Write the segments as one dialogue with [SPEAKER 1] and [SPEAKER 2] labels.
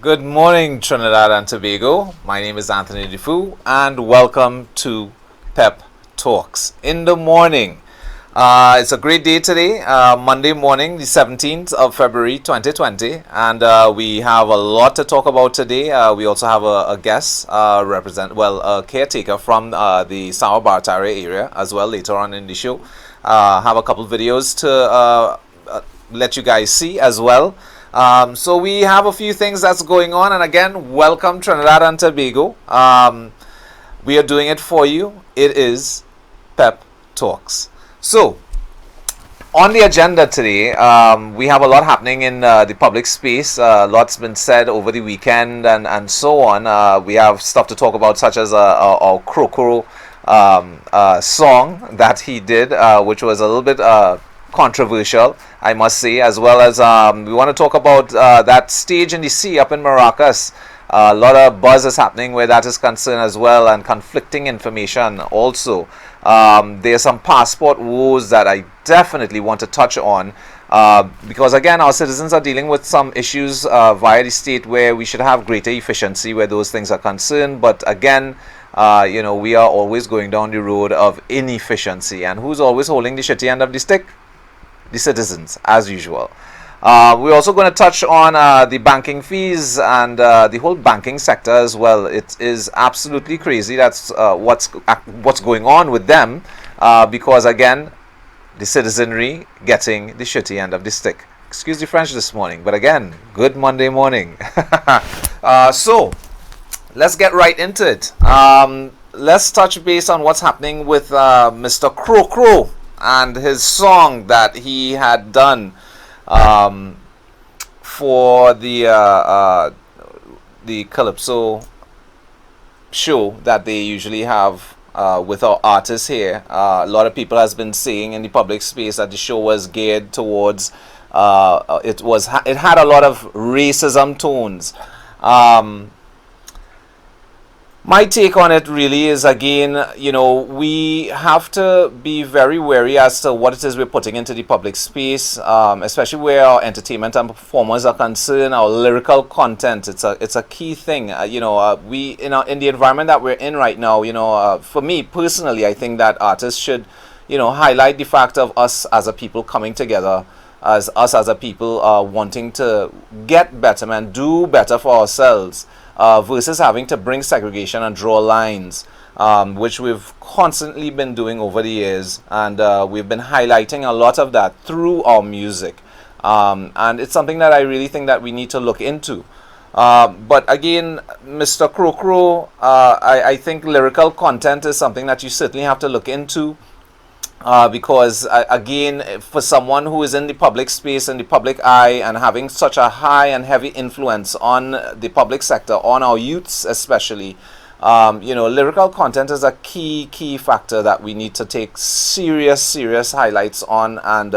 [SPEAKER 1] Good morning, Trinidad and Tobago. My name is Anthony Defoe, and welcome to Pep Talks in the morning. It's a great day today, Monday morning, the 17th of February 2020, and we have a lot to talk about today. We also have a guest, a caretaker from the Sawa Bartare area as well later on in the show. Have a couple videos to let you guys see as well. So we have a few things that's going on, and again, welcome Trinidad and Tobago. We are doing it for you. It is Pep Talks. So, on the agenda today, we have a lot happening in the public space. Lots been said over the weekend and so on. We have stuff to talk about, such as our Krokoro song that he did, which was a little bit controversial, I must say, as well as we want to talk about that stage in the sea up in Maracas. A lot of buzz is happening where that is concerned as well, and conflicting information also. There's some passport woes that I definitely want to touch on, because again, our citizens are dealing with some issues via the state where we should have greater efficiency where those things are concerned. But again, we are always going down the road of inefficiency, and who's always holding the shitty end of the stick? The citizens, as usual. We're also going to touch on the banking fees and the whole banking sector as well. It is absolutely crazy. That's what's going on with them, because again, the citizenry getting the shitty end of the stick. Excuse the French this morning, but again, good Monday morning. So let's get right into it. Let's touch base on what's happening with Mr. Krokoro and his song that he had done for the Calypso show that they usually have with our artists here. A lot of people has been saying in the public space that the show was geared towards it had a lot of racism tones. My take on it really is, again, we have to be very wary as to what it is we're putting into the public space, especially where our entertainment and performers are concerned. Our lyrical content, it's a key thing. We in the environment that we're in right now, for me personally, I think that artists should, highlight the fact of us as a people coming together, as us as a people wanting to get better and do better for ourselves. Versus having to bring segregation and draw lines, which we've constantly been doing over the years, and we've been highlighting a lot of that through our music, and it's something that I really think that we need to look into. But again, Mr. Krokoro, I think lyrical content is something that you certainly have to look into. Because again, for someone who is in the public space, in the public eye, and having such a high and heavy influence on the public sector, on our youths especially, lyrical content is a key factor that we need to take serious highlights on, and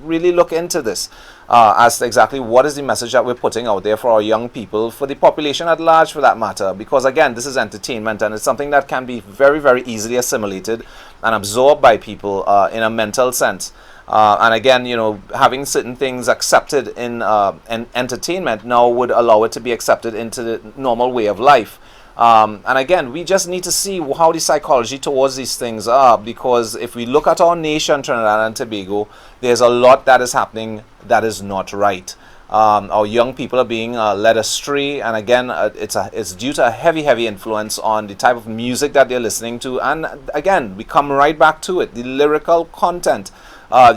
[SPEAKER 1] really look into this as to exactly what is the message that we're putting out there for our young people, for the population at large for that matter, because again, this is entertainment, and it's something that can be very easily assimilated and absorbed by people in a mental sense. And again, having certain things accepted in entertainment now would allow it to be accepted into the normal way of life. And again, we just need to see how the psychology towards these things are, because if we look at our nation, Trinidad and Tobago, there's a lot that is happening that is not right. Our young people are being led astray, and again, it's due to a heavy influence on the type of music that they're listening to. And again, we come right back to it, the lyrical content.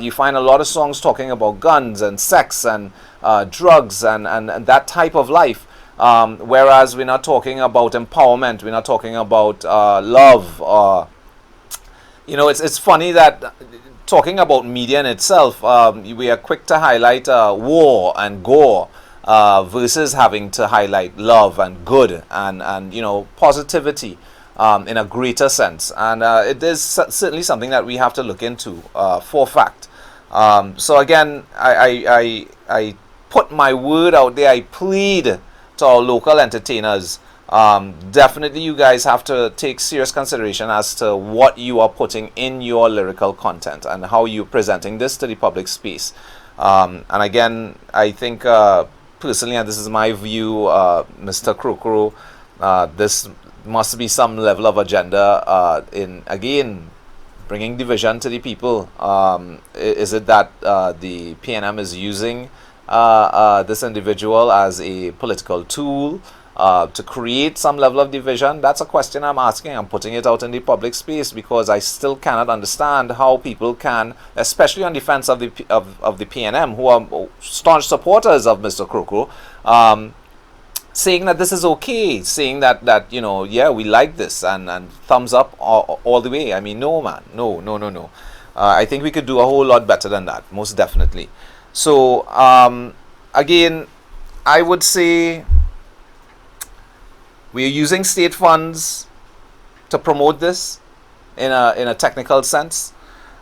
[SPEAKER 1] You find a lot of songs talking about guns and sex and drugs and that type of life. Whereas we're not talking about empowerment, we're not talking about love. It's funny that talking about media in itself, we are quick to highlight war and gore versus having to highlight love and good and positivity in a greater sense. And it is certainly something that we have to look into for fact. So again, I put my word out there. I plead to our local entertainers, definitely you guys have to take serious consideration as to what you are putting in your lyrical content and how you're presenting this to the public space. And again, I think personally, and this is my view, Mr. Krokro, this must be some level of agenda in, again, bringing division to the people. Is it that the PNM is using this individual as a political tool to create some level of division? That's a question I'm asking. I'm putting it out in the public space because I still cannot understand how people can, especially on defense of the PNM, who are staunch supporters of Mr. Krokro, saying that this is okay, saying that yeah, we like this, and thumbs up all the way. I mean, no, man, no. I think we could do a whole lot better than that, most definitely. So again, I would say we are using state funds to promote this in a technical sense.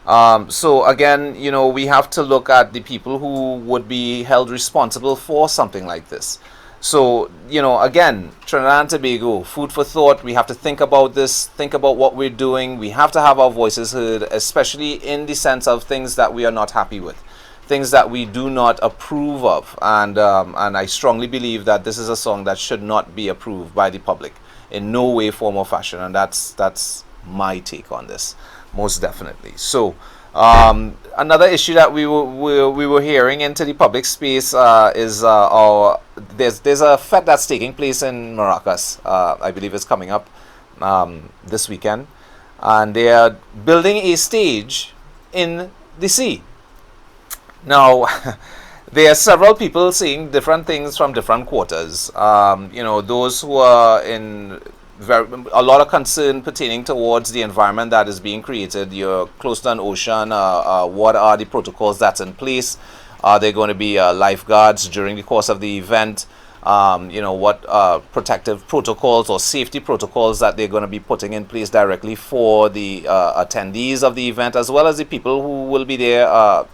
[SPEAKER 1] So again, we have to look at the people who would be held responsible for something like this. So, again, Trinidad and Tobago, food for thought. We have to think about this, think about what we're doing. We have to have our voices heard, especially in the sense of things that we are not happy with, things that we do not approve of. And I strongly believe that this is a song that should not be approved by the public in no way, form, or fashion. And that's my take on this, most definitely. So, another issue that we were hearing into the public space is there's a fete that's taking place in Maracas. I believe it's coming up this weekend, and they are building a stage in the sea. Now, there are several people saying different things from different quarters. Those who are in a lot of concern pertaining towards the environment that is being created. You're close to an ocean. What are the protocols that's in place? Are there going to be lifeguards during the course of the event? What protective protocols or safety protocols that they're going to be putting in place directly for the attendees of the event, as well as the people who will be there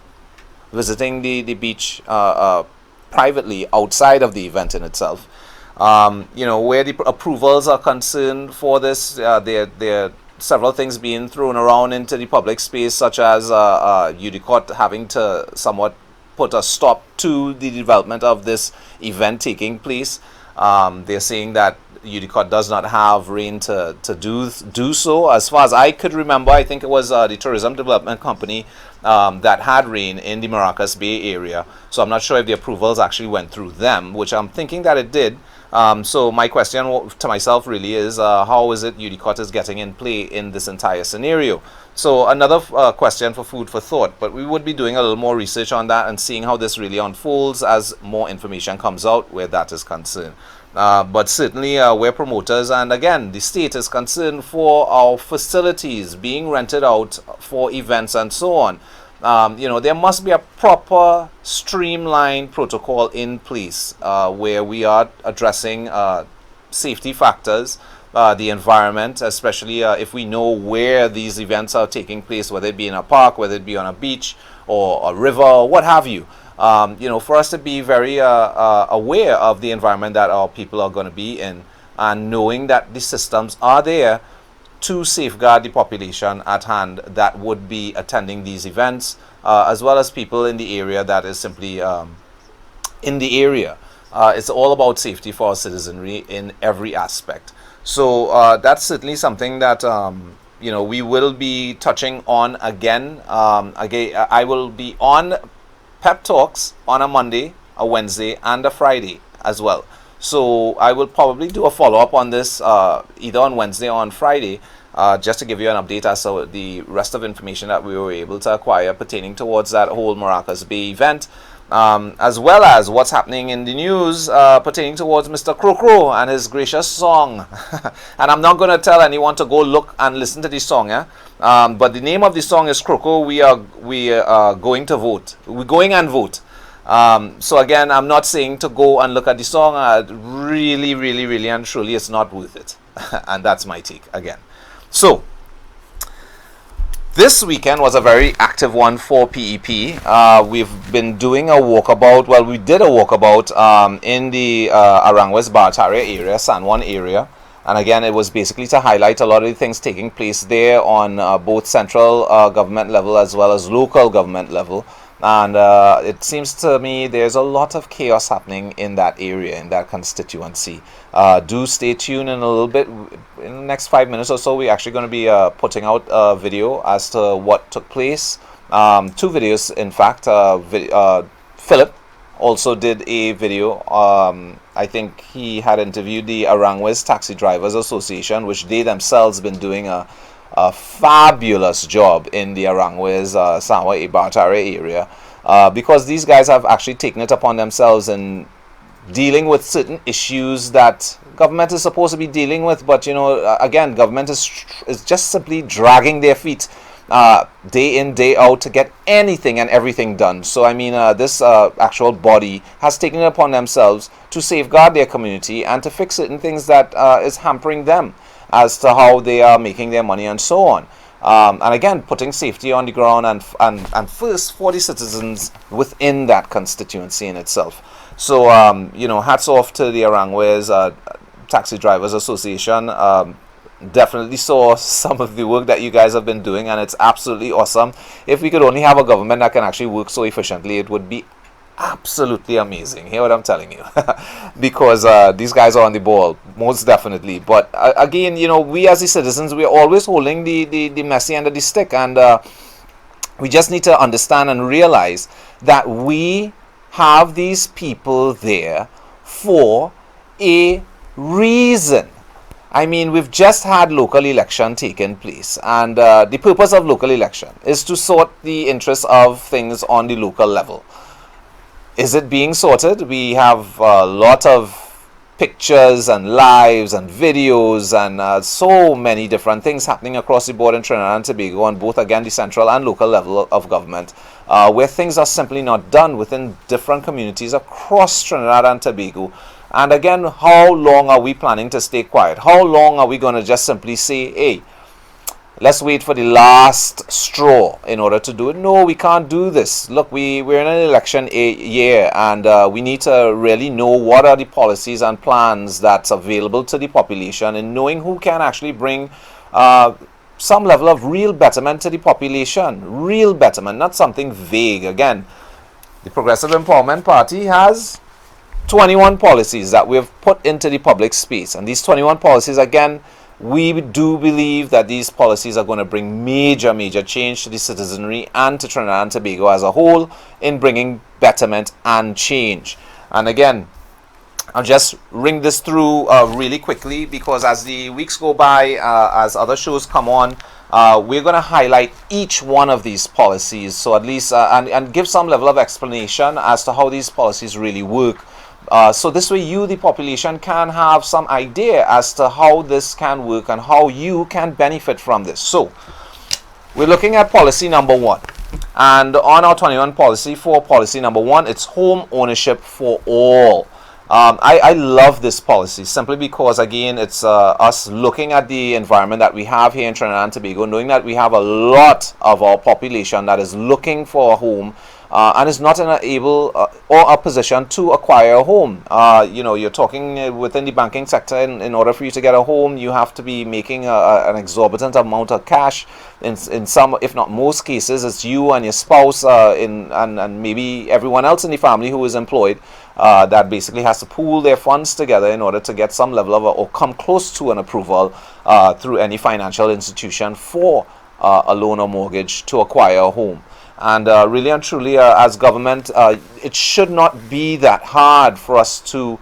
[SPEAKER 1] visiting the beach privately outside of the event in itself. Where the approvals are concerned for this, there are several things being thrown around into the public space, such as UDCOT having to somewhat put a stop to the development of this event taking place. They're saying that UDCOT does not have reign to do so. As far as I could remember, I think it was the Tourism Development Company that had reign in the Maracas Bay area. So I'm not sure if the approvals actually went through them, which I'm thinking that it did. So my question to myself really is, how is it UDCOT is getting in play in this entire scenario? So another question for food for thought, but we would be doing a little more research on that and seeing how this really unfolds as more information comes out where that is concerned. But certainly we're promoters, and again, the state is concerned for our facilities being rented out for events and so on. There must be a proper streamlined protocol in place where we are addressing safety factors, the environment, especially if we know where these events are taking place, whether it be in a park, whether it be on a beach or a river, or what have you. For us to be very aware of the environment that our people are going to be in, and knowing that the systems are there to safeguard the population at hand that would be attending these events, as well as people in the area that is simply in the area. It's all about safety for our citizenry in every aspect. So that's certainly something that we will be touching on again. I will be on Pep Talks on a Monday, a Wednesday, and a Friday as well. So I will probably do a follow-up on this either on Wednesday or on Friday, just to give you an update as to the rest of information that we were able to acquire pertaining towards that whole Maracas Bay event, as well as what's happening in the news pertaining towards Mr. Krokro and his gracious song. And I'm not going to tell anyone to go look and listen to this song, but the name of the song is Krokro. We are going to vote. We're going and vote. So again, I'm not saying to go and look at the song. Really and truly, it's not worth it. And that's my take again. So this weekend was a very active one for PEP. We've been doing a walkabout. Well, we did a walkabout in the Aranguez Barataria area, San Juan area. And again, it was basically to highlight a lot of the things taking place there on both central government level as well as local government level. And it seems to me there's a lot of chaos happening in that area, in that constituency. Do stay tuned in a little bit. In the next 5 minutes or so, we're actually going to be putting out a video as to what took place. Two videos, in fact. Philip also did a video. I think he had interviewed the Arangwes Taxi Drivers Association, which they themselves been doing a fabulous job in the Arangwes, Sawa Ibartare area, because these guys have actually taken it upon themselves in dealing with certain issues that government is supposed to be dealing with, but again, government is just simply dragging their feet day in, day out to get anything and everything done. So I mean, this actual body has taken it upon themselves to safeguard their community and to fix certain things that is hampering them as to how they are making their money and so on. And again, putting safety on the ground and first for the citizens within that constituency in itself. So, hats off to the Arangwes Taxi Drivers Association. Definitely saw some of the work that you guys have been doing, and it's absolutely awesome. If we could only have a government that can actually work so efficiently, it would be absolutely amazing. Hear what I'm telling you? Because these guys are on the ball, most definitely. But again, we as the citizens, we're always holding the messy end of the stick, and we just need to understand and realize that we have these people there for a reason. I mean, we've just had local election taking place, and the purpose of local election is to sort the interests of things on the local level. Is it being sorted? We have a lot of pictures and lives and videos and so many different things happening across the board in Trinidad and Tobago on both, again, the central and local level of government, where things are simply not done within different communities across Trinidad and Tobago. And again, how long are we planning to stay quiet? How long are we going to just simply say, hey, let's wait for the last straw in order to do it? No, we can't do this. Look, we're in an election year, and we need to really know what are the policies and plans that's available to the population, and knowing who can actually bring some level of real betterment to the population. Real betterment, not something vague. Again, the Progressive Empowerment Party has 21 policies that we've put into the public space, and these 21 policies, again, we do believe that these policies are going to bring major change to the citizenry and to Trinidad and Tobago as a whole in bringing betterment and change. And again, I'll just ring this through really quickly, because as the weeks go by, as other shows come on, we're going to highlight each one of these policies, so at least and give some level of explanation as to how these policies really work. So this way you, the population, can have some idea as to how this can work and how you can benefit from this. So we're looking at policy number 1. And on our 21 policy, for policy number 1, it's home ownership for all. I love this policy simply because, again, it's us looking at the environment that we have here in Trinidad and Tobago, knowing that we have a lot of our population that is looking for a home and is not in a able or a position to acquire a home. You're talking within the banking sector. In order for you to get a home, you have to be making an exorbitant amount of cash. In some, if not most cases, it's you and your spouse and maybe everyone else in the family who is employed that basically has to pool their funds together in order to get some level of or come close to an approval through any financial institution for a loan or mortgage to acquire a home. And really and truly, as government, it should not be that hard for us to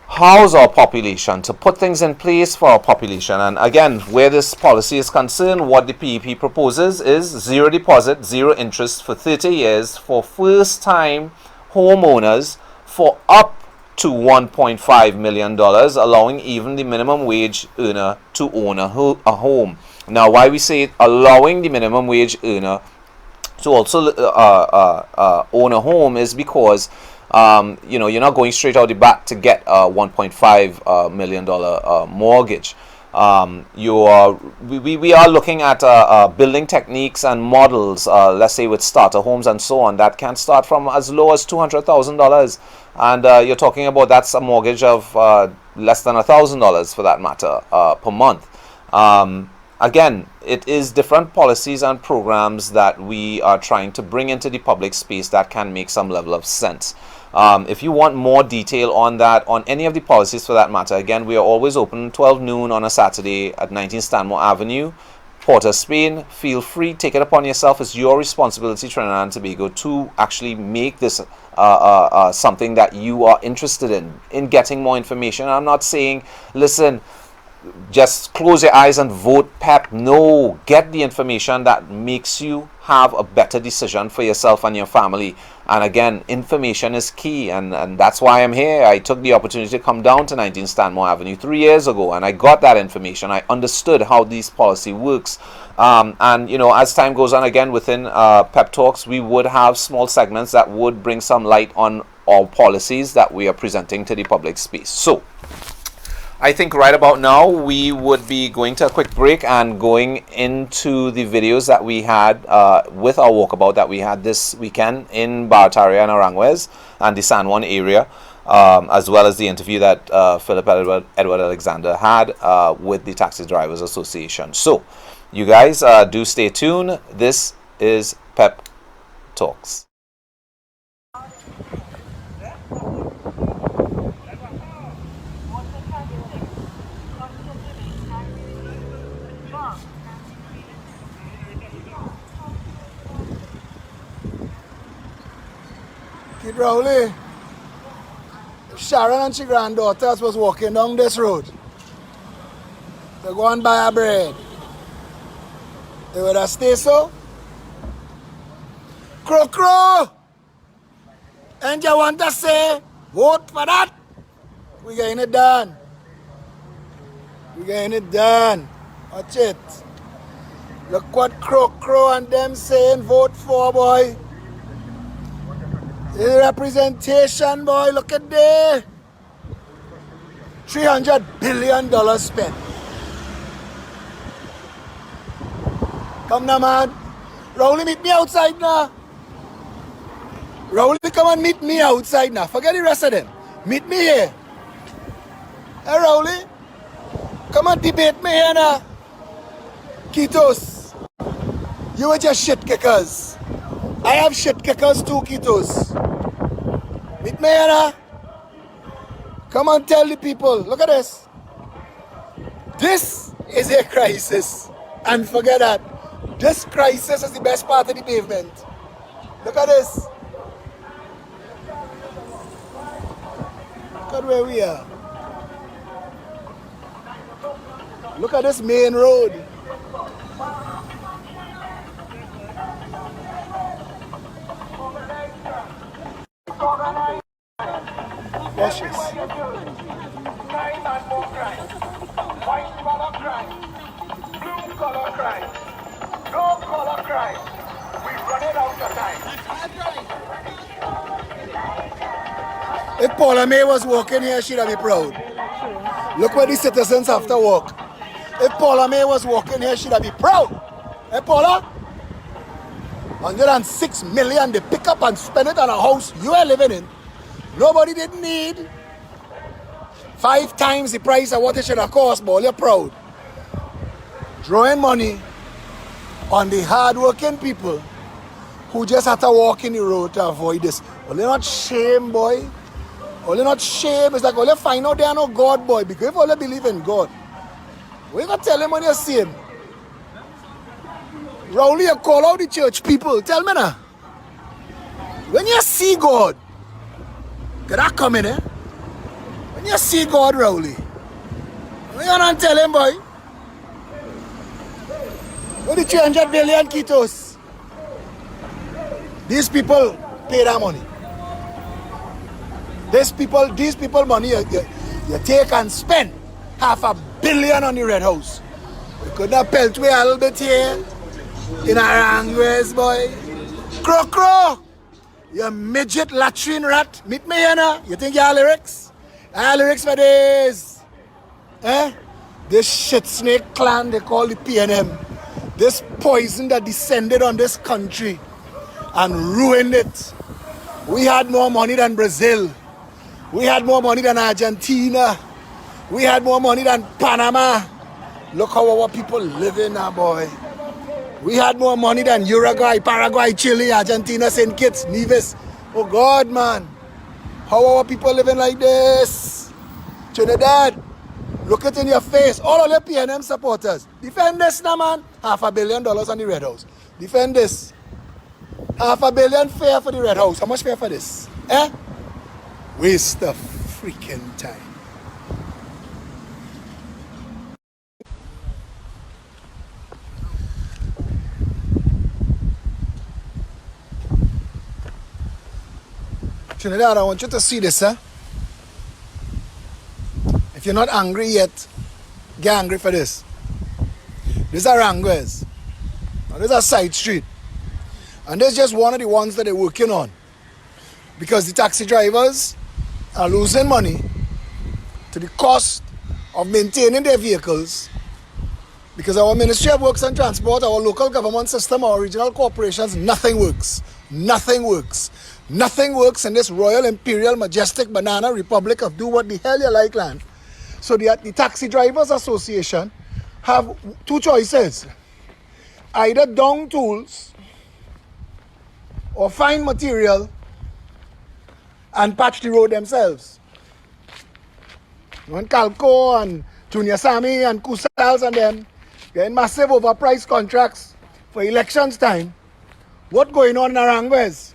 [SPEAKER 1] house our population, to put things in place for our population. And again, where this policy is concerned, what the PEP proposes is 0 deposit, 0 interest for 30 years for first-time homeowners for up to $1.5 million, allowing even the minimum wage earner to own a home. Now, why we say allowing the minimum wage earner to also own a home is because you're not going straight out the bat to get a $1.5 million mortgage. We are looking at building techniques and models, let's say with starter homes and so on, that can start from as low as $200,000, and you're talking about that's a mortgage of less than $1,000 for that matter per month. again, it is different policies and programs that we are trying to bring into the public space that can make some level of sense. If you want more detail on that, on any of the policies for that matter, again, we are always open 12 noon on a Saturday at 19 Stanmore Avenue, Port of Spain. Feel free, take it upon yourself. It's your responsibility, Trinidad and Tobago, to actually make this something that you are interested in getting more information. I'm not saying, listen, just close your eyes and vote PEP. No, get the information that makes you have a better decision for yourself and your family. And again, information is key, and that's why I'm here. I took the opportunity to come down to 19 Stanmore Avenue 3 years ago, and I got that information. I understood how this policy works. And you know, as time goes on, again, within PEP Talks, we would have small segments that would bring some light on all policies that we are presenting to the public space. So I think right about now we would be going to a quick break and going into the videos that we had with our walkabout that we had this weekend in Barataria and Aranjuez and the San Juan area, as well as the interview that Philip Edward Alexander had with the Taxi Drivers Association. So you guys do stay tuned. This is PEP Talks.
[SPEAKER 2] Kid Rowley, Sharon and her granddaughters was walking down this road. They go and buy a bread. They would have stay so. Crow crow! And you want to say, vote for that? We getting it done. We getting it done. Watch it. Look what crow and them saying vote for, boy. The representation, boy, look at there. $300 billion spent. Come now, man. Rowley, meet me outside now. Rowley, come and meet me outside now. Forget the rest of them. Meet me here. Hey, Rowley. Come and debate me here now. Kitos. You were just shit kickers. I have shit kickers too, Kitos. Meet me here now. Come and tell the people. Look at this. This is a crisis. And forget that. This crisis is the best part of the pavement. Look at this. Look at where we are. Look at this main road. Watch this.
[SPEAKER 3] Crime and more crime. White collar crime. Blue collar crime. No collar crime. We're running out of time.
[SPEAKER 2] If Paula May was walking here, she'd be proud. Look where the citizens have to walk. If Paula May was walking here, she'd be proud. Hey, Paula? 106 million, they pick up and spend it on a house you are living in. Nobody didn't need 5 times the price of what it should have cost, but you're proud. Drawing money on the hard-working people who just have to walk in the road to avoid this. Well, they're not shame, boy. Well, they're not shame. It's like, well, you find out they are no God, boy. Because if you believe in God, we gonna tell him when you see him. Rowley, you call out the church people. Tell me now. When you see God, can that come in, eh? When you see God, Rowley, you gonna tell him, boy? What the 300 billion Kitos? These people pay that money. These people money you take and spend $500 million on the Red House. You could have pelt away a little bit here in Aranjuez, boy. Crow! You midget latrine rat. Meet me here now. You think you have lyrics? I have lyrics for this. Eh? This shit snake clan they call the PNM. This poison that descended on this country and ruined it. We had more money than Brazil. We had more money than Argentina. We had more money than Panama. Look how our people living now, boy. We had more money than Uruguay, Paraguay, Chile, Argentina, St. Kitts, Nevis. Oh God, man. How our people living like this? Trinidad, look it in your face. All of the PNM supporters. Defend this now, man. $500 million on the Red House. Defend this. $500 million fair for the Red House. How much fair for this? Eh? Waste of freaking time. Trinidad, I want you to see this, eh? If you're not angry yet, get angry for this. These are Aranguez. Now, this is a side street. And this is just one of the ones that they're working on. Because the taxi drivers are losing money to the cost of maintaining their vehicles. Because our Ministry of Works and Transport, our local government system, our regional corporations, nothing works. Nothing works. Nothing works in this Royal Imperial Majestic Banana Republic of do what the hell you like land. So the Taxi Drivers Association have two choices. Either down tools or find material and patch the road themselves. When Calco and Junior Sammy and Kusals and them getting massive overpriced contracts for elections time, what's going on in Aranguez?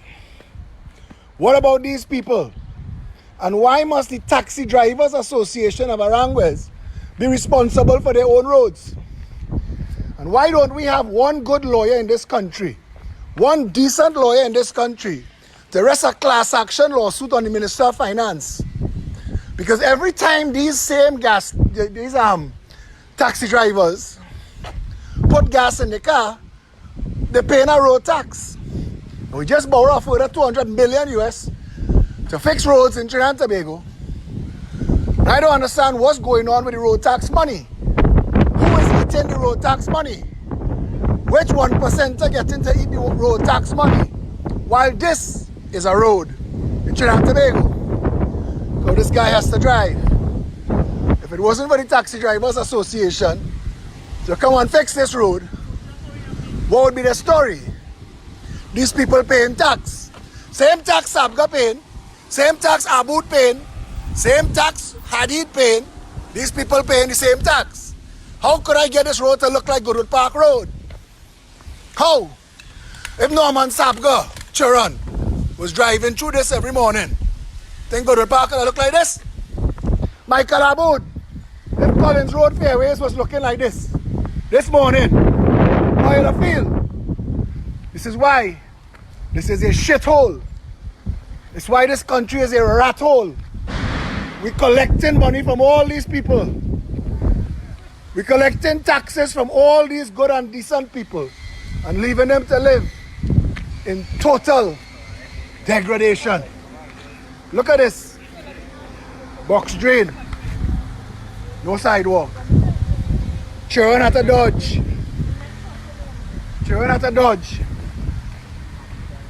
[SPEAKER 2] What about these people? And why must the Taxi Drivers Association of Aranguez be responsible for their own roads? And why don't we have one good lawyer in this country, one decent lawyer in this country, to rest a class action lawsuit on the Minister of Finance? Because every time these same taxi drivers put gas in the car, they're paying a road tax. We just borrow further 200 million US to fix roads in Trinidad and Tobago. And I don't understand what's going on with the road tax money. Who is eating the road tax money? Which 1% are getting to eat the road tax money? While this is a road in Trinidad and Tobago. So this guy has to drive. If it wasn't for the Taxi Drivers Association to come and fix this road, what would be the story? These people paying tax. Same tax Sabga paying, same tax Aboud paying, same tax Hadid paying. These people paying the same tax. How could I get this road to look like Goodwood Park Road? How? If Norman Sabga, Charan, was driving through this every morning, think Goodwood Park would look like this? Michael Aboud, if Collins Road Fairways was looking like this morning, how you feel? This is why this is a shithole. It's why this country is a rat hole. We're collecting money from all these people. We're collecting taxes from all these good and decent people and leaving them to live in total degradation. Look at this. Box drain. No sidewalk. Children had to dodge. Children had to dodge.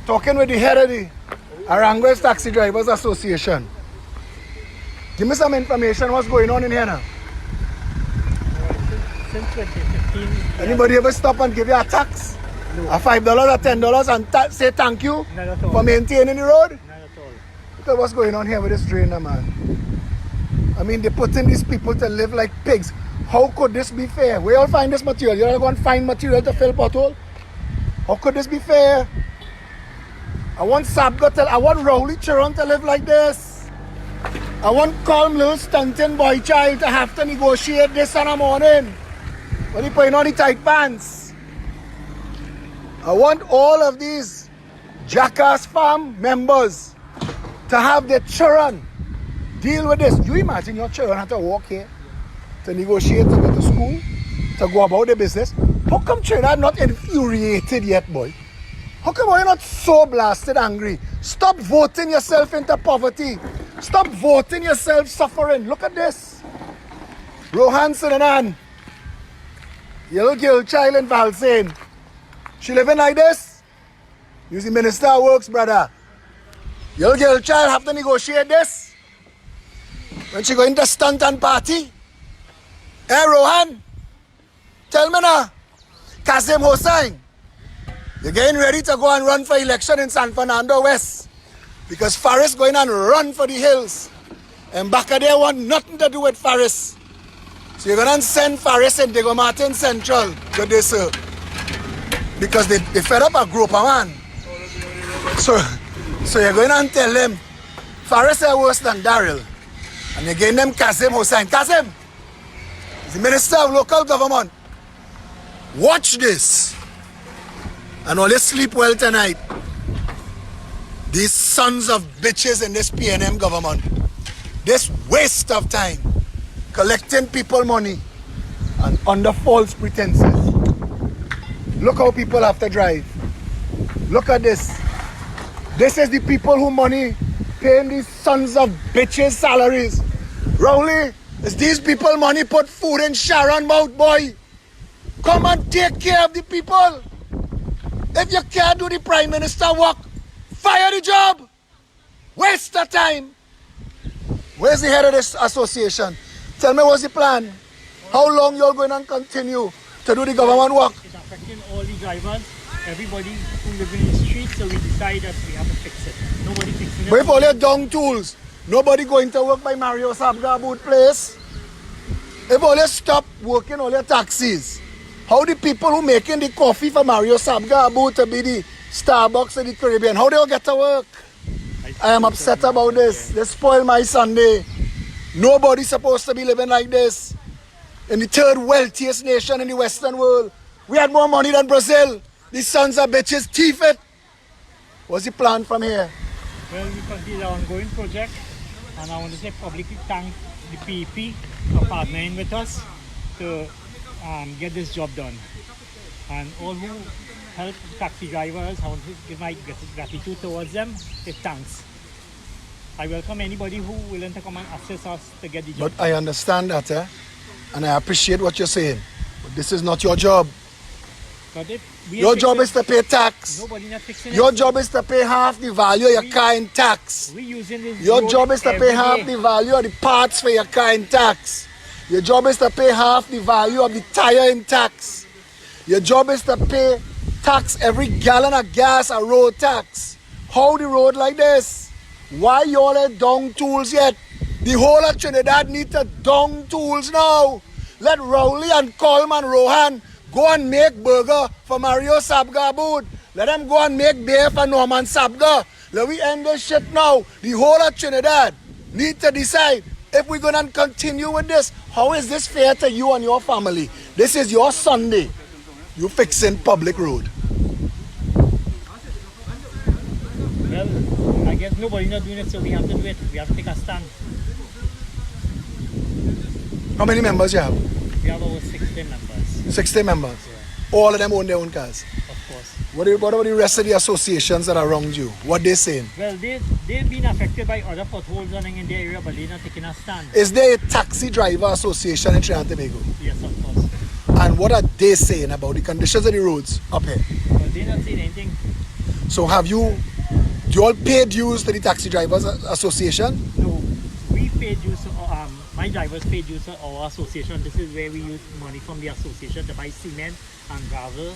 [SPEAKER 2] Talking with the head of the Aranguez Taxi Drivers Association. Give me some information what's going on in here now.
[SPEAKER 4] Since 2015.
[SPEAKER 2] Anybody ever stop and give you a tax?
[SPEAKER 4] No.
[SPEAKER 2] A $5 or $10 and say thank you for maintaining the road?
[SPEAKER 4] Not at all.
[SPEAKER 2] Look at what's going on here with this drain now, man. I mean, they're putting these people to live like pigs. How could this be fair? Where y'all find this material? You're going to find material to fill pothole? How could this be fair? I want I want Rowley Chiron to live like this. I want calm little stunting boy child to have to negotiate this in the morning when he putting on the tight pants. I want all of these Jackass Farm members to have their children deal with this. You imagine your children have to walk here to negotiate to go to school, to go about their business. How come Trinidad not infuriated yet, boy? How come you're not so blasted angry? Stop voting yourself into poverty. Stop voting yourself suffering. Look at this. Rohan Sinanan, your little girl child in Valsain. She living like this? You're the Minister of Works, brother. Your little girl child have to negotiate this? When she go into stunt and party? Eh, Rohan? Tell me now, Kazim Hossain, you're getting ready to go and run for election in San Fernando West because Faris going and run for the hills. And Baka there want nothing to do with Faris. So you're going to send Faris and Diego Martin Central to this because they fed up a group of man. So you're going to tell them Faris is worse than Daryl. And you're getting them Kazim Hossain. Kazim is the Minister of Local Government. Watch this. And all you sleep well tonight. These sons of bitches in this PNM government. This waste of time. Collecting people money. And under false pretenses. Look how people have to drive. Look at this. This is the people who money paying these sons of bitches salaries. Rowley, is these people money put food in Sharon mouth, boy? Come and take care of the people. If you can't do the Prime Minister work, fire the job. Waste of time. Where's the head of this association? Tell me what's the plan? How long you're going to continue to do the government work?
[SPEAKER 4] It's affecting all the drivers, everybody who live in the streets, so we decide that we have to fix it. Nobody fixing it.
[SPEAKER 2] With all your dung tools, nobody going to work by Mario Sabga boot place. If all you stop working all your taxis, how the people who making the coffee for Mario Sabga boot to be the Starbucks in the Caribbean, how they all get to work? I am upset about this. They spoil my Sunday. Nobody's supposed to be living like this. In the third wealthiest nation in the Western world. We had more money than Brazil. These sons of bitches thief it. What's the plan from here?
[SPEAKER 4] Well, we continue the ongoing project, and I want to say publicly thank the PEP for partnering with us to get this job done. And all who help taxi drivers, I want to give my gratitude towards them with thanks. I welcome anybody who willing to come and assist us to get the job.
[SPEAKER 2] But I understand that, and I appreciate what you're saying. But this is not your job.
[SPEAKER 4] But
[SPEAKER 2] your job is to pay tax.
[SPEAKER 4] Nobody not fixing
[SPEAKER 2] your
[SPEAKER 4] it.
[SPEAKER 2] job is to pay half the value of your car in tax.
[SPEAKER 4] We using this
[SPEAKER 2] your job is to pay half the value of the parts for your car in tax. Your job is to pay half the value of the tire in tax. Your job is to pay tax every gallon of gas a road tax. How the road like this? Why you all at dung tools yet? The whole of Trinidad need to dung tools now. Let Rowley and Coleman Rohan go and make burger for Mario Sabga boot. Let them go and make beer for Norman Sabga. Let we end this shit now. The whole of Trinidad need to decide if we're going to continue with this. How is this fair to you and your family? This is your Sunday. You fixing public road.
[SPEAKER 4] Well, I guess nobody's not doing it, so we have to do it. We have to take a stand.
[SPEAKER 2] How many members you have?
[SPEAKER 4] We have over 60 members.
[SPEAKER 2] 60 members? Yeah. All of them own their own cars?
[SPEAKER 4] Of course.
[SPEAKER 2] What about the rest of the associations that are around you? What they saying?
[SPEAKER 4] Well, they've been affected by other potholes running in the area, but they're not taking a stand.
[SPEAKER 2] Is there a taxi driver association in Trinidad and Tobago?
[SPEAKER 4] Yes, of course.
[SPEAKER 2] And what are they saying about the conditions of the roads up here?
[SPEAKER 4] But they're not saying anything.
[SPEAKER 2] So do you all pay dues to the Taxi Drivers Association?
[SPEAKER 4] No, we pay dues, my drivers pay dues to our association. This is where we use money from the association to buy cement and gravel,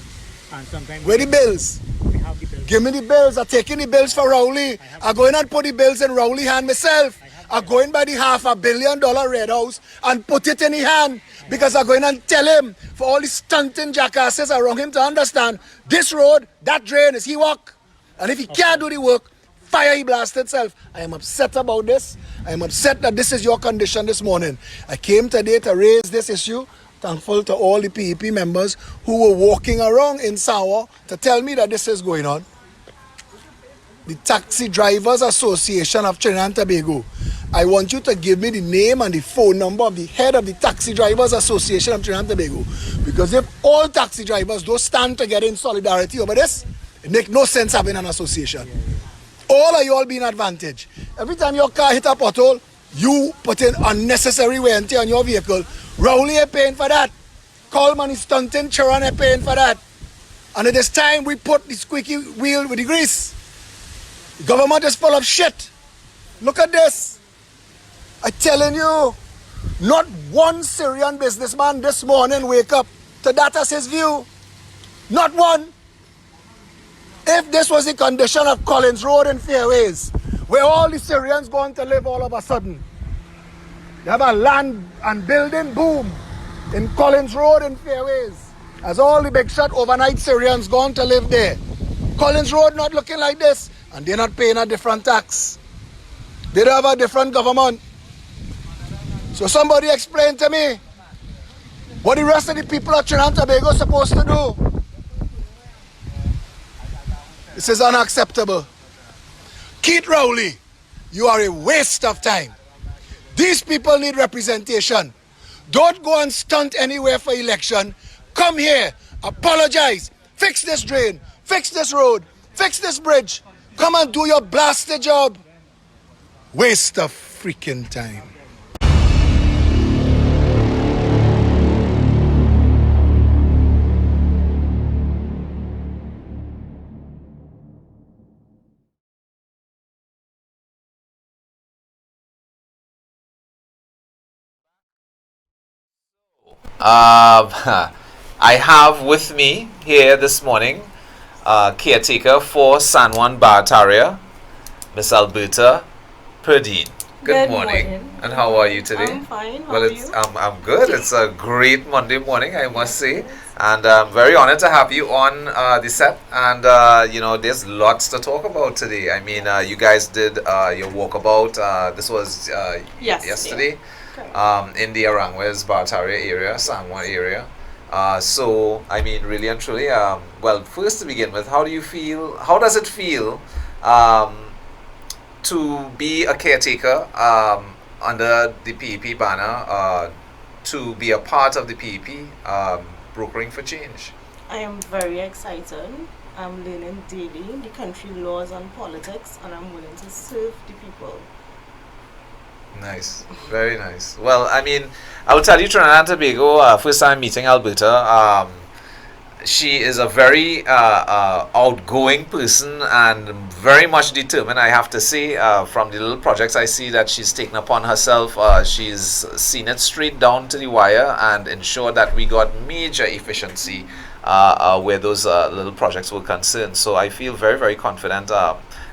[SPEAKER 4] and sometimes...
[SPEAKER 2] Where the bills?
[SPEAKER 4] We have the bills.
[SPEAKER 2] Give me the bills. I'm taking the bills for Rowley. I'm going and put the bills in Rowley hand myself. I'm going by the $500 million Red House and put it in his hand because I'm going and tell him for all the stunting jackasses around him to understand this road, that drain is he walk. And if he can't do the work, fire he blast itself. I am upset about this. I am upset that this is your condition this morning. I came today to raise this issue. Thankful to all the PEP members who were walking around in Sawa to tell me that this is going on. The Taxi Drivers Association of Trinidad and Tobago. I want you to give me the name and the phone number of the head of the Taxi Drivers Association of Trinidad and Tobago. Because if all taxi drivers don't stand together in solidarity over this, it makes no sense having an association. All of you all be in advantage. Every time your car hit a pothole, you put in unnecessary wear and tear on your vehicle. Rowley is paying for that. Coleman is stunting, Charon is paying for that. And it is time we put the squeaky wheel with the grease. The government is full of shit. Look at this. I'm telling you, not one Syrian businessman this morning wake up to that's his view. Not one. If this was the condition of Collins Road and Fairways, where all the Syrians going to live all of a sudden, you have a land and building boom in Collins Road and Fairways, as all the big shot overnight Syrians going to live there. Collins Road not looking like this, and they're not paying a different tax. They don't have a different government. So somebody explain to me what the rest of the people of Trinidad and Tobago are supposed to do. This is unacceptable. Keith Rowley, you are a waste of time. These people need representation. Don't go and stunt anywhere for election. Come here, apologize, fix this drain, fix this road, fix this bridge. Come and do your blasted job. Waste of freaking time.
[SPEAKER 1] I have with me here this morning caretaker for San Juan Barataria, Miss Alberta Perdine. Good morning. And how are you today?
[SPEAKER 5] I'm fine. How
[SPEAKER 1] Well,
[SPEAKER 5] are
[SPEAKER 1] it's
[SPEAKER 5] you?
[SPEAKER 1] I'm good. It's a great Monday morning, I must say, and I'm very honored to have you on the set. And you know, there's lots to talk about today. I mean, you guys did your walkabout. This was yesterday.
[SPEAKER 5] Correct.
[SPEAKER 1] In the Aranguez, Barataria area, San Juan area. So, I mean, really and truly, well, first to begin with, how do you feel? How does it feel to be a caretaker under the PEP banner, to be a part of the PEP, brokering for change?
[SPEAKER 5] I am very excited. I'm learning daily the country laws and politics, and I'm willing to serve the people.
[SPEAKER 1] Nice, very nice. Well, I mean, I will tell you, Trinidad and Tobago, first time meeting Alberta, she is a very outgoing person and very much determined, I have to say. From the little projects I see that she's taken upon herself, she's seen it straight down to the wire and ensured that we got major efficiency where those little projects were concerned. So I feel very, very confident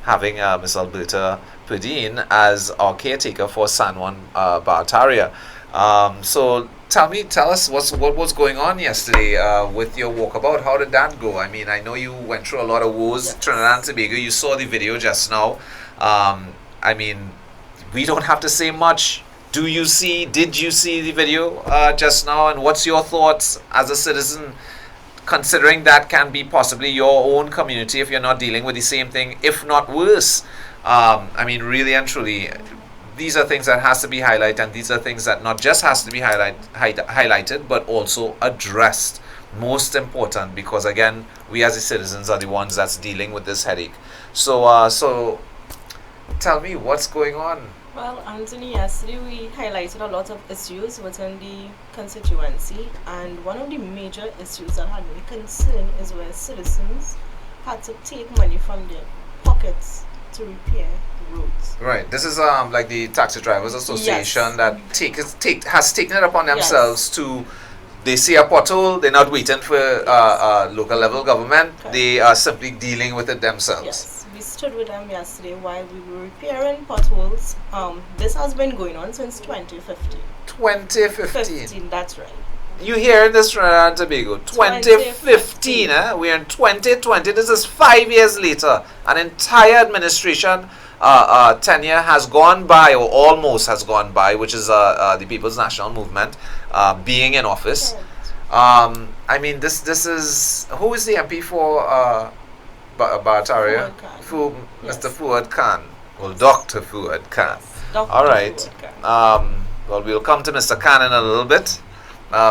[SPEAKER 1] having Miss Alberta Perdine as our caretaker for San Juan Barataria. So tell us what was going on yesterday with your walkabout. How did that go? I mean, I know you went through a lot of woes.
[SPEAKER 5] Yes.
[SPEAKER 1] Trinidad and Tobago, you saw the video just now. I mean, we don't have to say much. Did you see the video just now? And what's your thoughts as a citizen, considering that can be possibly your own community if you're not dealing with the same thing, if not worse? I mean, really and truly, these are things that has to be highlighted, and these are things that not just has to be highlighted, but also addressed. Most important, because again, we as the citizens are the ones that's dealing with this headache. So tell me what's going on.
[SPEAKER 5] Well, Anthony, yesterday we highlighted a lot of issues within the constituency, and one of the major issues that had me concerned is where citizens had to take money from their pockets to repair roads.
[SPEAKER 1] Right. This is like the Taxi Drivers Association
[SPEAKER 5] Yes.
[SPEAKER 1] that has taken it upon themselves to. They see a pothole, they're not waiting for local level government.
[SPEAKER 5] Correct.
[SPEAKER 1] They are simply dealing with it themselves.
[SPEAKER 5] Yes, we stood with them yesterday while we were repairing potholes. This has been going on since 2015.
[SPEAKER 1] 2015.
[SPEAKER 5] That's right.
[SPEAKER 1] You hear in this Trinidad and Tobago, 2015, we're in 2020. This is 5 years later. An entire administration tenure has gone by, or almost has gone by, which is the People's National Movement being in office.
[SPEAKER 5] Correct.
[SPEAKER 1] I mean, this is, who is the MP for Barataria?
[SPEAKER 5] Fuad Khan. Yes.
[SPEAKER 1] Mr. Fuad Khan. Well, Dr. Fuad Khan.
[SPEAKER 5] Dr.
[SPEAKER 1] All right.
[SPEAKER 5] Fuad Khan.
[SPEAKER 1] Well, we'll come to Mr. Khan in a little bit.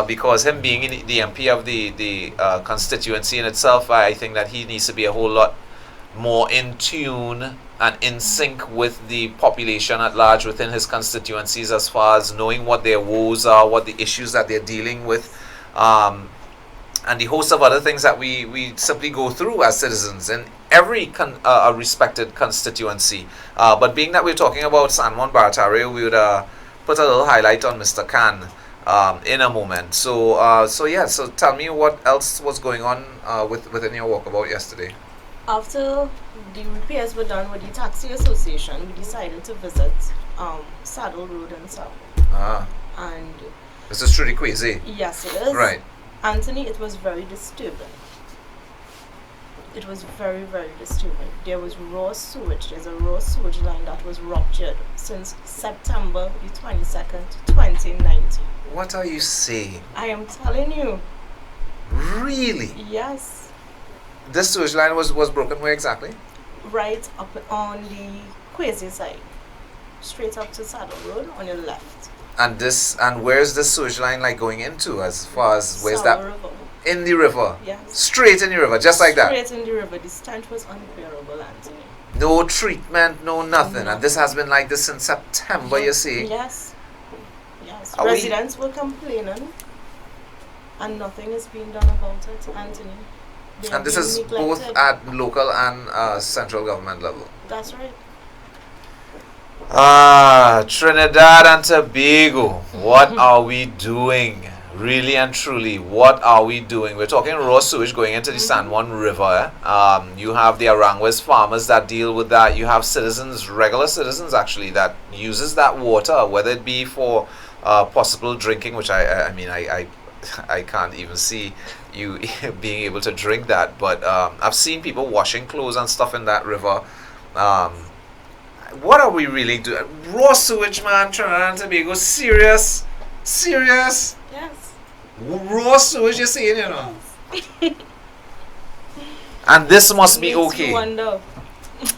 [SPEAKER 1] Because him being the MP of the constituency in itself, I think that he needs to be a whole lot more in tune and in sync with the population at large within his constituencies, as far as knowing what their woes are, what the issues that they're dealing with, and the host of other things that we simply go through as citizens in every respected constituency. But being that we're talking about San Juan Barataria, we would put a little highlight on Mr. Khan. in a moment. So so tell me what else was going on within your walkabout yesterday.
[SPEAKER 5] After the repairs were done with the Taxi Association, we decided to visit Saddle Road and South.
[SPEAKER 1] Ah,
[SPEAKER 5] And
[SPEAKER 1] this is truly crazy.
[SPEAKER 5] yes, it is.
[SPEAKER 1] Right.
[SPEAKER 5] Anthony, it was very disturbing. It was very, very disturbing. There was raw sewage. There's a raw sewage line that was ruptured since September the 22nd, 2019.
[SPEAKER 1] What are you saying?
[SPEAKER 5] I am telling you,
[SPEAKER 1] Really?
[SPEAKER 5] yes,
[SPEAKER 1] This sewage line was broken where exactly?
[SPEAKER 5] right up on the Quasi side, straight up to Saddle Road on your left.
[SPEAKER 1] And where's the sewage line like going into as far as where's
[SPEAKER 5] Sour
[SPEAKER 1] that?
[SPEAKER 5] River.
[SPEAKER 1] In the river.
[SPEAKER 5] Yes.
[SPEAKER 1] Straight in the river, just like that.
[SPEAKER 5] Straight in the river. The stench was unbearable, Anthony.
[SPEAKER 1] No treatment, no nothing.
[SPEAKER 5] No.
[SPEAKER 1] And this has been like this since September, you see.
[SPEAKER 5] Yes. Yes.
[SPEAKER 1] Are we-
[SPEAKER 5] Residents were complaining, and nothing is being done about it, Anthony. They are
[SPEAKER 1] And this
[SPEAKER 5] being
[SPEAKER 1] is both
[SPEAKER 5] neglected.
[SPEAKER 1] at local and central government level.
[SPEAKER 5] That's right.
[SPEAKER 1] Trinidad and Tobago, what are we doing? Really and truly, what are we doing? We're talking raw sewage going into the San Juan River. You have the Aranguez farmers that deal with that. You have citizens, regular citizens actually, that uses that water, whether it be for possible drinking, which I mean, I can't even see you being able to drink that. But I've seen people washing clothes and stuff in that river. What are we really doing? Raw sewage, man, Trinidad and Tobago, serious? Serious?
[SPEAKER 5] Yes.
[SPEAKER 1] Raw sewage, you're saying, you know? And this must be
[SPEAKER 5] Makes you
[SPEAKER 1] okay.
[SPEAKER 5] wonder.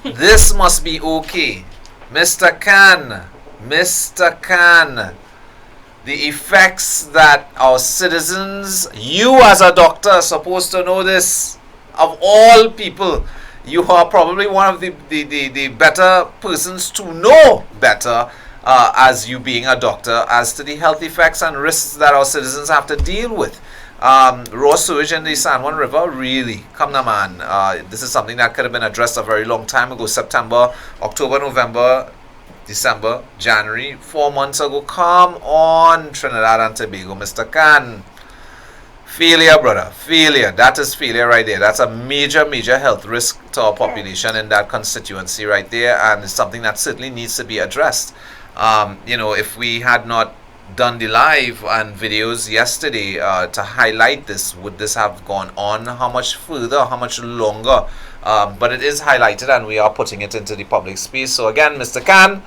[SPEAKER 1] This must be okay. Mr. Khan, Mr. Khan, the effects that our citizens, you as a doctor are supposed to know this. Of all people, you are probably one of the better persons to know better as you being a doctor as to the health effects and risks that our citizens have to deal with. Raw sewage in the San Juan River, really, come now, man. This is something that could have been addressed a very long time ago. September, October, November, December, January, 4 months ago. Come on, Trinidad and Tobago, Mr. Khan. Failure, brother. Failure. That is failure right there. That's a major, major health risk to our population in that constituency right there, and it's something that certainly needs to be addressed. You know, if we had not done the live and videos yesterday to highlight this, would this have gone on? How much further? How much longer? But it is highlighted, and we are putting it into the public space. So again, Mr. Khan,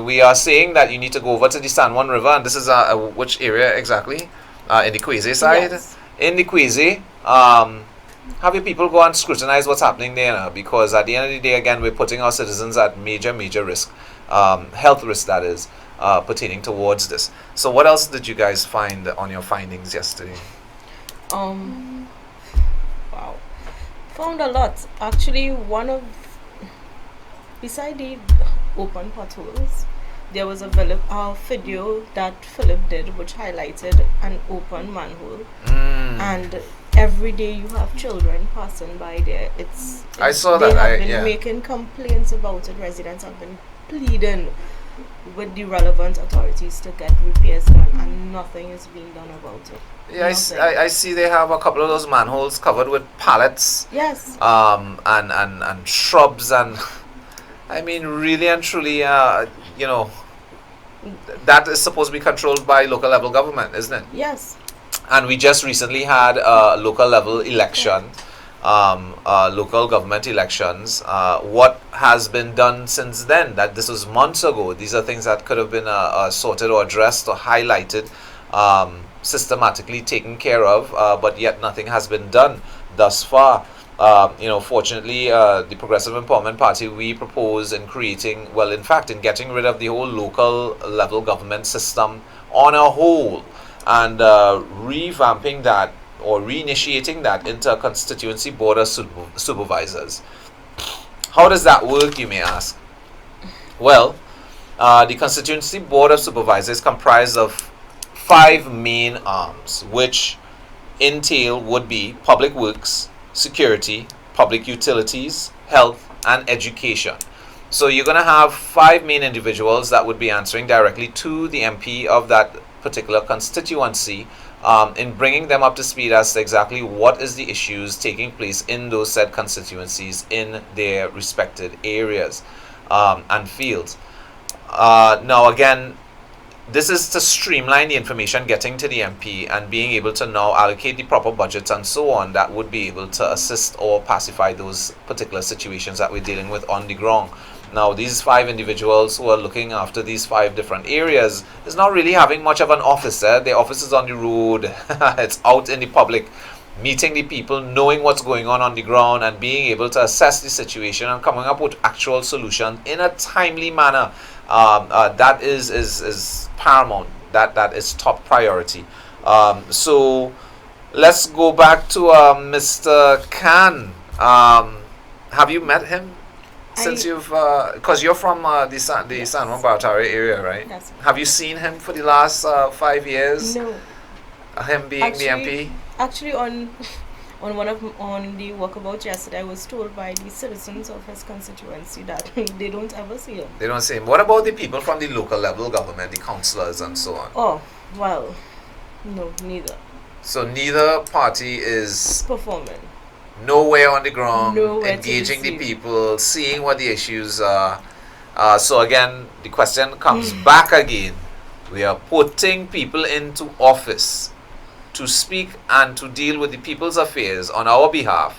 [SPEAKER 1] we are saying that you need to go over to the San Juan River, and this is which area exactly? In the Quasi side.
[SPEAKER 5] Yes.
[SPEAKER 1] In the Quasi, have your people go and scrutinize what's happening there now, because at the end of the day, again, we're putting our citizens at major, major risk, health risk that is, pertaining towards this. So what else did you guys find on your findings yesterday?
[SPEAKER 5] Wow. Found a lot. Actually, beside the open potholes, there was a video that Philip did which highlighted an open manhole. And every day you have children passing by there.
[SPEAKER 1] I saw
[SPEAKER 5] they
[SPEAKER 1] that,
[SPEAKER 5] have been
[SPEAKER 1] yeah.
[SPEAKER 5] making complaints about it. Residents have been pleading with the relevant authorities to get repairs done, and nothing is being done about it.
[SPEAKER 1] Yeah, I
[SPEAKER 5] Nothing.
[SPEAKER 1] I see they have a couple of those manholes covered with pallets,
[SPEAKER 5] Yes.
[SPEAKER 1] and shrubs, and I mean, really and truly, you know, that is supposed to be controlled by local level government, isn't it?
[SPEAKER 5] Yes.
[SPEAKER 1] And we just recently had a local level election, local government elections. What has been done since then? That this was months ago. These are things that could have been sorted or addressed or highlighted, systematically taken care of, but yet nothing has been done thus far. You know, fortunately, the Progressive Empowerment Party, we propose in creating, well, in fact, in getting rid of the whole local level government system on a whole, and revamping that or reinitiating that into a constituency board of supervisors. How does that work, you may ask? Well, the constituency board of supervisors is comprised of 5 main arms, which entail would be public works, security, public utilities, health, and education. So you're going to have 5 main individuals that would be answering directly to the MP of that particular constituency, in bringing them up to speed as to exactly what is the issues taking place in those said constituencies in their respected areas and fields. Now again, this is to streamline the information getting to the MP and being able to now allocate the proper budgets and so on that would be able to assist or pacify those particular situations that we're dealing with on the ground. Now, these 5 individuals who are looking after these 5 different areas is not really having much of an office there. Their office is on the road. It's out in the public, meeting the people, knowing what's going on the ground, and being able to assess the situation and coming up with actual solutions in a timely manner. That is paramount. That is top priority. So let's go back to Mr. Khan. Have you met him? Since you've, because you're from the San Juan Barataria area, right?
[SPEAKER 5] Yes.
[SPEAKER 1] Have you seen him for the last 5 years?
[SPEAKER 5] No.
[SPEAKER 1] Him being the MP?
[SPEAKER 5] Actually, on the walkabout yesterday, I was told by the citizens of his constituency that they don't ever see him.
[SPEAKER 1] They don't see him. What about the people from the local level government, the councillors and so on?
[SPEAKER 5] Oh, well, no, neither.
[SPEAKER 1] So neither party is
[SPEAKER 5] Performing.
[SPEAKER 1] nowhere on the ground,
[SPEAKER 5] Nowhere to
[SPEAKER 1] engaging the
[SPEAKER 5] receive.
[SPEAKER 1] people, seeing what the issues are. So again, the question comes back again. We are putting people into office to speak and to deal with the people's affairs on our behalf.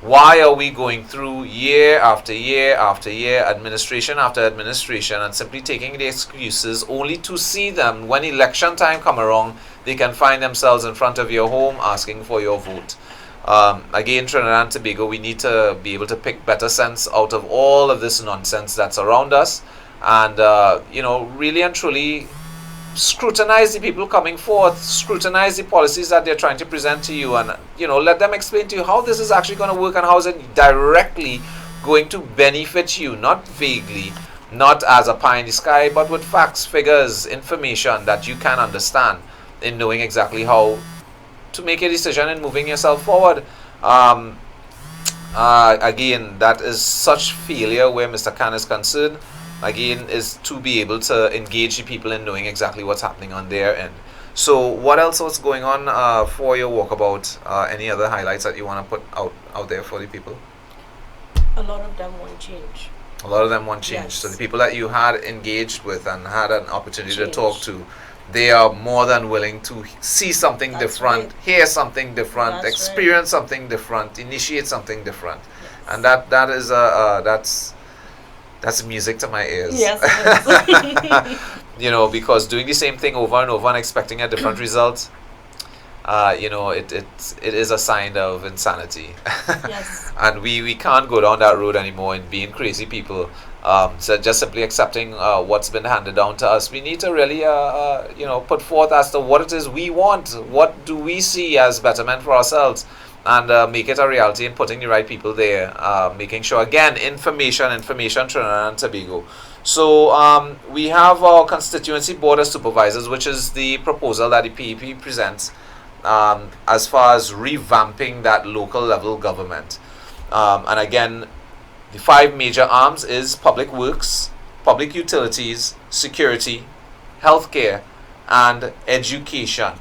[SPEAKER 1] Why are we going through year after year after year, administration after administration, and simply taking the excuses only to see them when election time come around, they can find themselves in front of your home asking for your vote? Again, Trinidad and Tobago, we need to be able to pick better sense out of all of this nonsense that's around us, and really and truly scrutinize the people coming forth, scrutinize the policies that they're trying to present to you, and let them explain to you how this is actually going to work and how is it directly going to benefit you, not vaguely, not as a pie in the sky, but with facts, figures, information that you can understand in knowing exactly how to make a decision and moving yourself forward. Again, that is such failure where Mr. Khan is concerned. Again, is to be able to engage the people in knowing exactly what's happening on their end. So what else was going on for your walkabout? Any other highlights that you want to put out there for the people?
[SPEAKER 5] A lot of them want change.
[SPEAKER 1] A lot of them want change.
[SPEAKER 5] Yes.
[SPEAKER 1] So the people that you had engaged with and had an opportunity to
[SPEAKER 5] Change.
[SPEAKER 1] talk to, they are more than willing to see something
[SPEAKER 5] That's
[SPEAKER 1] different,
[SPEAKER 5] right.
[SPEAKER 1] hear something different,
[SPEAKER 5] That's
[SPEAKER 1] experience something different, initiate something different.
[SPEAKER 5] Yes.
[SPEAKER 1] And that's music to my ears.
[SPEAKER 5] Yes, it is.
[SPEAKER 1] Because doing the same thing over and over and expecting a different result, it is a sign of insanity.
[SPEAKER 5] Yes.
[SPEAKER 1] And we can't go down that road anymore and being crazy people. So just simply accepting what's been handed down to us. We need to really, put forth as to what it is we want. What do we see as betterment for ourselves? And make it a reality and putting the right people there. Making sure, again, information, Trinidad and Tobago. So we have our Constituency Board of Supervisors, which is the proposal that the PEP presents as far as revamping that local level government. And again, the 5 major arms is public works, public utilities, security, healthcare, and education.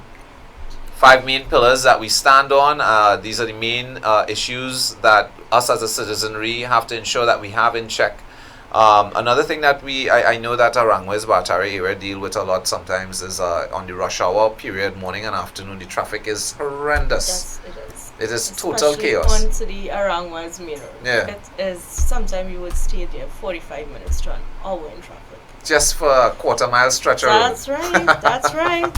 [SPEAKER 1] 5 main pillars that we stand on. These are the main issues that us as a citizenry have to ensure that we have in check. Another thing that I know that Aranguez Barataria area deal with a lot sometimes is on the rush hour period, morning and afternoon, the traffic is horrendous.
[SPEAKER 5] Yes, it is.
[SPEAKER 1] It is total
[SPEAKER 5] Especially
[SPEAKER 1] chaos.
[SPEAKER 5] onto the Aranguez Main Road.
[SPEAKER 1] Yeah.
[SPEAKER 5] It is, sometimes you would stay there 45 minutes to an hour in traffic.
[SPEAKER 1] Just for a quarter-mile stretch of road.
[SPEAKER 5] That's right, that's right.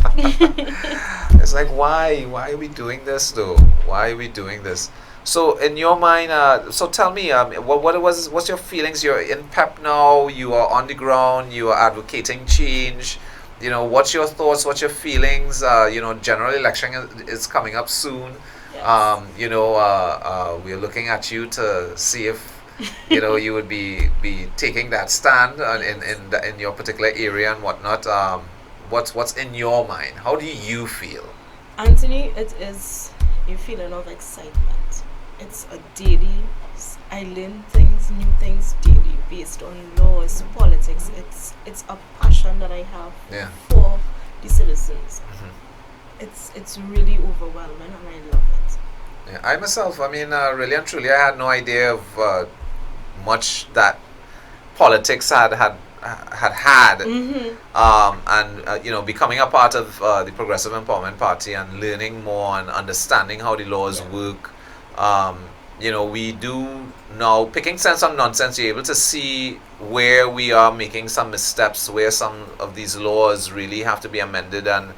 [SPEAKER 1] It's like, why are we doing this though? Why are we doing this? So in your mind, so tell me, what's your feelings? You're in PEP now, you are on the ground, you are advocating change. What's your thoughts, what's your feelings? General election is coming up soon.
[SPEAKER 5] Yes.
[SPEAKER 1] We're looking at you to see if you would be taking that stand in your particular area and whatnot. What's in your mind? How do you feel?
[SPEAKER 5] Anthony, it is a feeling of excitement. It's a daily, I learn things, new things daily based on laws, politics. It's a passion that I have
[SPEAKER 1] Yeah.
[SPEAKER 5] for the citizens. It's really overwhelming, and I love it.
[SPEAKER 1] Yeah, I myself, I mean, really and truly, I had no idea of much that politics had, and you know, becoming a part of the Progressive Empowerment Party and learning more and understanding how the laws work. You know, we do now, picking sense on nonsense, you're able to see where we are making some missteps, where some of these laws really have to be amended, and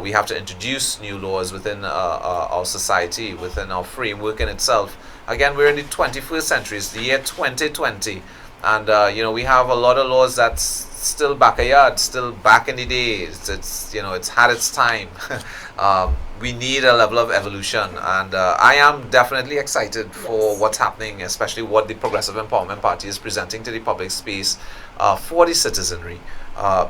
[SPEAKER 1] we have to introduce new laws within our society, within our framework in itself. Again, we're in the 21st century, it's the year 2020, and you know, we have a lot of laws that's still backyard, still back in the days. It's you know, it's had its time. We need a level of evolution, and I am definitely excited for what's happening, especially what the Progressive Empowerment Party is presenting to the public space for the citizenry.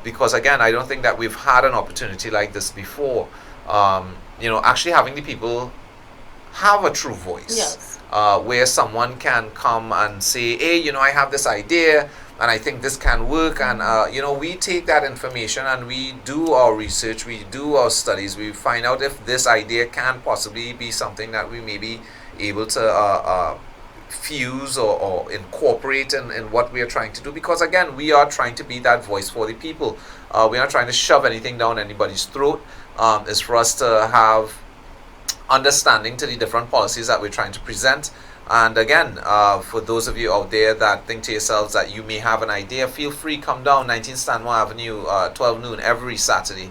[SPEAKER 1] Because again, I don't think that we've had an opportunity like this before. You know, actually having the people have a true voice,
[SPEAKER 5] Yes.
[SPEAKER 1] where someone can come and say, hey, you know, I have this idea and I think this can work, and you know, we take that information and we do our research, we do our studies, we find out if this idea can possibly be something that we may be able to fuse or incorporate in what we are trying to do, because again, we are trying to be that voice for the people. We are trying to shove anything down anybody's throat. It's for us to have understanding to the different policies that we're trying to present. And again, for those of you out there that think to yourselves that you may have an idea, feel free, come down 19 Stanmore Avenue, 12 noon every Saturday.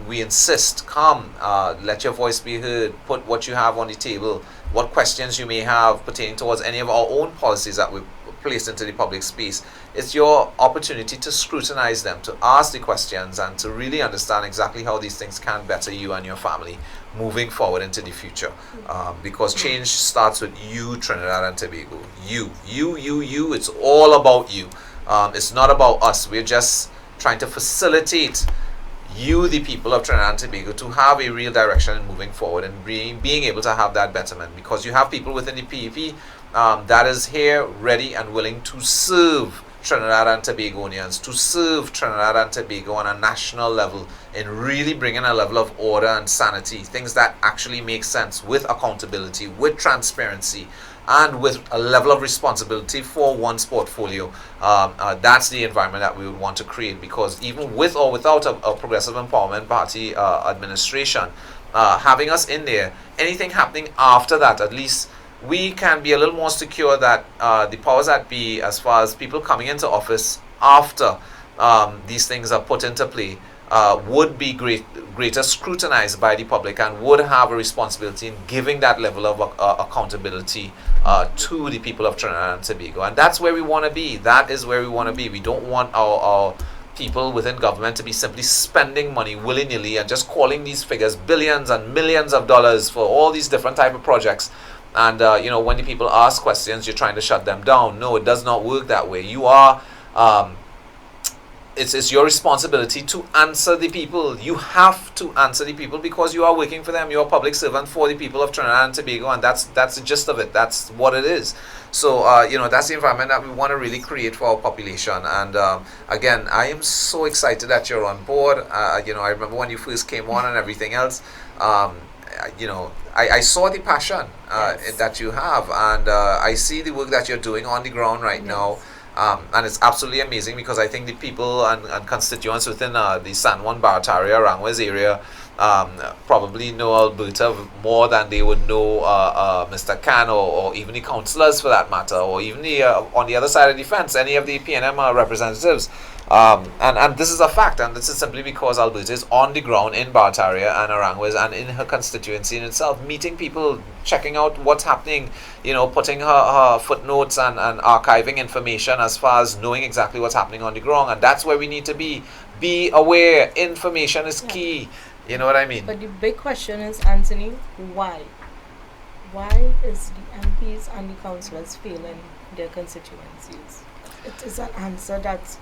[SPEAKER 1] We insist, come, let your voice be heard, put what you have on the table, what questions you may have pertaining towards any of our own policies that we've placed into the public space. It's your opportunity to scrutinize them, to ask the questions, and to really understand exactly how these things can better you and your family moving forward into the future. Because change starts with you, Trinidad and Tobago. You. It's all about you. It's not about us. We're just trying to facilitate you, the people of Trinidad and Tobago, to have a real direction in moving forward and being able to have that betterment, because you have people within the PEP that is here ready and willing to serve Trinidad and Tobagonians, to serve Trinidad and Tobago on a national level in really bringing a level of order and sanity, things that actually make sense, with accountability, with transparency, and with a level of responsibility for one's portfolio. That's the environment that we would want to create, because even with or without a Progressive Empowerment Party administration, having us in there, anything happening after that, at least we can be a little more secure that the powers that be, as far as people coming into office after these things are put into play, would be greater scrutinized by the public, and would have a responsibility in giving that level of accountability to the people of Trinidad and Tobago. And that's where we want to be. That is where we want to be. We don't want our people within government to be simply spending money willy-nilly and just calling these figures billions and millions of dollars for all these different type of projects. And you know, when the people ask questions, you're trying to shut them down. No, it does not work that way. You are it's your responsibility to answer the people. You have to answer the people, because you are working for them. You're a public servant for the people of Trinidad and Tobago, and that's the gist of it. That's what it is. So you know, that's the environment that we want to really create for our population. And again, I am so excited that you're on board. You know, I remember when you first came on and everything else. You know, I saw the passion that you have, and I see the work that you're doing on the ground right now. And it's absolutely amazing, because I think the people and constituents within the San Juan, Barataria, Aranjuez area probably know Alberta more than they would know Mr. Khan, or even the councillors for that matter, or even the on the other side of the fence, any of the PNM representatives. And this is a fact, and this is simply because Alberta is on the ground in Barataria and Aranjuez and in her constituency in itself, meeting people, checking out what's happening, you know, putting her footnotes and archiving information as far as knowing exactly what's happening on the ground. And that's where we need to be. Be aware. Information is key. You know what I mean?
[SPEAKER 5] But the big question is, Anthony, why? Why is the MPs and the councillors failing their constituencies? It is an answer that's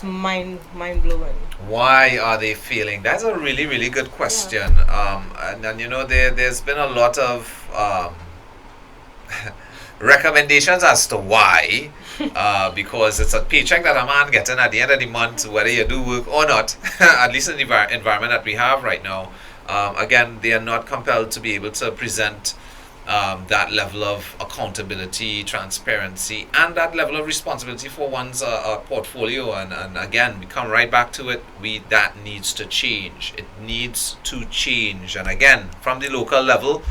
[SPEAKER 5] mind-blowing.
[SPEAKER 1] Why are they failing? That's a really, really good question. And you know, there's been a lot of recommendations as to why, because it's a paycheck that a man getting at the end of the month, whether you do work or not, at least in the environment that we have right now. Again, they are not compelled to be able to present that level of accountability, transparency, and that level of responsibility for one's portfolio. And again, we come right back to it. That needs to change. It needs to change. And again, from the local level,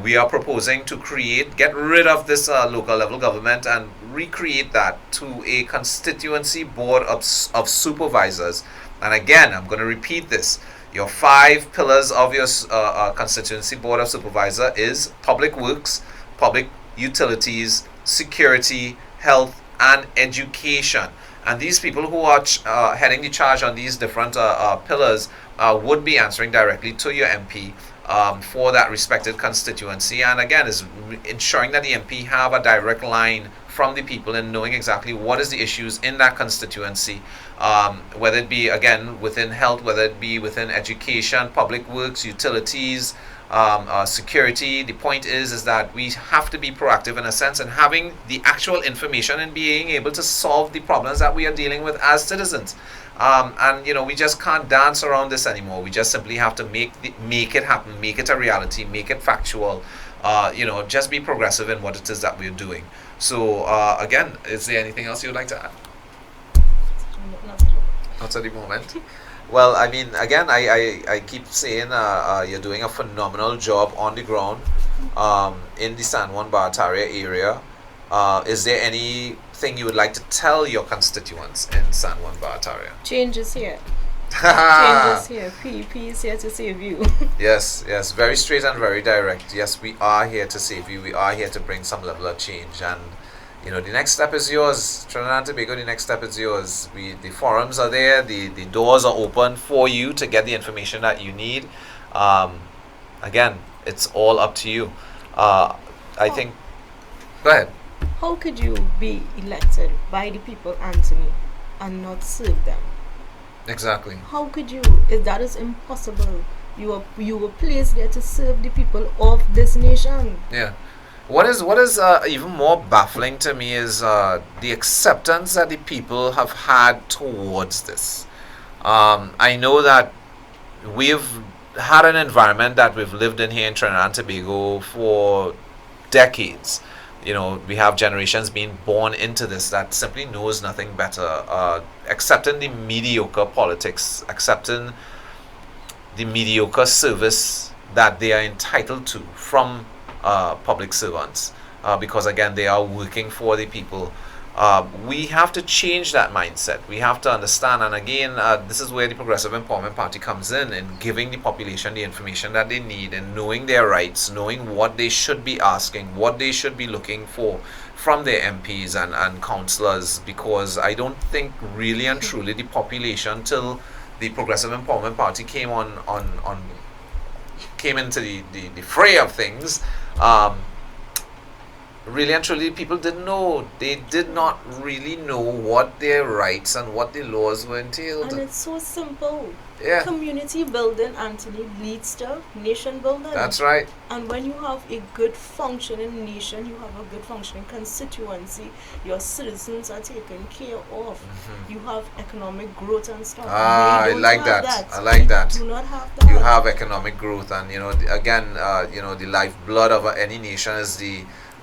[SPEAKER 1] we are proposing to get rid of this local level government and recreate that to a constituency board of supervisors. And again, I'm going to repeat this. Your 5 pillars of your constituency board of supervisor is public works, public utilities, security, health, and education. And these people who are heading the charge on these different pillars would be answering directly to your MP for that respected constituency. And again, is ensuring that the MP have a direct line from the people and knowing exactly what is the issues in that constituency, whether it be, again, within health, whether it be within education, public works, utilities, security. The point is that we have to be proactive in a sense and having the actual information and being able to solve the problems that we are dealing with as citizens. And we just can't dance around this anymore. We just simply have to make it happen, make it a reality, make it factual. Just be progressive in what it is that we're doing. So again, is there anything else you'd like to add? Not at the moment. Well, I mean, again, I keep saying you're doing a phenomenal job on the ground in the San Juan Barataria area. Is there anything you would like to tell your constituents in San Juan Barataria?
[SPEAKER 5] Change is here. Change is here. PEP is here to save you.
[SPEAKER 1] Yes, very straight and very direct. Yes, we are here to save you. We are here to bring some level of change. And the next step is yours. Trinidad and Tobago, the next step is yours. The forums are there. The doors are open for you to get the information that you need. Again, it's all up to you. I think... Go ahead.
[SPEAKER 5] How could you be elected by the people, Anthony, and not serve them?
[SPEAKER 1] Exactly.
[SPEAKER 5] How could you? If that is impossible. You were placed there to serve the people of this nation.
[SPEAKER 1] Yeah. What is even more baffling to me is the acceptance that the people have had towards this. I know that we've had an environment that we've lived in here in Trinidad and Tobago for decades. We have generations being born into this that simply knows nothing better, accepting the mediocre politics, accepting the mediocre service that they are entitled to from public servants, because again, they are working for the people. We have to change that mindset. We have to understand, and again, this is where the Progressive Empowerment Party comes in giving the population the information that they need and knowing their rights, knowing what they should be asking, what they should be looking for from their MPs and councillors, because I don't think really and truly the population, till the Progressive Empowerment Party came into the fray of things, really and truly, people didn't know. They did not really know what their rights and what the laws were entailed.
[SPEAKER 5] And it's so simple.
[SPEAKER 1] Yeah.
[SPEAKER 5] Community building, Anthony, leads to nation building.
[SPEAKER 1] That's right.
[SPEAKER 5] And when you have a good functioning nation, you have a good functioning constituency, your citizens are taken care of. Mm-hmm. You have economic growth and stuff.
[SPEAKER 1] I like that.
[SPEAKER 5] We do not have that.
[SPEAKER 1] You have economic growth, and the lifeblood of any nation is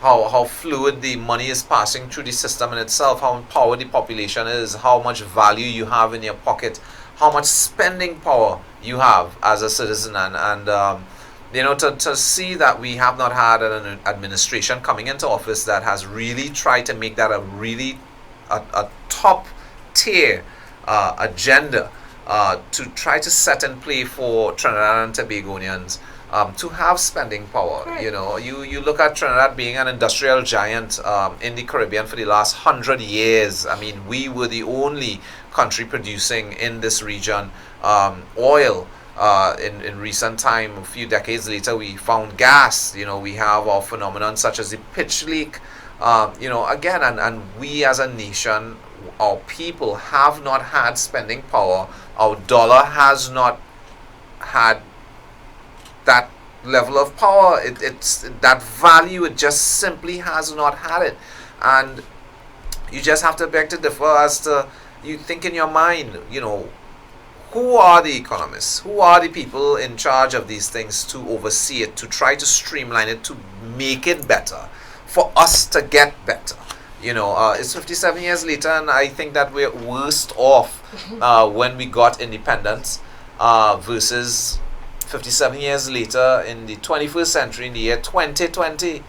[SPEAKER 1] how fluid the money is passing through the system in itself, how empowered the population is, how much value you have in your pocket, how much spending power you have as a citizen, and to see that we have not had an administration coming into office that has really tried to make that a top tier agenda to try to set and play for Trinidad and Tobagonians. To have spending power. Right. You look at Trinidad being an industrial giant in the Caribbean for the last 100 years. I mean, we were the only country producing in this region oil. In recent time, a few decades later, we found gas. We have our phenomenon such as the pitch leak. Again, and we as a nation, our people have not had spending power. Our dollar has not had that level of power. It's that value. It just simply has not had it, and you just have to beg to differ as to, you think in your mind, who are the economists? Who are the people in charge of these things to oversee it, to try to streamline it, to make it better, for us to get better? It's 57 years later, and I think that we're worse off when we got independence versus 57 years later in the 21st century, in the year 2020.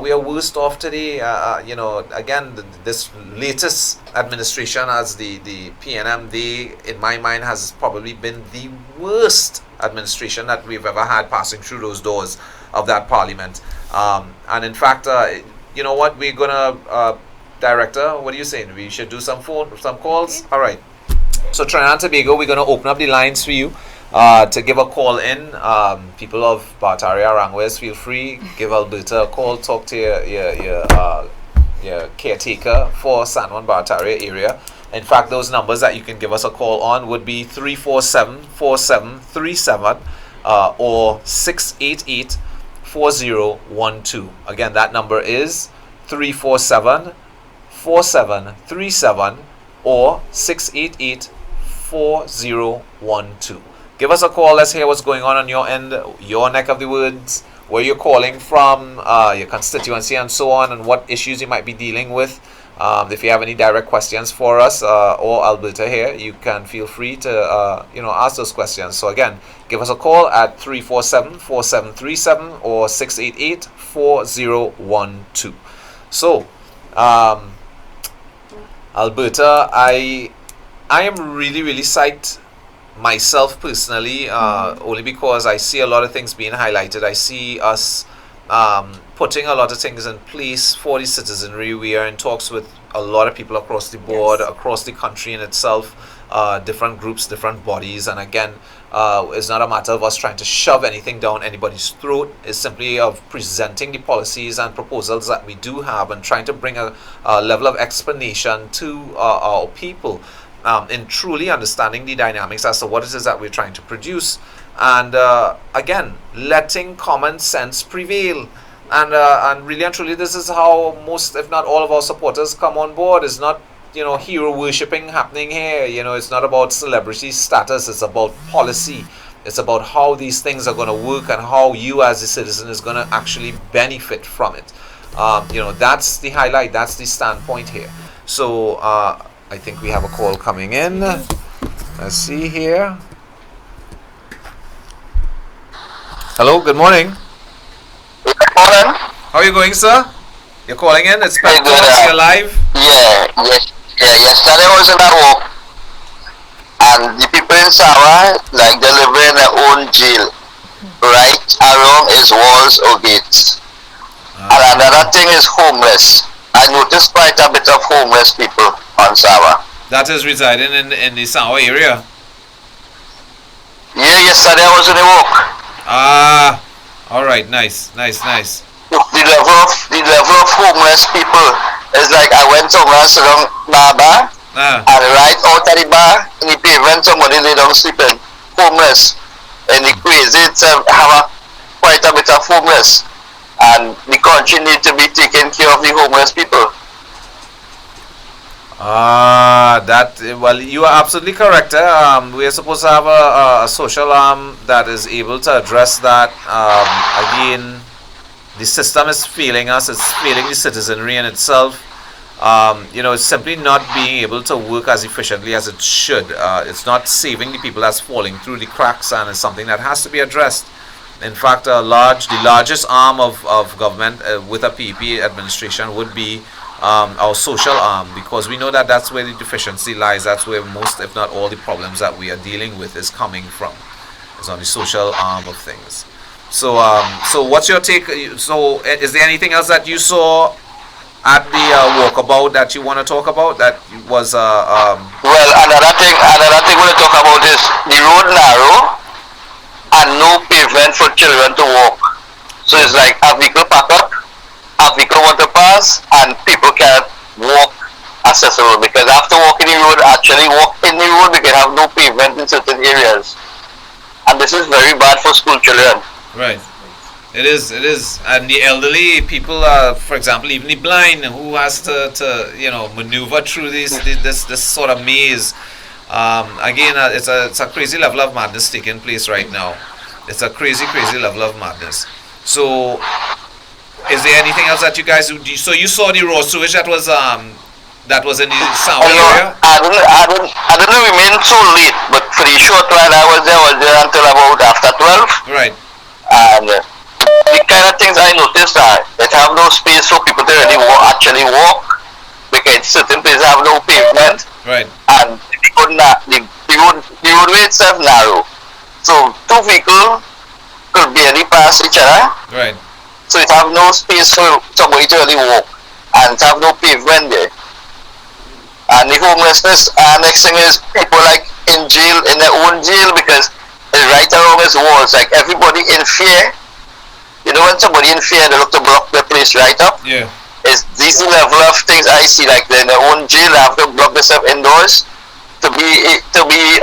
[SPEAKER 1] We are worse off today. Again, this latest administration as the PNM, in my mind, has probably been the worst administration that we've ever had passing through those doors of that parliament. And in fact, you know what, we're gonna, Director, what are you saying? We should do some calls? All right. So Trinidad and Tobago, we're gonna open up the lines for you to give a call in. People of Barataria, Aranguez, feel free. Give Alberta a call. Talk to your caretaker for San Juan Barataria area. In fact, those numbers that you can give us a call on would be 347-4737 or 688-4012. Again, that number is 347-4737 or 688-4012. Give us a call. Let's hear what's going on your end, your neck of the woods, where you're calling from, your constituency, and so on, and what issues you might be dealing with. If you have any direct questions for us or Alberta here, you can feel free to ask those questions. So again, give us a call at 347-4737 or 688-4012. So, Alberta, I am really, really psyched myself personally, only because I see a lot of things being highlighted. I see us putting a lot of things in place for the citizenry. We are in talks with a lot of people across the board, across the country in itself, different groups, different bodies. And again, it's not a matter of us trying to shove anything down anybody's throat. It's simply of presenting the policies and proposals that we do have and trying to bring a level of explanation to our people in truly understanding the dynamics as to what it is that we're trying to produce. And again, letting common sense prevail. And really and truly, this is how most, if not all, of our supporters come on board. It's not, hero worshipping happening here. It's not about celebrity status. It's about policy. It's about how these things are going to work and how you as a citizen is going to actually benefit from it. That's the highlight. That's the standpoint here. So I think we have a call coming in. Let's see here. Hello, good morning.
[SPEAKER 6] Good morning.
[SPEAKER 1] How are you going, sir? You're calling in? It's Pet
[SPEAKER 6] Good,
[SPEAKER 1] Talks, you're live?
[SPEAKER 6] Yesterday I was in a walk, and the people in Sawa, like they live in their own jail, right around his walls or gates. And another thing is homeless. I noticed quite a bit of homeless people on Sawa.
[SPEAKER 1] That is residing in the Sawa area?
[SPEAKER 6] Yeah, yesterday I was in a walk.
[SPEAKER 1] Alright, nice.
[SPEAKER 6] The level of homeless people is like I went somewhere around bar, and right out of the bar in the pavement somebody lay down sleeping, homeless. And the crazy have quite a bit of homeless, and the country need to be taking care of the homeless people.
[SPEAKER 1] Well, you are absolutely correct. We are supposed to have a social arm that is able to address that. Again, the system is failing us. It's failing the citizenry in itself. It's simply not being able to work as efficiently as it should. It's not saving the people that's falling through the cracks, and it's something that has to be addressed. In fact, the largest arm of government with a PEP administration would be our social arm, because we know that that's where the deficiency lies. That's where most, if not all, the problems that we are dealing with is coming from. It's on the social arm of things. So what's your take? So is there anything else that you saw at the walkabout that you want to talk about that was
[SPEAKER 6] Well, another thing we want to talk about is the road narrow and no pavement for children to walk. So it's like a vehicle pack up, a vehicle want to pass, and people can't walk accessible, because after walking the road, actually walk in the road, we can have no pavement in certain areas. And this is very bad for school children.
[SPEAKER 1] right? It is, and the elderly people, for example, even the blind, who has to maneuver through this sort of maze. Again, it's a crazy level of madness taking place right now. It's a crazy level of madness. So, is there anything else that you guys do? So you saw the raw sewage that was in the Sound area?
[SPEAKER 6] I didn't remain so late, but for the short while I was there until about after 12.
[SPEAKER 1] Right.
[SPEAKER 6] And the kind of things I noticed are that have no space for people to really actually walk, because certain places have no pavement.
[SPEAKER 1] Right.
[SPEAKER 6] And the roadway itself narrow. So two vehicles could barely pass each other.
[SPEAKER 1] Right.
[SPEAKER 6] So it have no space for somebody to really walk, and it have no pavement there. And the homelessness, next thing is people like in jail, in their own jail, because it's right around his walls, like everybody in fear. You know, when somebody in fear, they look to block the place right up.
[SPEAKER 1] Yeah.
[SPEAKER 6] It's these level of things I see, like they're in their own jail, they have to block themselves indoors to be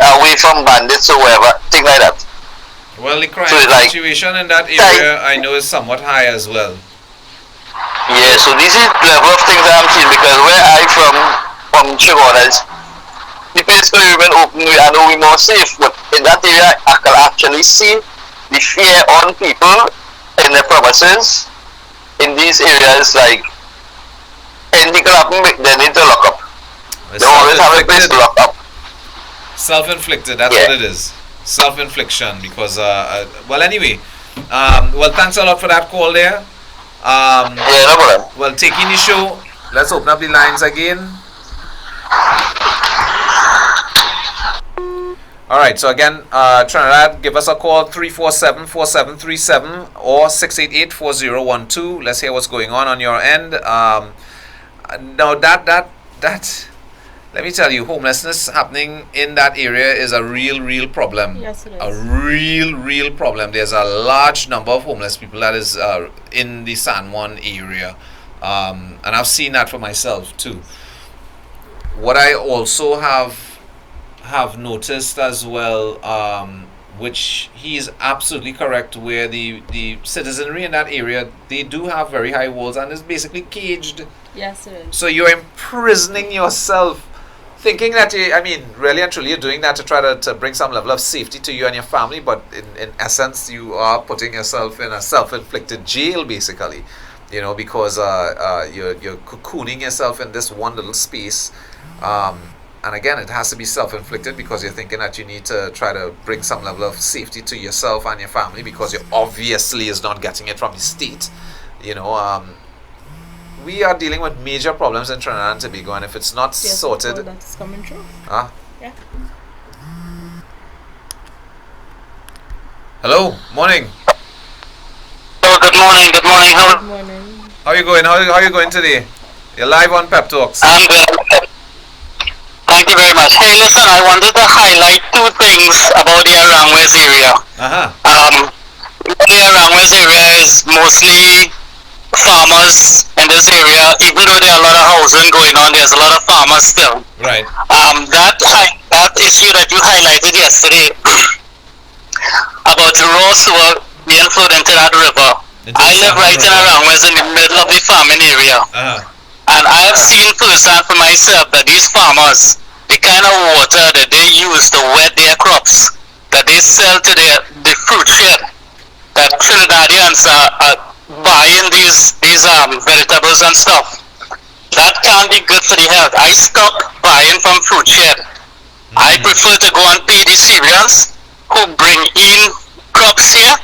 [SPEAKER 6] away from bandits or whatever, thing like that.
[SPEAKER 1] Well, the crime
[SPEAKER 6] So like,
[SPEAKER 1] situation in that area, I know, is somewhat high as well.
[SPEAKER 6] yeah, so this is the level of things I'm seeing, because where I from Chigonas, the place could even open, I know we're more safe, but in that area I can actually see the fear on people in the premises in these areas. Like anything can happen, they need to lock up.
[SPEAKER 1] It's
[SPEAKER 6] They always have a place to lock up.
[SPEAKER 1] Self-inflicted, that's
[SPEAKER 6] Yeah.
[SPEAKER 1] what it is. Self-infliction, because well, anyway, well, thanks a lot for that call there.
[SPEAKER 6] Yeah, no problem.
[SPEAKER 1] Well, taking the show, let's open up the lines again. Alright, so again, Trinidad, give us a call, 347-4737 or 688-4012. Let's hear what's going on your end. Now that let me tell you, homelessness happening in that area is a real problem.
[SPEAKER 5] Yes, it is.
[SPEAKER 1] A real problem. There's a large number of homeless people that is in the San Juan area, and I've seen that for myself too. What I also have noticed as well, which he is absolutely correct, where the citizenry in that area, they do have very high walls and is basically caged.
[SPEAKER 5] Yes, it is.
[SPEAKER 1] So you're imprisoning yourself, thinking that really and truly you're doing that to try to bring some level of safety to you and your family, but in essence you are putting yourself in a self-inflicted jail, basically, because you're cocooning yourself in this one little space. And again, it has to be self-inflicted, because you're thinking that you need to try to bring some level of safety to yourself and your family, because you obviously is not getting it from the state. We are dealing with major problems in Trinidad and Tobago, and if it's not sorted...
[SPEAKER 5] That's coming true.
[SPEAKER 1] Huh?
[SPEAKER 5] Yeah.
[SPEAKER 1] Hello, morning.
[SPEAKER 6] Oh, good morning.
[SPEAKER 5] Good morning.
[SPEAKER 1] How are you going? How are you going today? You're live on Pep Talks.
[SPEAKER 6] I'm good. Thank you very much. Hey, listen, I wanted to highlight two things about the Arangwes area. The Arangwes area is mostly farmers in this area. Even though there are a lot of housing going on, there's a lot of farmers still.
[SPEAKER 1] Right.
[SPEAKER 6] That issue that you highlighted yesterday about the raw sewer being flowed into that river. I live right in Arangwes, in the middle of the farming area. And I have seen firsthand for myself that these farmers, the kind of water that they use to wet their crops, that they sell to the fruit shed, that Trinidadians are buying these vegetables and stuff, that can't be good for the health. I stop buying from fruit shed. I prefer to go and pay the Syrians who bring in crops here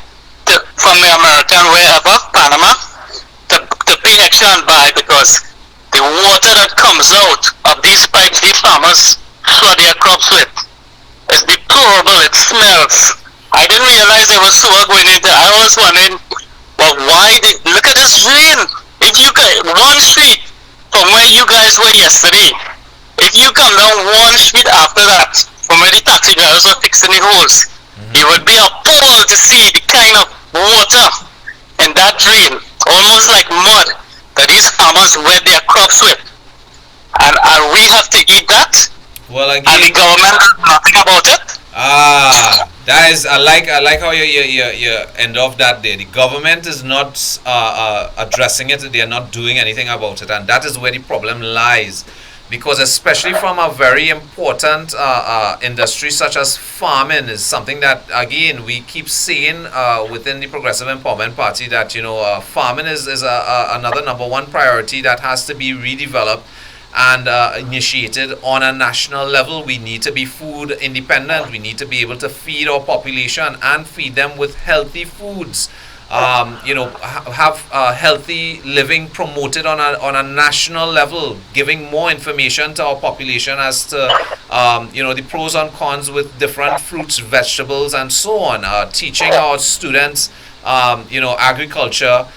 [SPEAKER 6] from the American wherever, Panama, to pay extra and buy, because the water that comes out of these pipes these farmers flood their crops with is deplorable. It smells. I didn't realize there was sewer going into. I was wondering, well, look at this drain. If you guys, one street from where you guys were yesterday, if you come down one street after that, from where the taxi drivers were fixing the holes, you would be appalled to see the kind of water in that drain, almost like mud, that these farmers wet their crops with. And we have to eat that?
[SPEAKER 1] Well, again,
[SPEAKER 6] and the government does nothing about it?
[SPEAKER 1] That is, I like how you end off that there. The government is not addressing it. They are not doing anything about it, and that is where the problem lies. Because especially from a very important industry such as farming is something that again we keep seeing within the Progressive Empowerment Party, that farming is another number one priority that has to be redeveloped and initiated on a national level. We need to be food independent. We need to be able to feed our population and feed them with healthy foods. Have healthy living promoted on a national level, giving more information to our population as to the pros and cons with different fruits, vegetables, and so on. Teaching our students agriculture,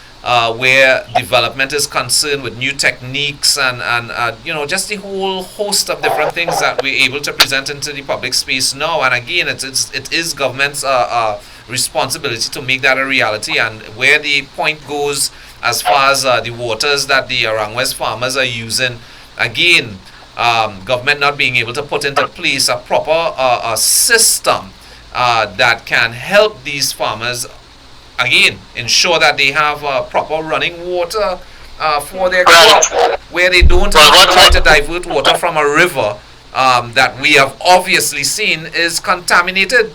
[SPEAKER 1] where development is concerned, with new techniques and just the whole host of different things that we're able to present into the public space now. And again, it is government's responsibility to make that a reality. And where the point goes as far as the waters that the Orang West farmers are using, again, government not being able to put into place a proper system that can help these farmers, again, ensure that they have proper running water for their crop, where they don't have to try to divert water from a river that we have obviously seen is contaminated.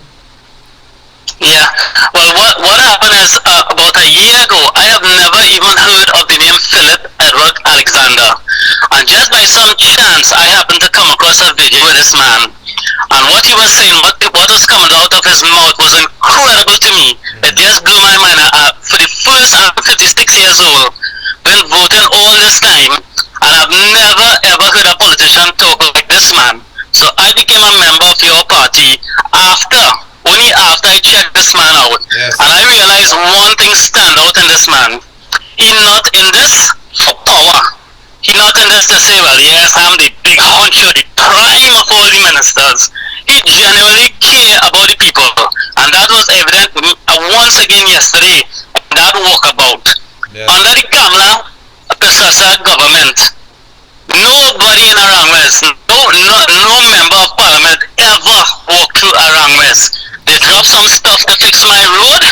[SPEAKER 6] Yeah. Well, what happened is about a year ago, I have never even heard of the name Philip Edward Alexander. And just by some chance, I happened to come across a video with this man. And what he was saying, what was coming out of his mouth was incredible to me. It just blew my mind. For the first, I'm 56 years old, been voting all this time, and I've never ever heard a politician talk like this man. So I became a member of your party only after I checked this man out.
[SPEAKER 1] Yes.
[SPEAKER 6] And I realized one thing stand out in this man. He's not in this for power. He's not in this to say, well, yes, I'm the big honcho, the prime of all the ministers. He genuinely care about the people. And that was evident once again yesterday in that walkabout.
[SPEAKER 1] Yeah.
[SPEAKER 6] Under the Kamala Persasa government, nobody in Orang West, no member of parliament ever walked through Orang West. They dropped some stuff to fix my road.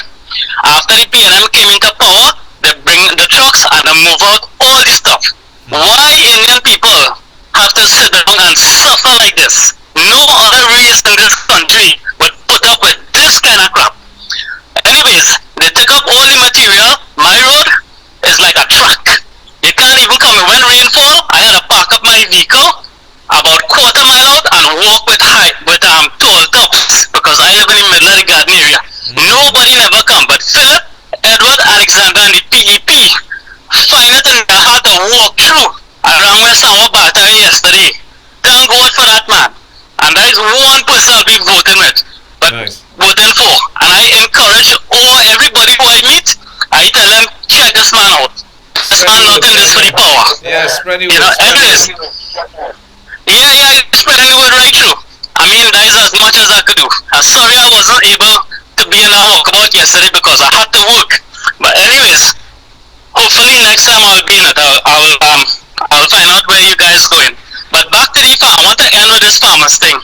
[SPEAKER 6] After the PNM came into power, they bring the trucks and they move out all the stuff. Why Indian people have to sit down and suffer like this? No other race in this country would put up with this kind of crap. Anyways, they take up all the material. My road is like a truck. You can't even come in. When rainfall, I had to park up my vehicle about quarter mile out and walk with tall tops because I live in the middle of the garden area. Nobody never come, but Philip Edward Alexander and the PEP find it in their heart to walk through around West Sangwa Battery yesterday. Thank God for that man. And that is one person I'll be voting with. But
[SPEAKER 1] Nice.
[SPEAKER 6] voting for. And I encourage everybody who I meet, I tell them, check this man out. This man not in this for the power.
[SPEAKER 1] Yeah, spread the
[SPEAKER 6] You know,
[SPEAKER 1] word.
[SPEAKER 6] anyways. Yeah, spreading the word right through. I mean, that is as much as I could do. I'm sorry I wasn't able to be in that walkabout yesterday because I had to work. But anyways, hopefully next time I'll be in it. I'll find out where you guys going. But back to the farm. I want to end with this farmers thing.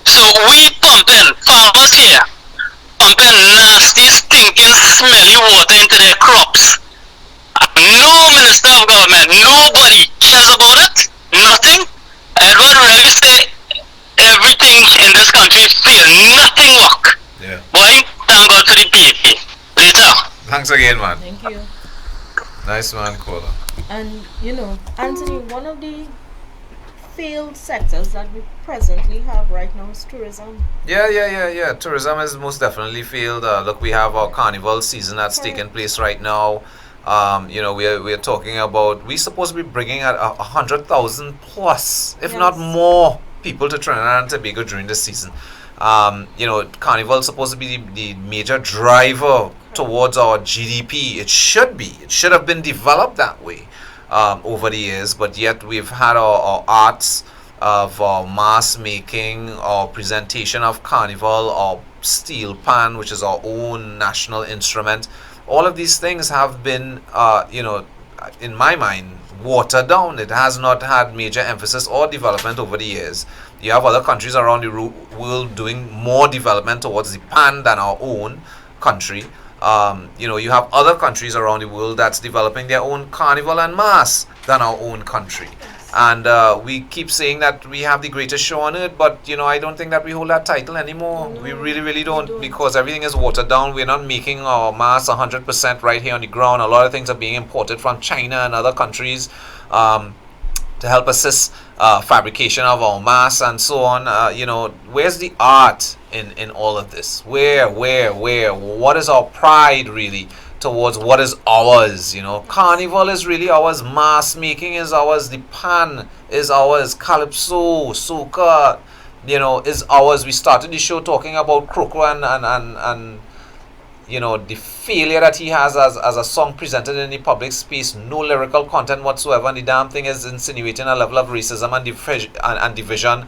[SPEAKER 6] So we farmers here, pumping nasty, stinking, smelly water into their crops. No minister of government, nobody cares about it. Nothing. Edward really say everything in this country fail. Nothing work.
[SPEAKER 1] Yeah.
[SPEAKER 6] Boy, thank God for the PAP. Later.
[SPEAKER 1] Thanks again, man.
[SPEAKER 5] Thank you.
[SPEAKER 1] Nice man, caller.
[SPEAKER 5] And Anthony, one of the failed sectors that we presently have right now is tourism.
[SPEAKER 1] Yeah. Tourism is most definitely failed. Look, we have our carnival season that's taking place right now. We're talking about, we're supposed to be bringing at 100,000 plus, if not more, people to Trinidad and Tobago during this season. Carnival is supposed to be the major driver towards our GDP. It should be. It should have been developed that way over the years, but yet we've had our arts of our mass making, our presentation of carnival, our steel pan, which is our own national instrument. All of these things have been, in my mind, watered down. It has not had major emphasis or development over the years. You have other countries around the world doing more development towards the pan than our own country. You have other countries around the world that's developing their own carnival and mass than our own country. And we keep saying that we have the greatest show on earth, but I don't think that we hold that title anymore.
[SPEAKER 5] No,
[SPEAKER 1] we really don't, because everything is watered down. We're not making our mass 100% right here on the ground. A lot of things are being imported from China and other countries to help assist fabrication of our mass and so on. Where's the art in all of this? Where? What is our pride really towards what is ours? Carnival is really ours, mass making is ours, the pan is ours, calypso, soca, is ours. We started the show talking about Kroko and the failure that he has as a song presented in the public space, no lyrical content whatsoever, and the damn thing is insinuating a level of racism and division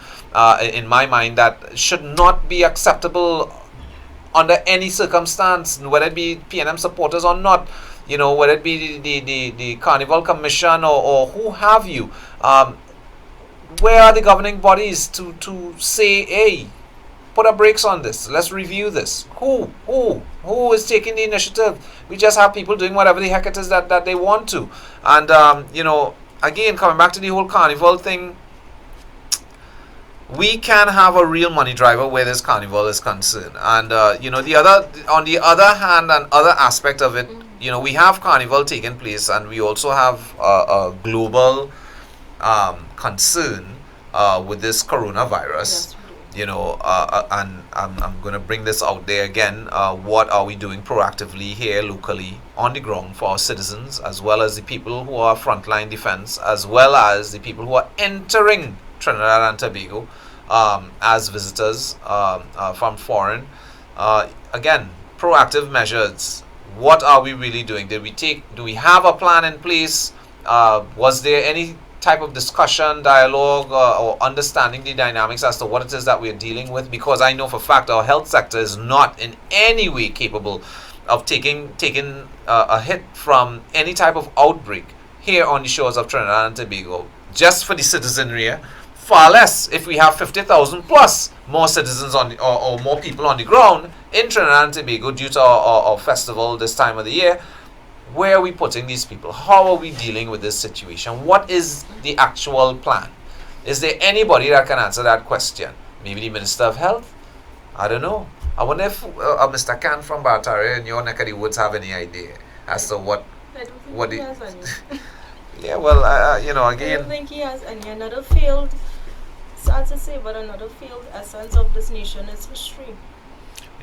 [SPEAKER 1] in my mind that should not be acceptable under any circumstance, whether it be PNM supporters or not, whether it be the Carnival Commission or who have you. Where are the governing bodies to say, hey, put a brakes on this, let's review this? Who is taking the initiative? We just have people doing whatever the heck it is that they want to. And again, coming back to the whole carnival thing, we can have a real money driver where this carnival is concerned. And on the other hand, and other aspect of it, we have carnival taking place, and we also have a global concern with this coronavirus. And I'm going to bring this out there again. What are we doing proactively here locally on the ground for our citizens, as well as the people who are frontline defense, as well as the people who are entering Trinidad and Tobago as visitors from foreign? Again, proactive measures. What are we really doing? Do we have a plan in place? Was there any type of discussion, dialogue, or understanding the dynamics as to what it is that we're dealing with? Because I know for a fact our health sector is not in any way capable of taking a hit from any type of outbreak here on the shores of Trinidad and Tobago. Just for the citizenry, far less if we have 50,000 plus more citizens or more people on the ground in Trinidad and Tobago due to our festival this time of the year. Where are we putting these people? How are we dealing with this situation? What is the actual plan? Is there anybody that can answer that question? Maybe the Minister of Health? I don't know. I wonder if Mr. Khan from Barataria in your neck of the woods have any idea as to what
[SPEAKER 5] he has any.
[SPEAKER 1] Yeah, well, again,
[SPEAKER 5] I don't think he has any. Another failed, sad to say, but another failed essence of this nation is history.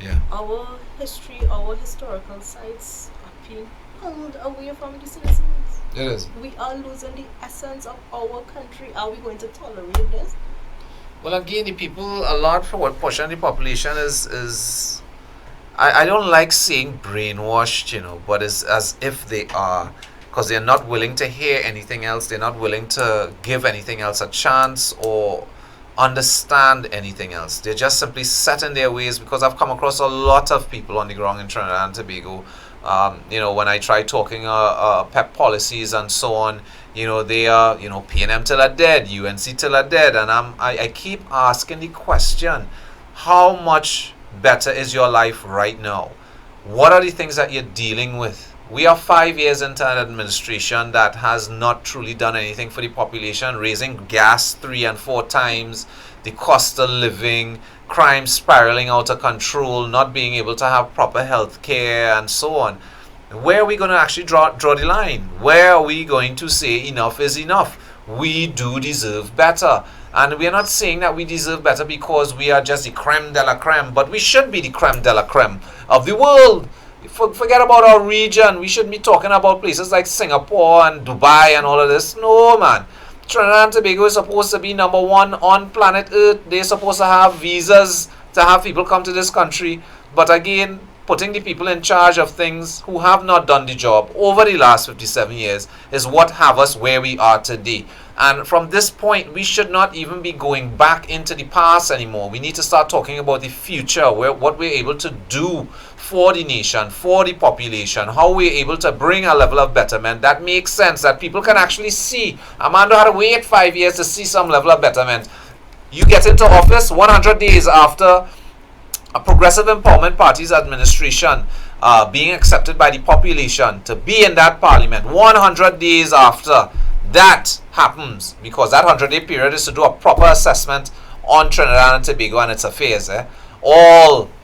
[SPEAKER 1] Yeah.
[SPEAKER 5] Our history, our historical sites are being pulled away from the citizens.
[SPEAKER 1] It is.
[SPEAKER 5] We are losing the essence of our country. Are we going to tolerate this?
[SPEAKER 1] Well, again, the people, a large portion of the population is I don't like saying brainwashed, but it's as if they are, because they're not willing to hear anything else. They're not willing to give anything else a chance or understand anything else. They're just simply set in their ways, because I've come across a lot of people on the ground in Trinidad and Tobago. When I try talking PEP policies and so on, they are, PNM till are dead, UNC till are dead, and I keep asking the question, how much better is your life right now? What are the things that you're dealing with? We are 5 years into an administration that has not truly done anything for the population, raising gas 3 and 4 times, the cost of living, crime spiraling out of control, not being able to have proper health care, and so on. Where are we going to actually draw the line? Where are we going to say enough is enough? We do deserve better. And we are not saying that we deserve better because we are just the creme de la creme, but we should be the creme de la creme of the world. Forget about our region. We shouldn't be talking about places like Singapore and Dubai and all of this. No, man. Trinidad and Tobago is supposed to be #1 on planet Earth. They're supposed to have visas to have people come to this country. But again, putting the people in charge of things who have not done the job over the last 57 years is what have us where we are today. And from this point, we should not even be going back into the past anymore. We need to start talking about the future, what we're able to do for the nation, for the population, how we're able to bring a level of betterment that makes sense, that people can actually see. Amanda had to wait 5 years to see some level of betterment. You get into office 100 days after a Progressive Empowerment Party's administration being accepted by the population to be in that parliament. 100 days after that happens, because that 100-day period is to do a proper assessment on Trinidad and Tobago and its affairs.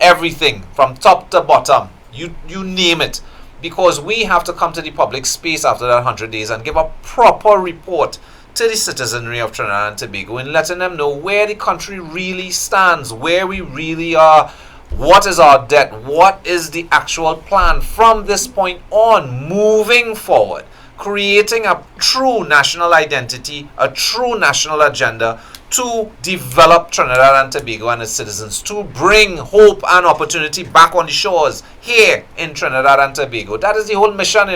[SPEAKER 1] Everything from top to bottom, you name it, because we have to come to the public space after that 100 days and give a proper report to the citizenry of Trinidad and Tobago and letting them know where the country really stands, where we really are, what is our debt, what is the actual plan from this point on, moving forward, creating a true national identity, a true national agenda to develop Trinidad and Tobago and its citizens, to bring hope and opportunity back on the shores here in Trinidad and Tobago. That is the whole mission,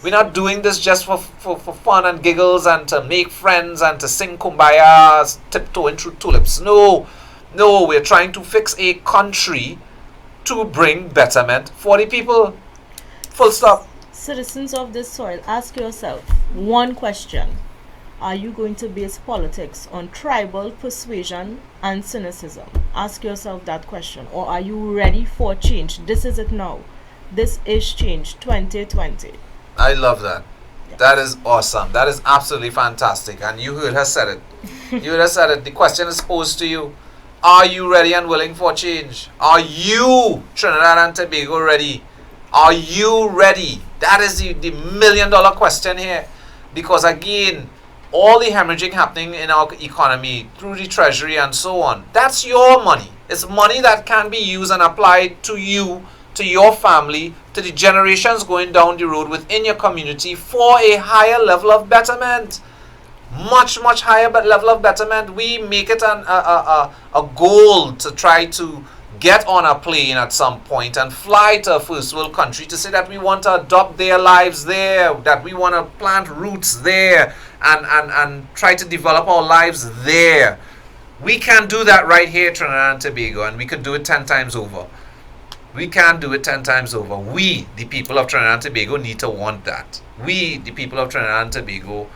[SPEAKER 1] We're not doing this just for fun and giggles and to make friends and to sing kumbaya, tiptoeing through tulips. No, we're trying to fix a country to bring betterment for the people. Full stop.
[SPEAKER 5] Citizens of this soil, ask yourself one question. Are you going to base politics on tribal persuasion and cynicism? Ask yourself that question. Or are you ready for change? This is it now. This is change 2020.
[SPEAKER 1] I love that. Yes. That is awesome. That is absolutely fantastic. And you heard her said it. You heard her said it. The question is posed to you. Are you ready and willing for change? Are you, Trinidad and Tobago, ready? Are you ready? That is the million-dollar question here. Because again, all the hemorrhaging happening in our economy through the treasury and so on, that's your money. It's money that can be used and applied to you, to your family, to the generations going down the road within your community for a higher level of betterment. Much higher level of betterment. We make it a goal to try to get on a plane at some point and fly to a first world country to say that we want to adopt their lives there, that we want to plant roots there and try to develop our lives there. We can do that right here, Trinidad and Tobago, and we could do it 10 times over. We can do it 10 times over. We, the people of Trinidad and Tobago, need to want that. We, the people of Trinidad and Tobago,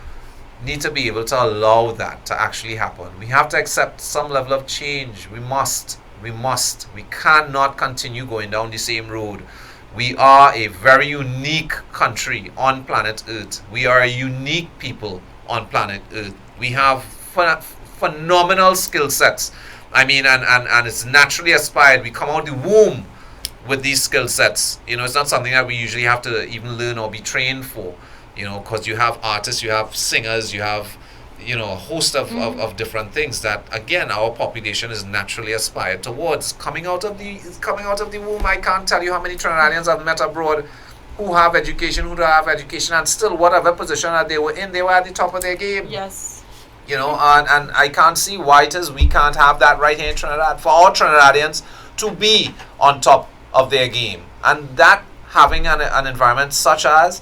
[SPEAKER 1] need to be able to allow that to actually happen. We have to accept some level of change. We must. We cannot continue going down the same road. We are a very unique country on planet Earth. We are a unique people on planet Earth. We have phenomenal skill sets. I mean, and it's naturally aspired. We come out the womb with these skill sets. It's not something that we usually have to even learn or be trained for. Because you have artists, you have singers, you have, a host of different things that, again, our population is naturally aspired towards. Coming out of the womb, I can't tell you how many Trinidadians I've met abroad who have education, who don't have education, and still whatever position that they were in, they were at the top of their game.
[SPEAKER 5] Yes.
[SPEAKER 1] And I can't see why it is we can't have that right here in Trinidad, for all Trinidadians to be on top of their game. And that having an environment such as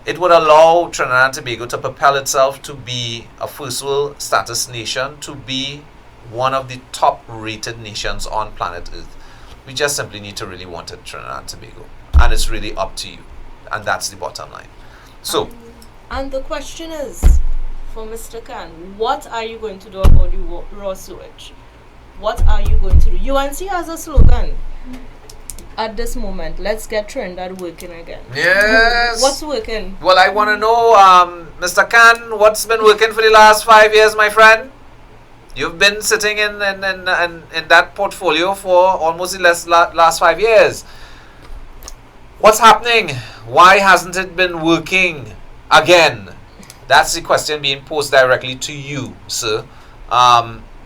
[SPEAKER 1] it would allow Trinidad and Tobago to propel itself to be a first world status nation, to be one of the top rated nations on planet Earth. We just simply need to really want it, Trinidad and Tobago. And it's really up to you. And that's the bottom line. So,
[SPEAKER 5] and the question is, for Mr. Khan, what are you going to do about the raw sewage? What are you going to do? UNC has a slogan. At this moment, let's get Trinidad working again.
[SPEAKER 1] Yes.
[SPEAKER 5] What's working?
[SPEAKER 1] Well, I want to know, Mr. Khan, what's been working for the last 5 years, my friend? You've been sitting in that portfolio for almost the last 5 years. What's happening? Why hasn't it been working again? That's the question being posed directly to you, sir.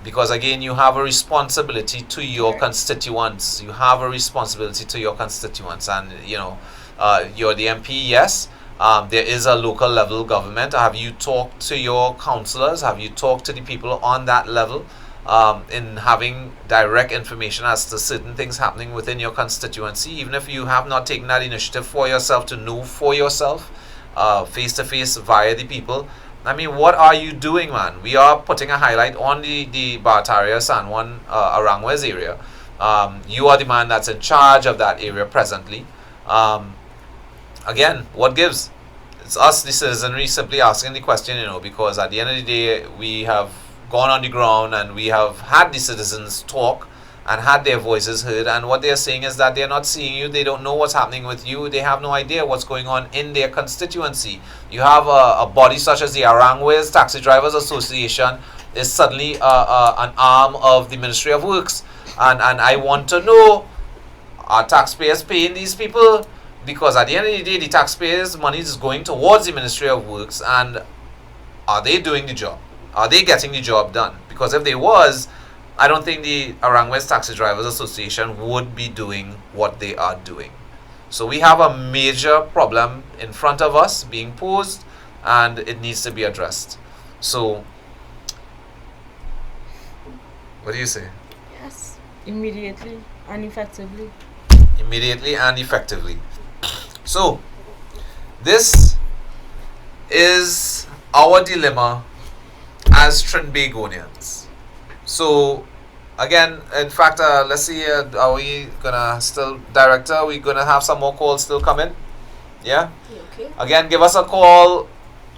[SPEAKER 1] Because again, you have a responsibility to your constituents. You have a responsibility to your constituents, and you're the MP. Yes, there is a local level government. Have you talked to your councillors? Have you talked to the people on that level, in having direct information as to certain things happening within your constituency? Even if you have not taken that initiative for yourself to know for yourself, face to face via the people. I mean, what are you doing, man? We are putting a highlight on the Barataria, San Juan, Aranjuez area. You are the man that's in charge of that area presently. Again, what gives? It's us, the citizenry, simply asking the question, because at the end of the day, we have gone on the ground and we have had the citizens talk and had their voices heard, and what they're saying is that they're not seeing you, they don't know what's happening with you, they have no idea what's going on in their constituency. You have a body such as the Arangways Taxi Drivers Association is suddenly an arm of the Ministry of Works, and I want to know, are taxpayers paying these people? Because at the end of the day, the taxpayers' money is going towards the Ministry of Works, and are they doing the job? Are they getting the job done? Because if they was, I don't think the Arangways Taxi Drivers Association would be doing what they are doing. So we have a major problem in front of us being posed, and it needs to be addressed. So, what do you say?
[SPEAKER 5] Yes, immediately and effectively.
[SPEAKER 1] Immediately and effectively. So, this is our dilemma as Trinbagonians. So, again, in fact, let's see, are we gonna still, Director, we gonna have some more calls still coming? Yeah?
[SPEAKER 5] Okay.
[SPEAKER 1] Again, give us a call,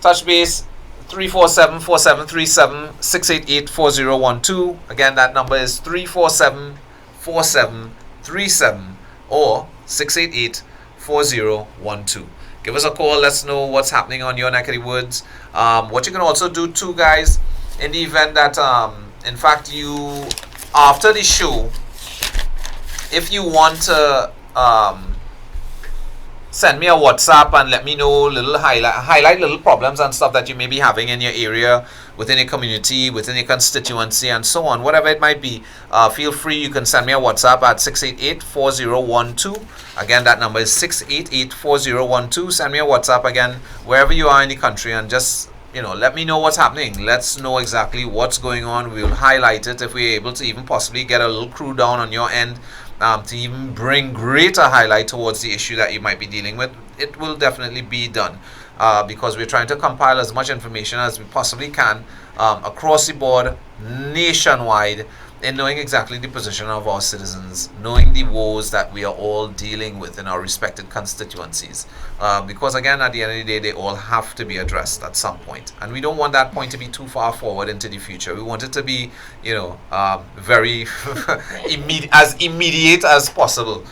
[SPEAKER 1] touch base, 347-473-688-4012. Again, that number is 347-4737 or 688-4012. Give us a call. Let's know what's happening on your neck of the woods. What you can also do too, guys, in the event that, in fact, you, after the show, if you want to send me a WhatsApp and let me know little highlight little problems and stuff that you may be having in your area, within your community, within your constituency, and so on, whatever it might be, feel free. You can send me a WhatsApp at 688-4012. Again, that number is 688-4012. Send me a WhatsApp again wherever you are in the country, and just, you know, let me know what's happening. Let's know exactly what's going on. We'll highlight it if we're able to even possibly get a little crew down on your end to even bring greater highlight towards the issue that you might be dealing with. It will definitely be done because we're trying to compile as much information as we possibly can across the board, nationwide, in knowing exactly the position of our citizens, knowing the woes that we are all dealing with in our respected constituencies. Because again, at the end of the day, they all have to be addressed at some point. And we don't want that point to be too far forward into the future. We want it to be, you know, very as immediate as possible.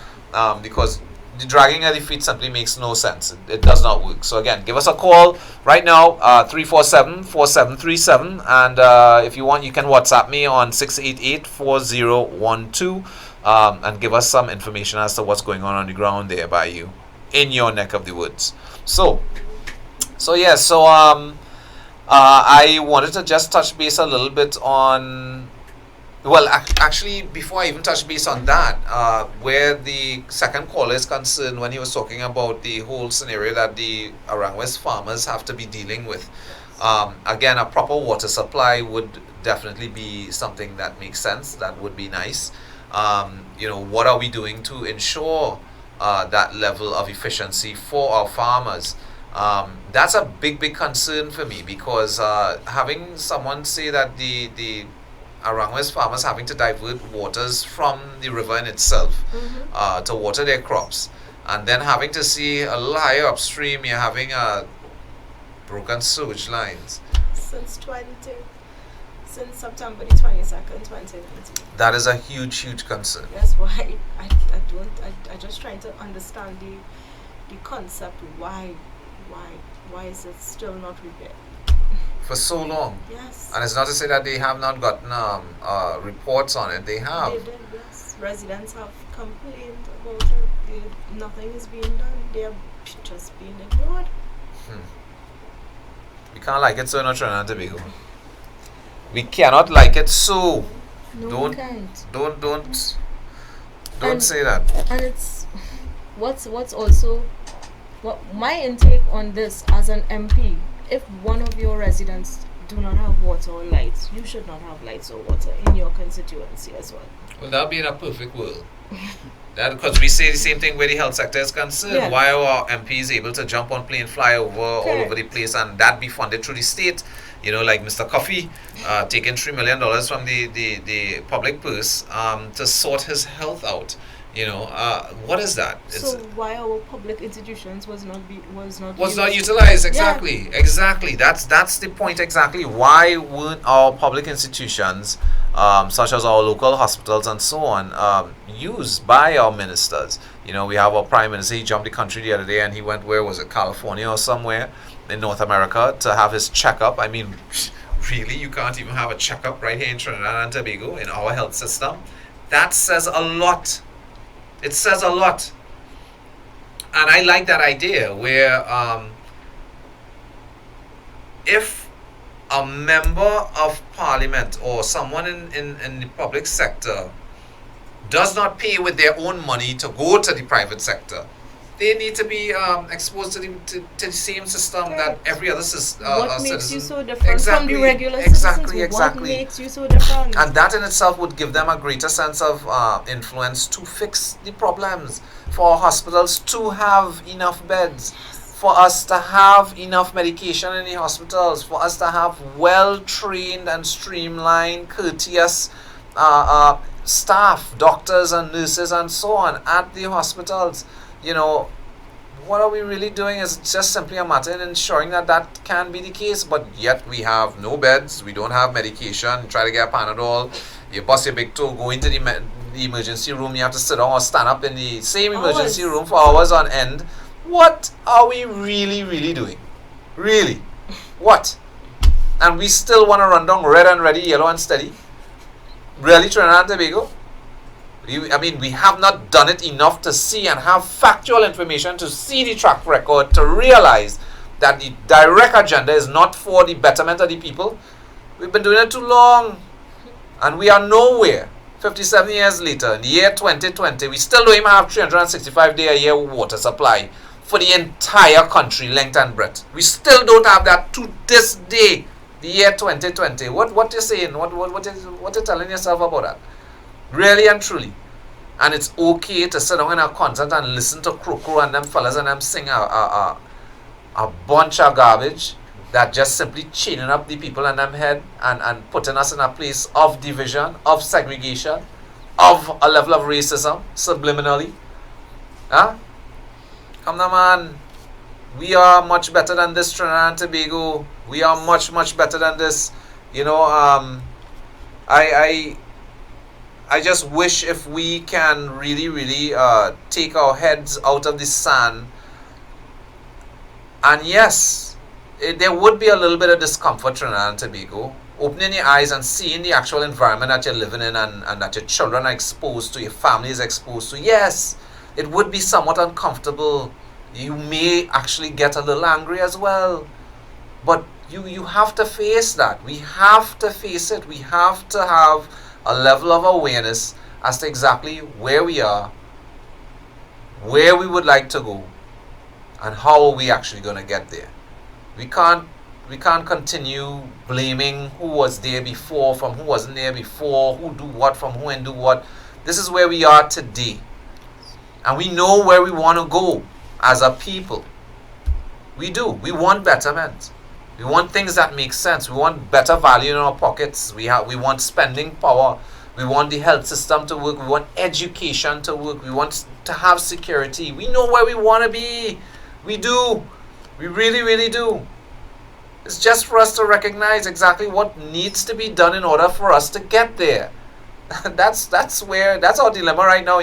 [SPEAKER 1] Because the dragging of the feet simply makes no sense. It does not work. So again, give us a call right now, 347-4737, and if you want, you can WhatsApp me on 688-4012 and give us some information as to what's going on the ground there by you in your neck of the woods. So I wanted to just touch base a little bit on, well, actually, before I even touch base on that, where the second caller is concerned, when he was talking about the whole scenario that the Arangways farmers have to be dealing with, again, a proper water supply would definitely be something that makes sense. That would be nice. You know, what are we doing to ensure that level of efficiency for our farmers? That's a big concern for me, because having someone say that the Arangways farmers having to divert waters from the river in itself to water their crops, and then having to see a little higher upstream you're having broken sewage lines
[SPEAKER 5] Since September the 22nd, 2019.
[SPEAKER 1] that is a huge concern.
[SPEAKER 5] That's why I just trying to understand the concept. Why is it still not repaired?
[SPEAKER 1] For so long.
[SPEAKER 5] Yes.
[SPEAKER 1] And it's not to say that they have not gotten reports on it. They have.
[SPEAKER 5] They did, yes. Residents have complained about it. Nothing is being done. They're just being ignored.
[SPEAKER 1] We can't like it so in Trinidad and Tobago. We cannot like it so.
[SPEAKER 5] No, we can't.
[SPEAKER 1] Don't
[SPEAKER 5] And-
[SPEAKER 1] say that.
[SPEAKER 5] And it's what's also my intake on this as an MP. If one of your residents do not have water or lights, you should not have lights or water in your constituency as well.
[SPEAKER 1] Well, that'll be in a perfect world. That, because we say the same thing where the health sector is concerned.
[SPEAKER 5] Yeah.
[SPEAKER 1] Why are our MPs able to jump on plane, fly over all over the place, and that be funded through the state? You know, like Mr. Coffee taking $3 million from the public purse to sort his health out. What is that?
[SPEAKER 5] So why our public institutions was not
[SPEAKER 1] Was not
[SPEAKER 5] used?
[SPEAKER 1] utilized.
[SPEAKER 5] Yeah.
[SPEAKER 1] Exactly. That's the point. Exactly. Why weren't our public institutions, such as our local hospitals and so on, used by our ministers? We have our prime minister. He jumped the country the other day, and he went, where was it, California or somewhere in North America, to have his checkup. I mean, really, you can't even have a checkup right here in Trinidad and Tobago in our health system. That says a lot. It says a lot. And I like that idea where if a member of parliament or someone in the public sector does not pay with their own money to go to the private sector, they need to be exposed to the same system that every other
[SPEAKER 5] What makes
[SPEAKER 1] citizen.
[SPEAKER 5] you so different from the regular
[SPEAKER 1] Exactly.
[SPEAKER 5] citizens? What makes you so different?
[SPEAKER 1] And that in itself would give them a greater sense of influence to fix the problems, for our hospitals to have enough beds, for us to have enough medication in the hospitals, for us to have well-trained and streamlined, courteous staff, doctors and nurses and so on at the hospitals. What are we really doing is just simply a matter in ensuring that can be the case, but yet we have no beds, we don't have medication. Try to get a Panadol, you bust your big toe, go into the emergency room, you have to sit down or stand up in the same emergency room for hours on end. What are we really doing? Really? What? And we still want to run down red and ready, yellow and steady? Really, Trinidad and Tobago? We have not done it enough to see and have factual information to see the track record, to realize that the direct agenda is not for the betterment of the people. We've been doing it too long, and we are nowhere. 57 years later, in the year 2020, we still don't even have 365-day a year water supply for the entire country, length and breadth. We still don't have that to this day, the year 2020. What you saying? What you telling yourself about that? Really and truly. And it's okay to sit down in a concert and listen to Krokro and them fellas and them sing a bunch of garbage that just simply chaining up the people in them head and putting us in a place of division, of segregation, of a level of racism, subliminally. Huh? Come on, man. We are much better than this, Trinidad and Tobago. We are much better than this. I just wish if we can really take our heads out of the sand. And yes, there would be a little bit of discomfort, Trinidad and Tobago. Opening your eyes and seeing the actual environment that you're living in and that your children are exposed to, your family is exposed to. Yes, it would be somewhat uncomfortable. You may actually get a little angry as well. But you have to face that. We have to face it. We have to have a level of awareness as to exactly where we are, where we would like to go, and how are we actually going to get there. We can't continue blaming who was there before from who wasn't there before, who do what from who and do what. This is where we are today. And we know where we want to go as a people. We do. We want betterment. We want things that make sense. We want better value in our pockets. We want spending power. We want the health system to work. We want education to work. We want to have security. We know where we want to be. We do. We really do. It's just for us to recognize exactly what needs to be done in order for us to get there. That's our dilemma right now,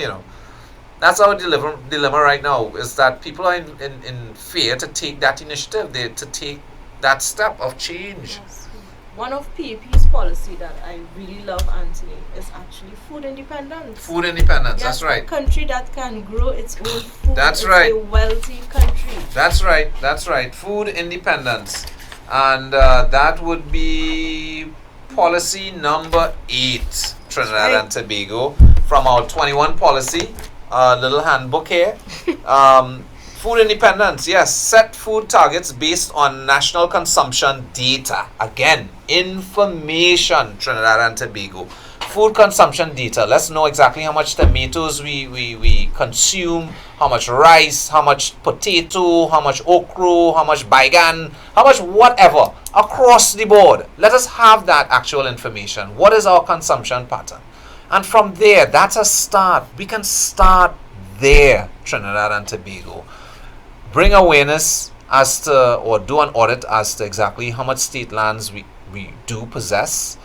[SPEAKER 1] That's our dilemma right now, is that people are in fear to take that initiative, to take that step of change.
[SPEAKER 5] Yes. One of PAP's policy that I really love, Anthony, is actually food independence.
[SPEAKER 1] Food independence,
[SPEAKER 5] Yes,
[SPEAKER 1] that's right.
[SPEAKER 5] A country that can grow its own food.
[SPEAKER 1] That's
[SPEAKER 5] is
[SPEAKER 1] right.
[SPEAKER 5] a wealthy country.
[SPEAKER 1] That's right. Food independence. And that would be policy number 8, Trinidad and Tobago, from our 21 policy, little handbook here. Food independence, yes. Set food targets based on national consumption data. Again, information, Trinidad and Tobago. Food consumption data. Let's know exactly how much tomatoes we consume, how much rice, how much potato, how much okra, how much baigan, how much whatever, across the board. Let us have that actual information. What is our consumption pattern? And from there, that's a start. We can start there, Trinidad and Tobago. Bring awareness as to, or do an audit as to exactly how much state lands we do possess,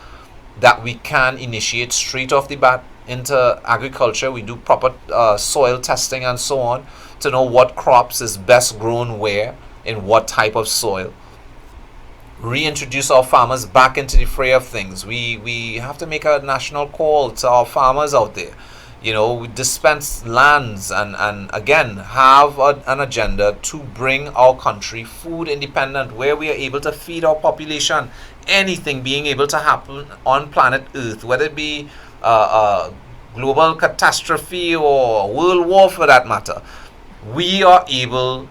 [SPEAKER 1] that we can initiate straight off the bat into agriculture. We do proper soil testing and so on to know what crops is best grown where, in what type of soil. Reintroduce our farmers back into the fray of things. We have to make a national call to our farmers out there. You know, we dispense lands and again have an agenda to bring our country food independent, where we are able to feed our population. Anything being able to happen on planet Earth, whether it be a global catastrophe or world war for that matter, we are able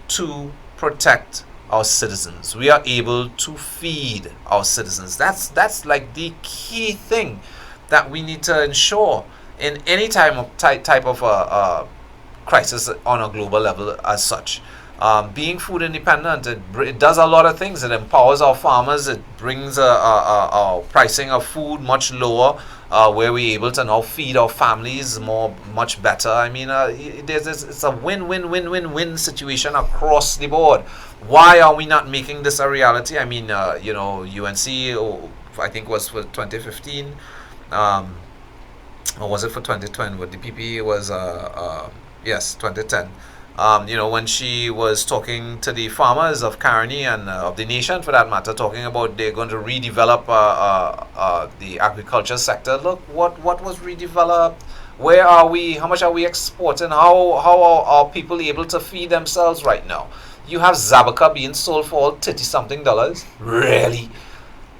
[SPEAKER 1] to protect our citizens. We are able to feed our citizens. That's like the key thing that we need to ensure in any type of crisis on a global level as such. Being food independent, it does a lot of things. It empowers our farmers. It brings our pricing of food much lower, where we're able to now feed our families much better. I mean, it's a win-win-win-win-win situation across the board. Why are we not making this a reality? I mean, UNC, I think was for 2015, or was it for 2020? But the PPE was, yes, 2010. When she was talking to the farmers of Caroni and of the nation for that matter, talking about they're going to redevelop the agriculture sector. Look, what was redeveloped? Where are we? How much are we exporting? How are people able to feed themselves right now? You have Zabaca being sold for all $30-something. Really?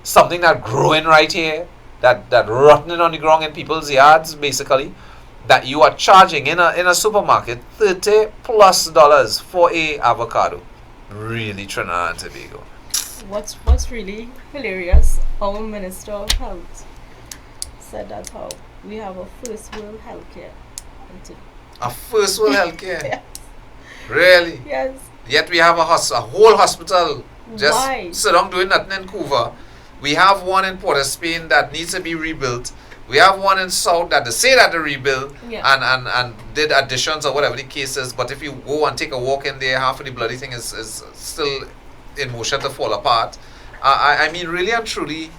[SPEAKER 1] Something that growing right here, that rotting on the ground in people's yards, basically, that you are charging in a supermarket $30+ for a avocado. Really, Trinidad and Tobago.
[SPEAKER 5] What's really hilarious, our Minister of Health said that how we have a first world healthcare.
[SPEAKER 1] A first world healthcare?
[SPEAKER 5] Yes.
[SPEAKER 1] Really?
[SPEAKER 5] Yes.
[SPEAKER 1] Yet we have a whole hospital just
[SPEAKER 5] Why?
[SPEAKER 1] sit down doing nothing in Couva. We have one in Port of Spain that needs to be rebuilt. We have one in South that they say that they rebuilt, and did additions or whatever the case is. But if you go and take a walk in there, half of the bloody thing is still in motion to fall apart. I mean, really and truly.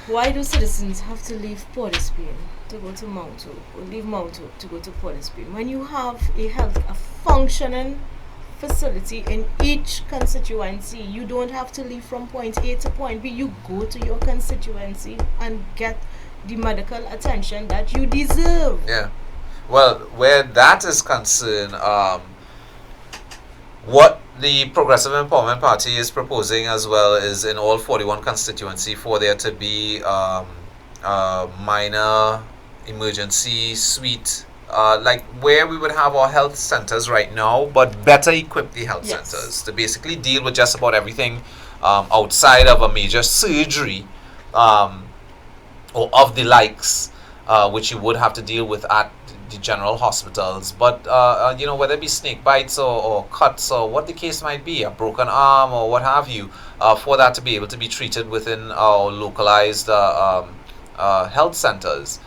[SPEAKER 5] Why do citizens have to leave Port of Spain to go to Mount Hope, or leave Mount Hope to go to Port of Spain, when you have a functioning facility in each constituency? You don't have to leave from point A to point B. You go to your constituency and get the medical attention that you deserve.
[SPEAKER 1] Yeah. Well, where that is concerned, what the Progressive Empowerment Party is proposing as well is in all 41 constituency for there to be minor emergency suite, like where we would have our health centers right now, but better equip the health centers to basically deal with just about everything outside of a major surgery or of the likes, which you would have to deal with at the general hospitals. But whether it be snake bites or cuts or what the case might be, a broken arm or what have you, for that to be able to be treated within our localized health centers.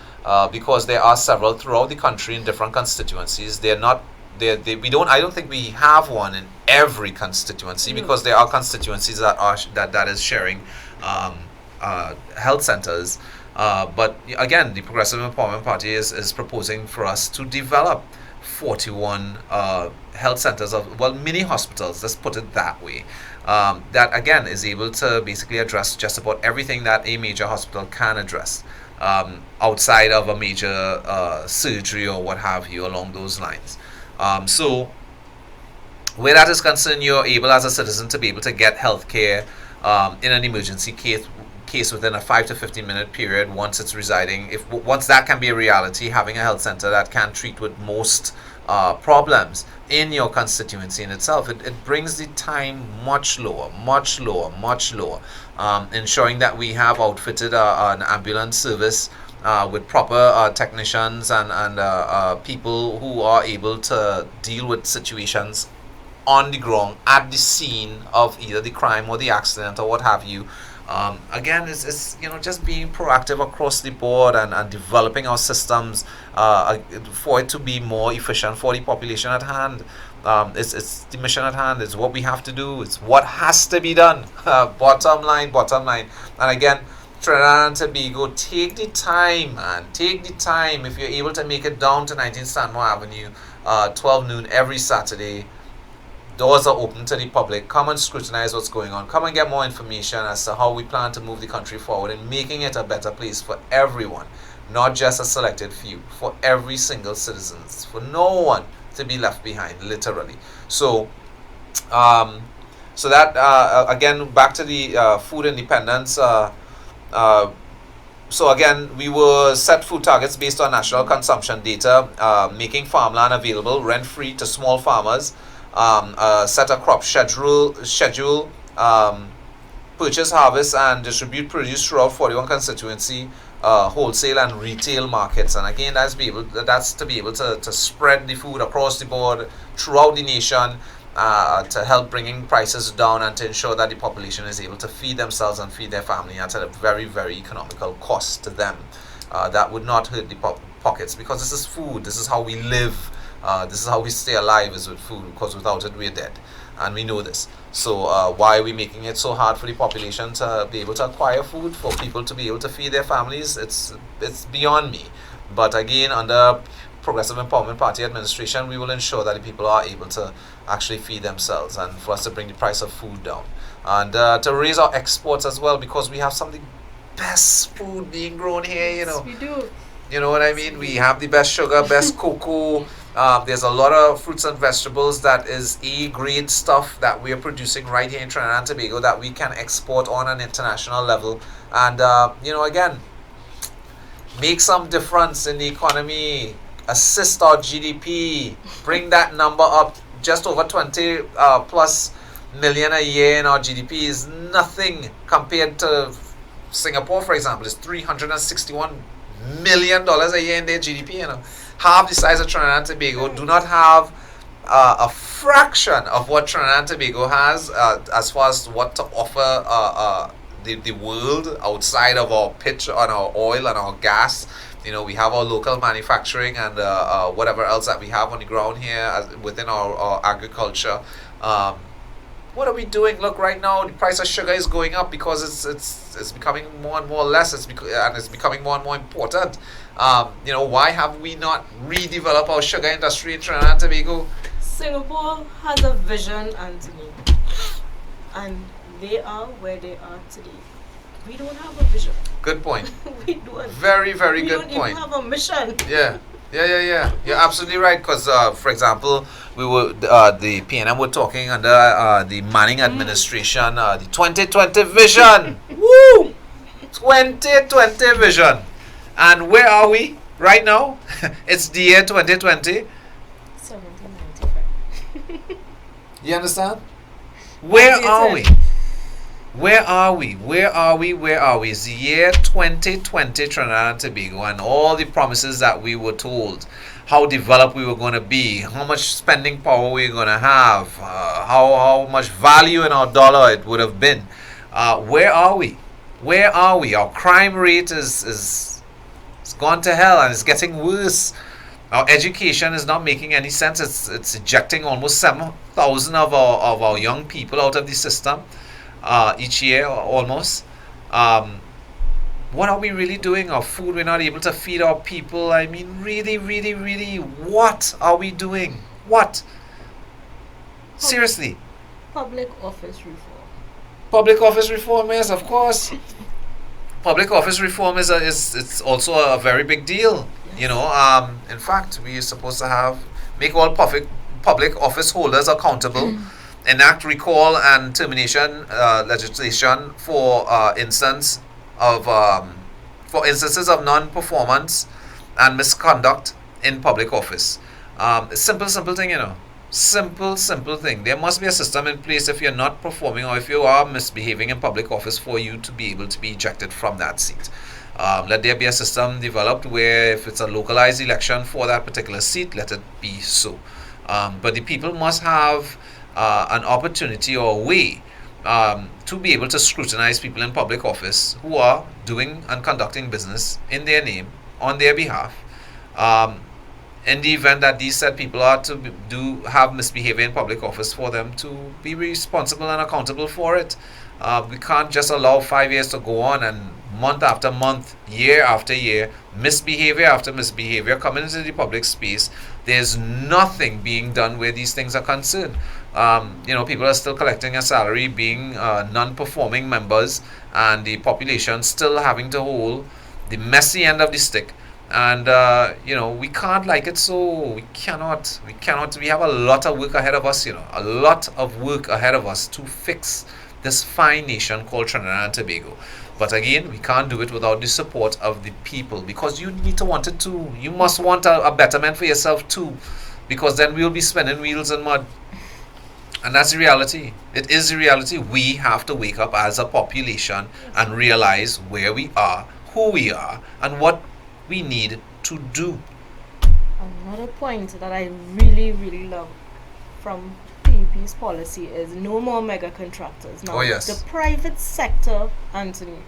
[SPEAKER 1] Because there are several throughout the country in different constituencies. I don't think we have one in every constituency, because there are constituencies that is sharing health centers. But again, the Progressive Empowerment Party is proposing for us to develop 41 health centers mini hospitals, let's put it that way, that again is able to basically address just about everything that a major hospital can address. Outside of a major surgery or what have you along those lines. So where that is concerned, you're able as a citizen to be able to get health care in an emergency case within a 5 to 15 minute period once it's residing. Once that can be a reality, having a health center that can treat with most problems in your constituency in itself, it brings the time much lower, ensuring that we have outfitted an ambulance service with proper technicians and people who are able to deal with situations on the ground at the scene of either the crime or the accident or what have you, Again, it's just being proactive across the board and developing our systems for it to be more efficient for the population at hand. It's the mission at hand. It's what we have to do. It's what has to be done. Bottom line. And again, Trinidad and Tobago, take the time, man. Take the time. If you're able to make it down to 19 Stanmore Avenue, 12 noon every Saturday, doors are open to the public. Come and scrutinize what's going on. Come and get more information as to how we plan to move the country forward and making it a better place for everyone, not just a selected few, for every single citizen, for no one to be left behind, literally. So, that again, back to the food independence. So again, we will set food targets based on national consumption data, making farmland available rent-free to small farmers. Set a crop schedule, purchase, harvest, and distribute produce throughout 41 constituency, wholesale and retail markets. And again, that's to be able to spread the food across the board throughout the nation, to help bringing prices down and to ensure that the population is able to feed themselves and feed their family at a very, very economical cost to them. That would not hurt the pockets, because this is food. This is how we live. This is how we stay alive, is with food, because without it we're dead, and we know this. So why are we making it so hard for the population to be able to acquire food, for people to be able to feed their families? It's beyond me. But again, under Progressive Empowerment Party administration, we will ensure that the people are able to actually feed themselves, and for us to bring the price of food down, and to raise our exports as well, because we have some of the best food being grown here.
[SPEAKER 5] Yes, we do.
[SPEAKER 1] You know what I mean? We have the best sugar, best cocoa. There's a lot of fruits and vegetables that is A-grade stuff that we are producing right here in Trinidad and Tobago that we can export on an international level. And, again, make some difference in the economy, assist our GDP, bring that number up. Just over 20 plus million a year in our GDP is nothing compared to Singapore, for example. It's $361 million a year in their GDP. Half the size of Trinidad and Tobago, do not have a fraction of what Trinidad and Tobago has as far as what to offer the world outside of our pitch on our oil and our gas. We have our local manufacturing and whatever else that we have on the ground here within our agriculture. What are we doing? Look, right now the price of sugar is going up because it's becoming more and more less. It's becoming more and more important. Why have we not redeveloped our sugar industry in Trinidad and Tobago?
[SPEAKER 5] Singapore has a vision, Anthony, and they are where they are today. We don't have a vision.
[SPEAKER 1] Good point.
[SPEAKER 5] We don't.
[SPEAKER 1] Very, very good point.
[SPEAKER 5] We don't even have a mission.
[SPEAKER 1] Yeah. You're absolutely right. Because, for example, we were the PNM were talking under the Manning administration, the 2020 vision. Woo! 2020 vision. And where are we right now? It's the year 2020.
[SPEAKER 5] 1795.
[SPEAKER 1] You understand? Where are we? Where are we? It's the year 2020, Trinidad and Tobago, and all the promises that we were told, how developed we were going to be, how much spending power we were going to have, how much value in our dollar it would have been. Where are we? Our crime rate is gone to hell, and it's getting worse. Our education is not making any sense. It's ejecting almost 7,000 of our young people out of the system. Each year almost. What are we really doing? Our food, we're not able to feed our people. I mean, really, what are we doing? What? Seriously.
[SPEAKER 5] Public office reform.
[SPEAKER 1] Public office reform, yes, of course. Public office reform it's also a very big deal. In fact, we are supposed to make all public office holders accountable. Enact recall and termination legislation for instances of non-performance and misconduct in public office. Simple thing, Simple thing. There must be a system in place if you're not performing or if you are misbehaving in public office for you to be able to be ejected from that seat. Let there be a system developed where if it's a localized election for that particular seat, let it be so. But the people must have an opportunity or a way to be able to scrutinize people in public office who are doing and conducting business in their name, on their behalf. In the event that these said people are to do have misbehavior in public office, for them to be responsible and accountable for it. We can't just allow 5 years to go on and month after month, year after year, misbehavior after misbehavior coming into the public space. There's nothing being done where these things are concerned. People are still collecting a salary, being non-performing members, and the population still having to hold the messy end of the stick. And we can't like it, so we cannot. We have a lot of work ahead of us. A lot of work ahead of us to fix this fine nation called Trinidad and Tobago. But again, we can't do it without the support of the people, because you need to want it too. You must want a betterment for yourself too, because then we'll be spinning wheels in mud. And that's the reality. It is the reality. We have to wake up as a population and realize where we are, who we are, and what we need to do.
[SPEAKER 5] Another point that I really, really love from PEP's policy is no more mega contractors. Now,
[SPEAKER 1] Oh, yes.
[SPEAKER 5] the private sector, Anthony,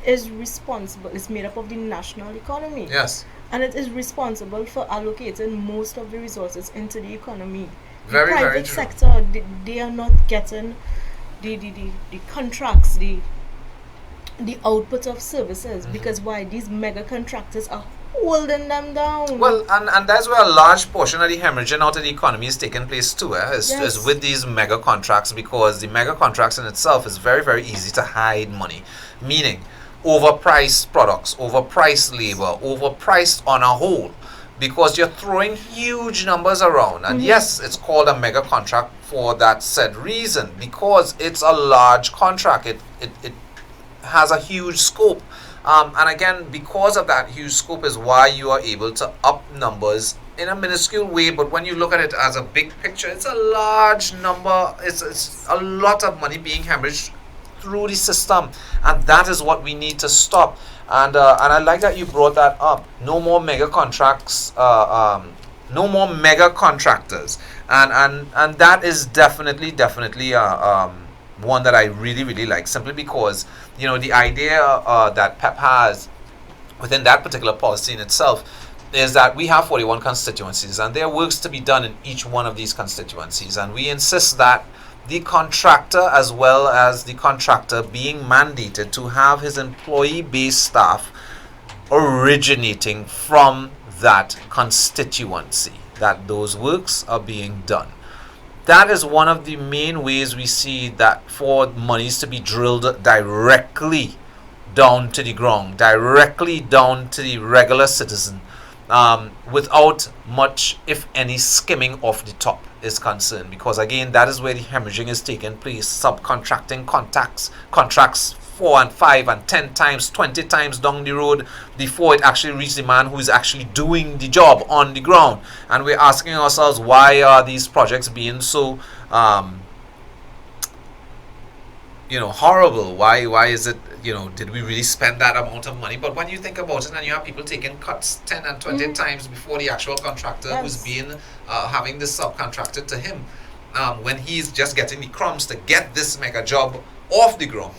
[SPEAKER 5] is responsible. It's made up of the national economy.
[SPEAKER 1] Yes.
[SPEAKER 5] And it is responsible for allocating most of the resources into the economy.
[SPEAKER 1] Very,
[SPEAKER 5] the
[SPEAKER 1] very
[SPEAKER 5] private
[SPEAKER 1] true.
[SPEAKER 5] sector, they are not getting the contracts, the output of services, because why? These mega contractors are holding them down.
[SPEAKER 1] Well, and that's where a large portion of the hemorrhaging out of the economy is taking place too, is
[SPEAKER 5] Yes.
[SPEAKER 1] with these mega contracts, because the mega contracts in itself is very, very easy to hide money. Meaning, overpriced products, overpriced labor, overpriced on a whole, because you're throwing huge numbers around. And yes, it's called a mega contract for that said reason, because it's a large contract. It has a huge scope. And again, because of that huge scope is why you are able to up numbers in a minuscule way. But when you look at it as a big picture, it's a large number. It's a lot of money being hemorrhaged through the system, and that is what we need to stop. And I like that you brought that up. No more mega contracts. No more mega contractors. And that is definitely one that I really, really like, simply because the idea that PEP has within that particular policy in itself is that we have 41 constituencies, and there are works to be done in each one of these constituencies, and we insist that the contractor, as well as the contractor, being mandated to have his employee-based staff originating from that constituency, that those works are being done. That is one of the main ways we see that for monies to be drilled directly down to the ground, directly down to the regular citizen, without much, if any, skimming off the top is concerned. Because again, that is where the hemorrhaging is taking place. Subcontracting contracts 4 and 5 and 10 times, 20 times down the road before it actually reaches the man who is actually doing the job on the ground. And we're asking ourselves, why are these projects being so horrible? Why is it, did we really spend that amount of money? But when you think about it, and you have people taking cuts 10 and 20 times before the actual contractor who's being having this subcontracted to him, when he's just getting the crumbs to get this mega job off the ground.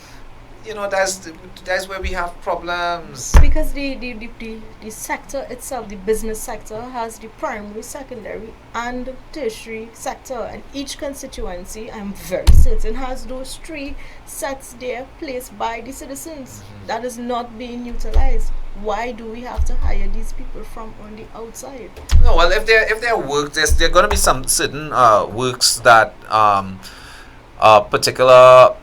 [SPEAKER 1] That's where we have problems.
[SPEAKER 5] Because the sector itself, the business sector, has the primary, secondary, and tertiary sector, and each constituency, I'm very certain, has those three sets there placed by the citizens. That is not being utilized. Why do we have to hire these people from on the outside?
[SPEAKER 1] No, well, if they're work, there are going to be some certain works that a particular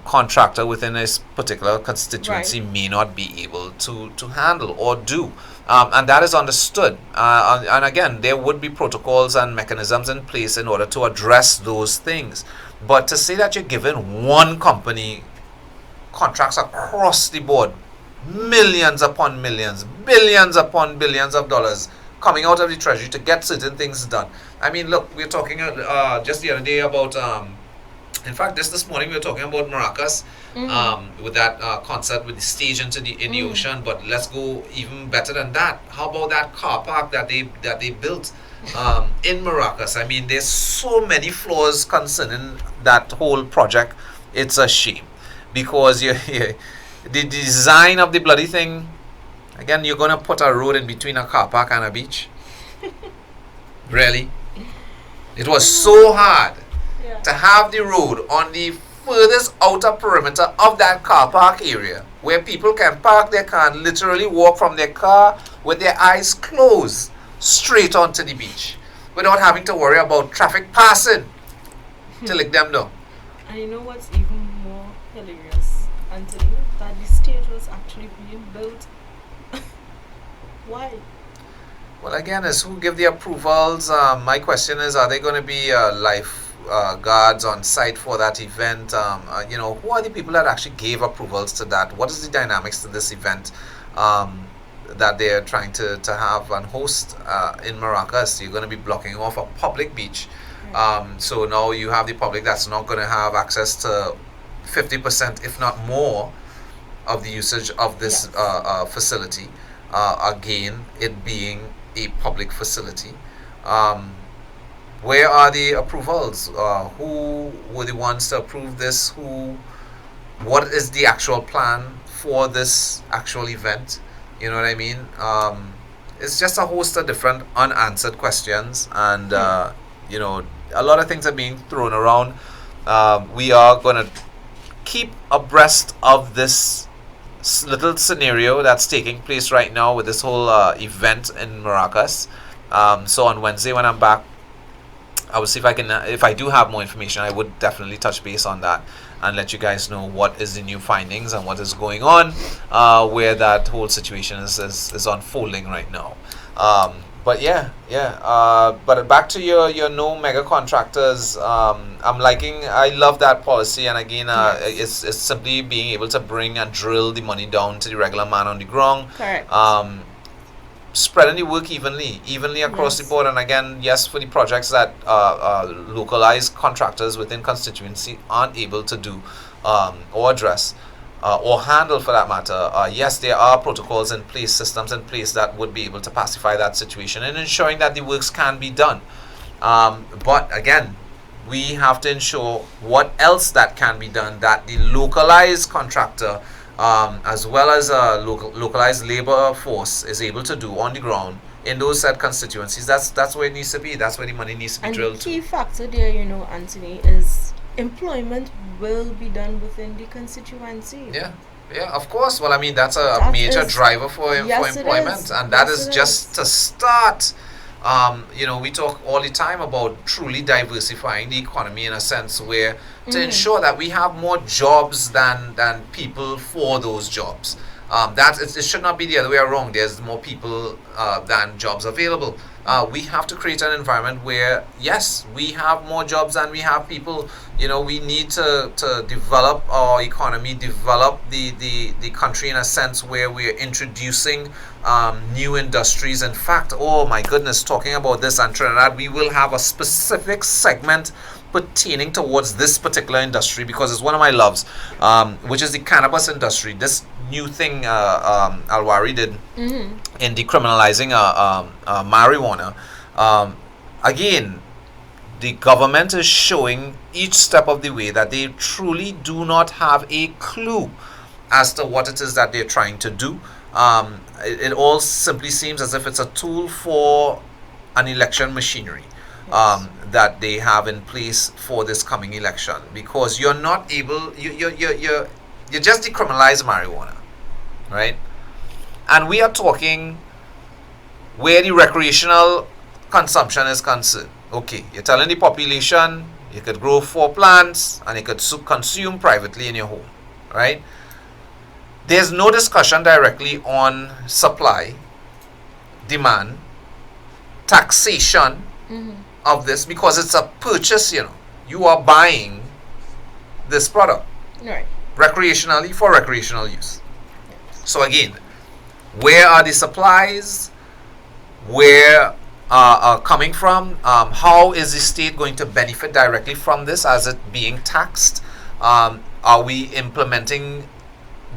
[SPEAKER 1] contractor within a particular constituency may not be able to handle or do. And that is understood. And again, there would be protocols and mechanisms in place in order to address those things. But to say that you're giving one company contracts across the board, millions upon millions, billions upon billions of dollars coming out of the treasury to get certain things done. I mean, look, we're talking just the other day about in fact, this morning we were talking about Maracas, with that concert with the stage in the ocean. But let's go even better than that. How about that car park that they built in Maracas? I mean, there's so many flaws concerning that whole project. It's a shame. because the design of the bloody thing. Again, you're gonna put a road in between a car park and a beach. Really? It was so hard to have the road on the furthest outer perimeter of that car park area, where people can park their car and literally walk from their car with their eyes closed straight onto the beach without having to worry about traffic passing to lick them down.
[SPEAKER 5] And you know what's even more hilarious, Anthony? That the stage was actually being built. Why?
[SPEAKER 1] Well, again, it's who give the approvals. My question is, are there going to be life guards on site for that event? Who are the people that actually gave approvals to that? What is the dynamics to this event that they're trying to have and host in Maracas? You're going to be blocking off a public beach. So now you have the public that's not going to have access to 50%, if not more, of the usage of this facility. Again, it being a public facility. Where are the approvals? Who were the ones to approve this? What is the actual plan for this actual event? You know what I mean? It's just a host of different unanswered questions, and a lot of things are being thrown around. We are going to keep abreast of this little scenario that's taking place right now with this whole event in Maracas. So on Wednesday when I'm back, I will see if I can, if I do have more information, I would definitely touch base on that and let you guys know what is the new findings and what is going on, where that whole situation is unfolding right now. But back to your no mega contractors. I love that policy, and again, it's simply being able to bring and drill the money down to the regular man on the ground.
[SPEAKER 5] Correct.
[SPEAKER 1] Spreading the work evenly across the board, and again, yes, for the projects that localized contractors within constituency aren't able to do or address. Or handle, for that matter. Yes, there are protocols in place, systems in place that would be able to pacify that situation and ensuring that the works can be done. But again, we have to ensure what else that can be done, that the localized contractor, as well as a localized labor force, is able to do on the ground in those said constituencies. That's where it needs to be. That's where the money needs to be drilled to.
[SPEAKER 5] And the key factor there, Anthony, is employment will be done within the constituency.
[SPEAKER 1] Yeah, of course. Well, I mean, that's a major driver for employment, and that is just to start. We talk all the time about truly diversifying the economy in a sense where to ensure that we have more jobs than people for those jobs. It should not be the other way around. There's more people than jobs available. We have to create an environment where, yes, we have more jobs than we have people. We need to develop our economy, develop the country in a sense where we're introducing new industries. In fact, oh my goodness, talking about this on Trinidad, we will have a specific segment pertaining towards this particular industry because it's one of my loves, which is the cannabis industry. This new thing Alwari did in decriminalizing marijuana. Again, the government is showing each step of the way that they truly do not have a clue as to what it is that they're trying to do. It all simply seems as if it's a tool for an election machinery that they have in place for this coming election, because you're not able, you just decriminalize marijuana, right? And we are talking where the recreational consumption is concerned. Okay, you're telling the population you could grow 4 plants and you could consume privately in your home, right? There's no discussion directly on supply, demand, taxation of this, because it's a purchase, you are buying this product recreationally for recreational use. So again, where are the supplies? Where are coming from? How is the state going to benefit directly from this as it being taxed? Are we implementing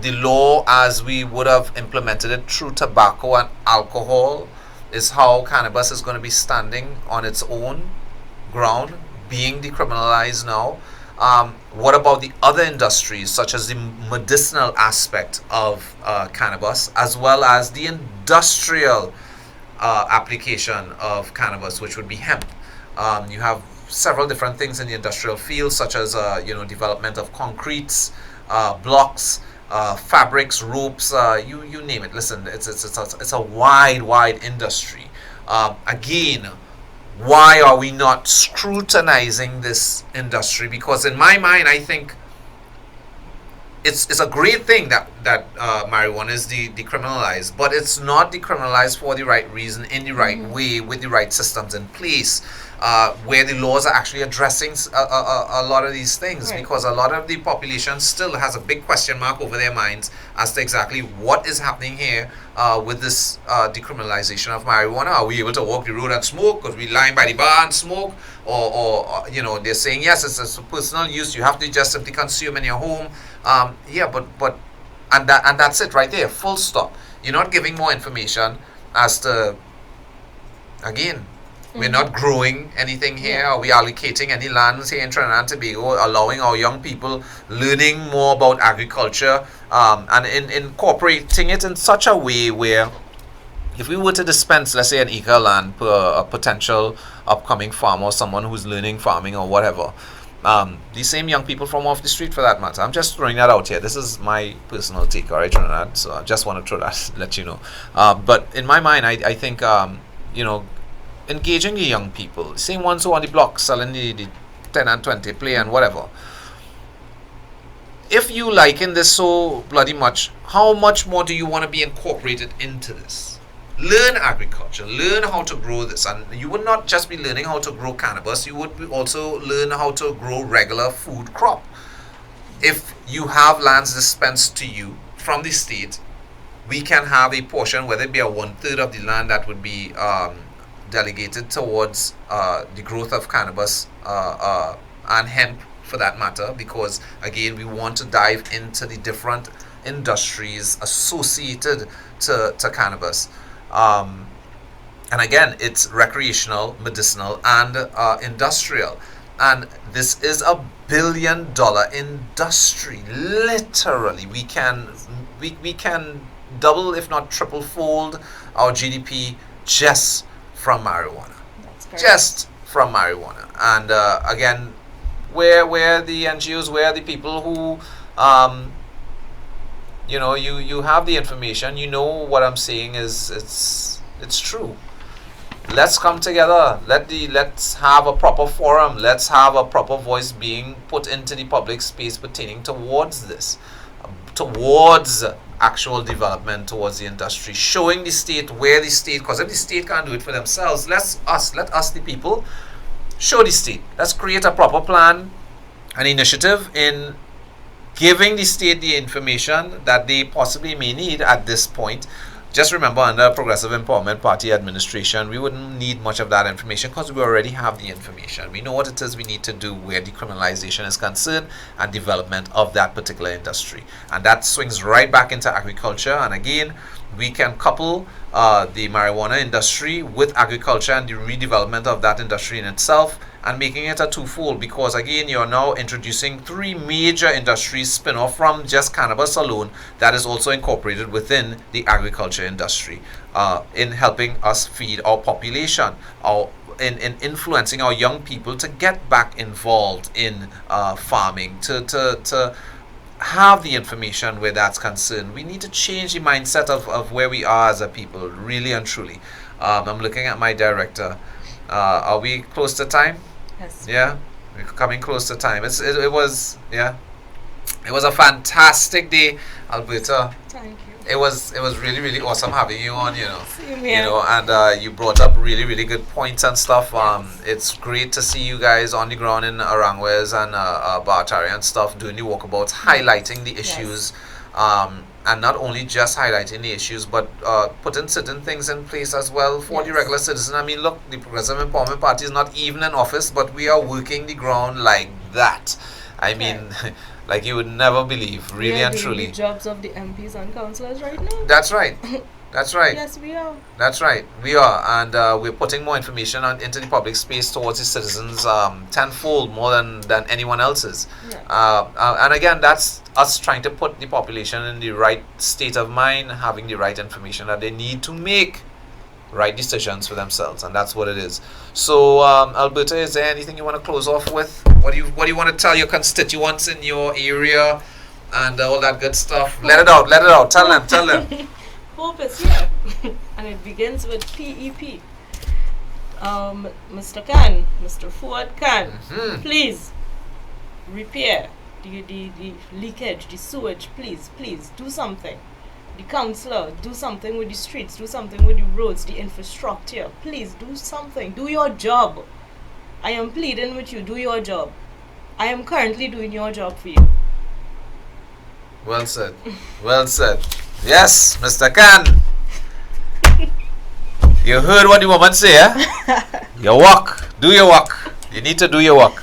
[SPEAKER 1] the law as we would have implemented it through tobacco and alcohol? Is how cannabis is going to be standing on its own ground, being decriminalized now. What about the other industries, such as the medicinal aspect of cannabis, as well as the industrial application of cannabis, which would be hemp? You have several different things in the industrial field, such as development of concretes, blocks, fabrics, ropes, you name it. Listen, it's a wide industry. Again, why are we not scrutinizing this industry? Because in my mind, I think it's a great thing that marijuana is decriminalized, but it's not decriminalized for the right reason, in the right way, with the right systems in place, where the laws are actually addressing a lot of these things.
[SPEAKER 5] Right.
[SPEAKER 1] Because a lot of the population still has a big question mark over their minds as to exactly what is happening here with this decriminalization of marijuana. Are we able to walk the road and smoke because we lying by the bar and smoke? Or they're saying yes, it's a personal use, you have to just simply consume in your home. And that's it right there, full stop. You're not giving more information as to, again, we're not growing anything here. Are we allocating any lands here in Trinidad and Tobago, allowing our young people learning more about agriculture, and incorporating it in such a way where if we were to dispense, let's say, an acre of land per a potential upcoming farmer or someone who's learning farming or whatever, these same young people from off the street, for that matter, I'm just throwing that out here. This is my personal take, all right, Trinidad, so I just want to throw that, let you know. But in my mind, I think, engaging the young people, the same ones who are on the block selling the 10 and 20 play and whatever, if you liken this so bloody much, how much more do you want to be incorporated into this? Learn agriculture, learn how to grow this, and you would not just be learning how to grow cannabis, you would also learn how to grow regular food crop. If you have lands dispensed to you from the state, we can have a portion, whether it be a 1/3 of the land that would be delegated towards the growth of cannabis and hemp, for that matter, because again, we want to dive into the different industries associated to cannabis. And again, it's recreational, medicinal, and industrial. And this is a $1 billion industry. Literally, we can double, if not triple fold our GDP just from marijuana.
[SPEAKER 5] That's correct.
[SPEAKER 1] Just from marijuana. And again, where the NGOs, where the people who you have the information, what I'm saying is it's true. Let's come together. Let's have a proper forum. Let's have a proper voice being put into the public space pertaining towards this, towards actual development, towards the industry, showing the state where the state, because if the state can't do it for themselves, let us the people show the state. Let's create a proper plan, an initiative in giving the state the information that they possibly may need at this point. Just remember, under Progressive Empowerment Party administration, we wouldn't need much of that information because we already have the information. We know what it is we need to do where decriminalization is concerned and development of that particular industry. And that swings right back into agriculture. And again, we can couple the marijuana industry with agriculture and the redevelopment of that industry in itself, and making it a twofold, because again, you're now introducing 3 major industries spin-off from just cannabis alone that is also incorporated within the agriculture industry, in helping us feed our population, in influencing our young people to get back involved in farming, to have the information where that's concerned. We need to change the mindset of where we are as a people, really and truly. I'm looking at my director. Are we close to time?
[SPEAKER 5] Yes.
[SPEAKER 1] Yeah, we're coming close to time. It was a fantastic day, Alberta.
[SPEAKER 5] Thank you.
[SPEAKER 1] It was really, really awesome having you on,
[SPEAKER 5] Same here.
[SPEAKER 1] and you brought up really, really good points and stuff. It's great to see you guys on the ground in Aranguez and Bartari and stuff, doing the walkabouts, highlighting the issues, and not only just highlighting the issues, but putting certain things in place as well for the regular citizen. I mean, look, the Progressive Empowerment Party is not even in office, but we are working the ground like that. I mean, like you would never believe, really and truly.
[SPEAKER 5] The jobs of the MPs and councillors right now.
[SPEAKER 1] That's right. That's right.
[SPEAKER 5] Yes, we are.
[SPEAKER 1] That's right. We are, and we're putting more information into the public space towards the citizens, tenfold more than anyone else's.
[SPEAKER 5] Yeah.
[SPEAKER 1] And again, that's us trying to put the population in the right state of mind, having the right information that they need to make right decisions for themselves, and that's what it is. So, Alberta, is there anything you want to close off with? What do you want to tell your constituents in your area, and all that good stuff? Let it out. Let it out. Tell them.
[SPEAKER 5] Hope is here. And it begins with PEP. Mr. Khan, Mr. Ford Khan, please repair the leakage, the sewage, please do something. The councillor, do something with the streets, do something with the roads, the infrastructure. Please do something. Do your job. I am pleading with you, do your job. I am currently doing your job for you.
[SPEAKER 1] Well said. Well said. Yes, Mr. Khan. You heard what the woman say, eh? Your work. Do your work. You need to do your work.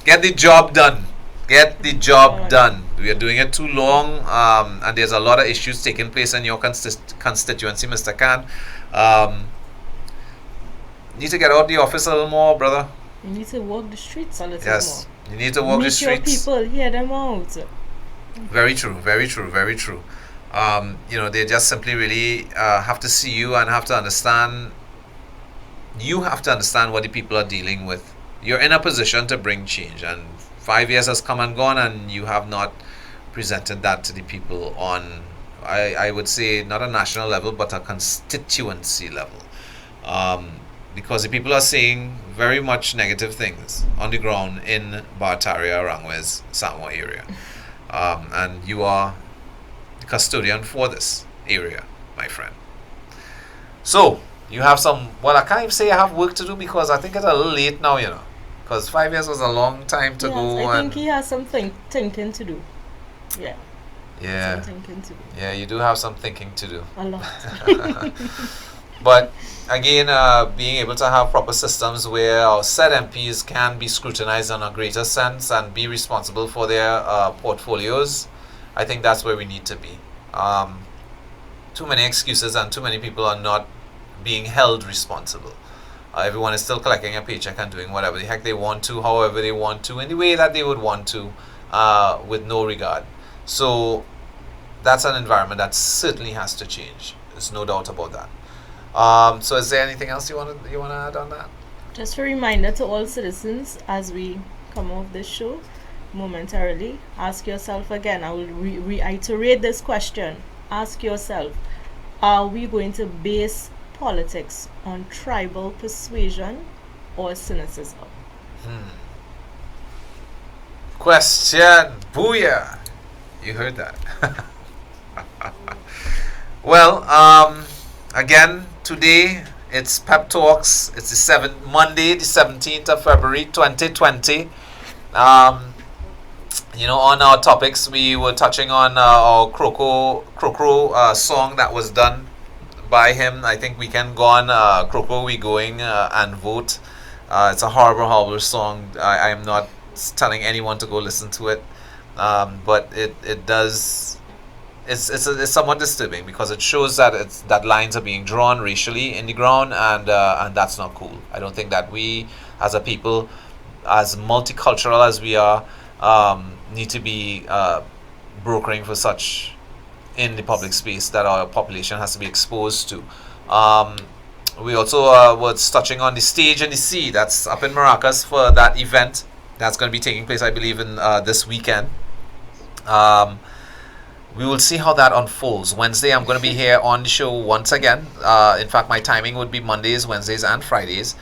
[SPEAKER 1] Get the job done. Get the job done. We are doing it too long, and there's a lot of issues taking place in your constituency, Mr. Khan. Need to get out the office a little more, brother.
[SPEAKER 5] You need to walk the streets a little more.
[SPEAKER 1] Yes, you need to walk the streets.
[SPEAKER 5] Meet your people, hear them out.
[SPEAKER 1] Very true, very true, very true. They just simply really have to see you and have to understand. You have to understand what the people are dealing with. You're in a position to bring change, and 5 years has come and gone, and you have not presented that to the people on, I would say, not a national level, but a constituency level. Because the people are saying very much negative things on the ground in Barataria, Arangwes, Samoa area. And you are the custodian for this area, my friend. So, you have I can't even say I have work to do, because I think it's a little late now, because 5 years was a long time to go.
[SPEAKER 5] I think he has some thinking to do. Yeah.
[SPEAKER 1] Yeah.
[SPEAKER 5] Some thinking to do.
[SPEAKER 1] Yeah, you do have some thinking to do.
[SPEAKER 5] A lot.
[SPEAKER 1] But again, being able to have proper systems where our said MPs can be scrutinized in a greater sense and be responsible for their portfolios, I think that's where we need to be. Too many excuses, and too many people are not being held responsible. Everyone is still collecting a paycheck and doing whatever the heck they want to, however they want to, in the way that they would want to, with no regard. So that's an environment that certainly has to change. There's no doubt about that. So is there anything else you want to add on that?
[SPEAKER 5] Just a reminder to all citizens as we come off this show momentarily, ask yourself again, I will reiterate this question. Ask yourself, are we going to base politics on tribal persuasion or cynicism?
[SPEAKER 1] Question. Booyah. You heard that. Well, again, today it's Pep Talks. It's Monday, the 17th of February, 2020. On our topics, we were touching on our Krokro song that was done by him. I think we can go on Krokro We Going and vote. It's a horrible song. I am not telling anyone to go listen to it, but it does. It's somewhat disturbing, because it shows that lines are being drawn racially in the ground, and that's not cool. I don't think that we as a people, as multicultural as we are, need to be brokering for such in the public space that our population has to be exposed to. We also was touching on the Stage and the Sea that's up in Maracas for that event that's going to be taking place, I believe, in this weekend. We will see how that unfolds. Wednesday, I'm going to be here on the show once again. In fact, my timing would be Mondays, Wednesdays, and Fridays.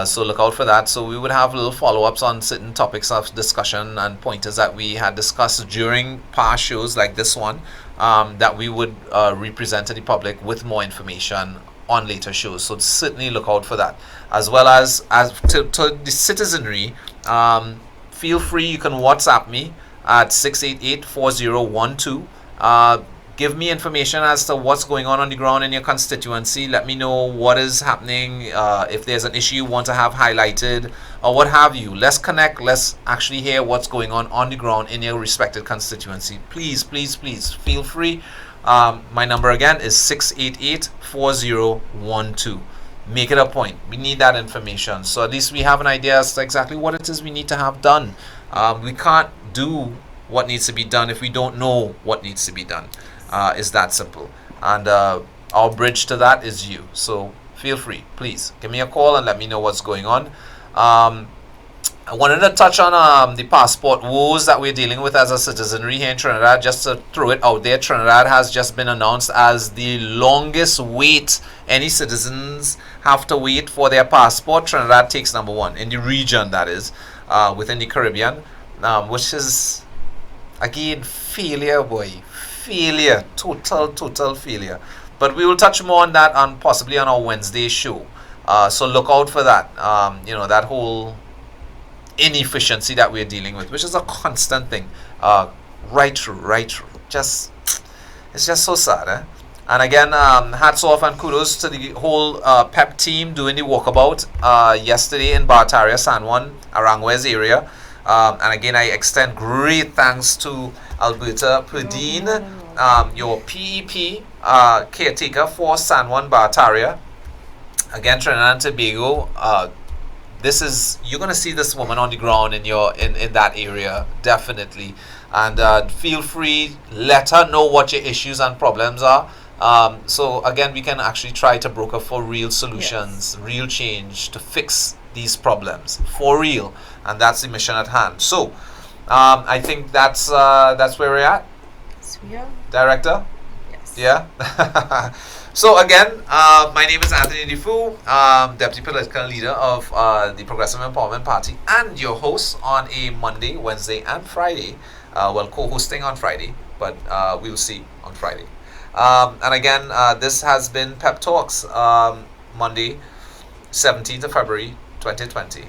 [SPEAKER 1] So look out for that. So we would have little follow-ups on certain topics of discussion and pointers that we had discussed during past shows like this one, that we would represent to the public with more information on later shows. So certainly look out for that. As well as to the citizenry, feel free, you can WhatsApp me at 688-4012. Give me information as to what's going on the ground in your constituency. Let me know what is happening, if there's an issue you want to have highlighted, or what have you. Let's connect. Let's actually hear what's going on the ground in your respected constituency. Please, please, please feel free. My number again is 688-4012. Make it a point. We need that information. So at least we have an idea as to exactly what it is we need to have done. We can't do what needs to be done if we don't know what needs to be done. It's that simple. And our bridge to that is you. So feel free, please give me a call and let me know what's going on. I wanted to touch on the passport woes that we're dealing with as a citizenry here in Trinidad. Just to throw it out there, Trinidad has just been announced as the longest wait any citizens have to wait for their passport. Trinidad takes number 1 in the region, that is, within the Caribbean, which is, again, failure, boy. Failure. Total failure. But we will touch more on that possibly on our Wednesday show. So look out for that. That whole inefficiency that we're dealing with, which is a constant thing, right through. It's just so sad, eh? And again, hats off and kudos to the whole PEP team doing the walkabout yesterday in Barataria, San Juan, Aranjuez area. And again, I extend great thanks to Alberta Perdine, your PEP caretaker for San Juan, Barataria. Again, Trinidad and Tobago, you're gonna see this woman on the ground in that area, definitely. And feel free, let her know what your issues and problems are. So again, we can actually try to broker for real solutions, real change to fix these problems for real, and that's the mission at hand. So I think that's where we're at.
[SPEAKER 5] Yes, we are.
[SPEAKER 1] Director?
[SPEAKER 5] Yes.
[SPEAKER 1] Yeah. So again, my name is Anthony Defoe, Deputy Political Leader of the Progressive Empowerment Party, and your host on a Monday, Wednesday, and Friday. Co-hosting on Friday, but we will see on Friday. And again, this has been Pep Talks, Monday, 17th of February, 2020.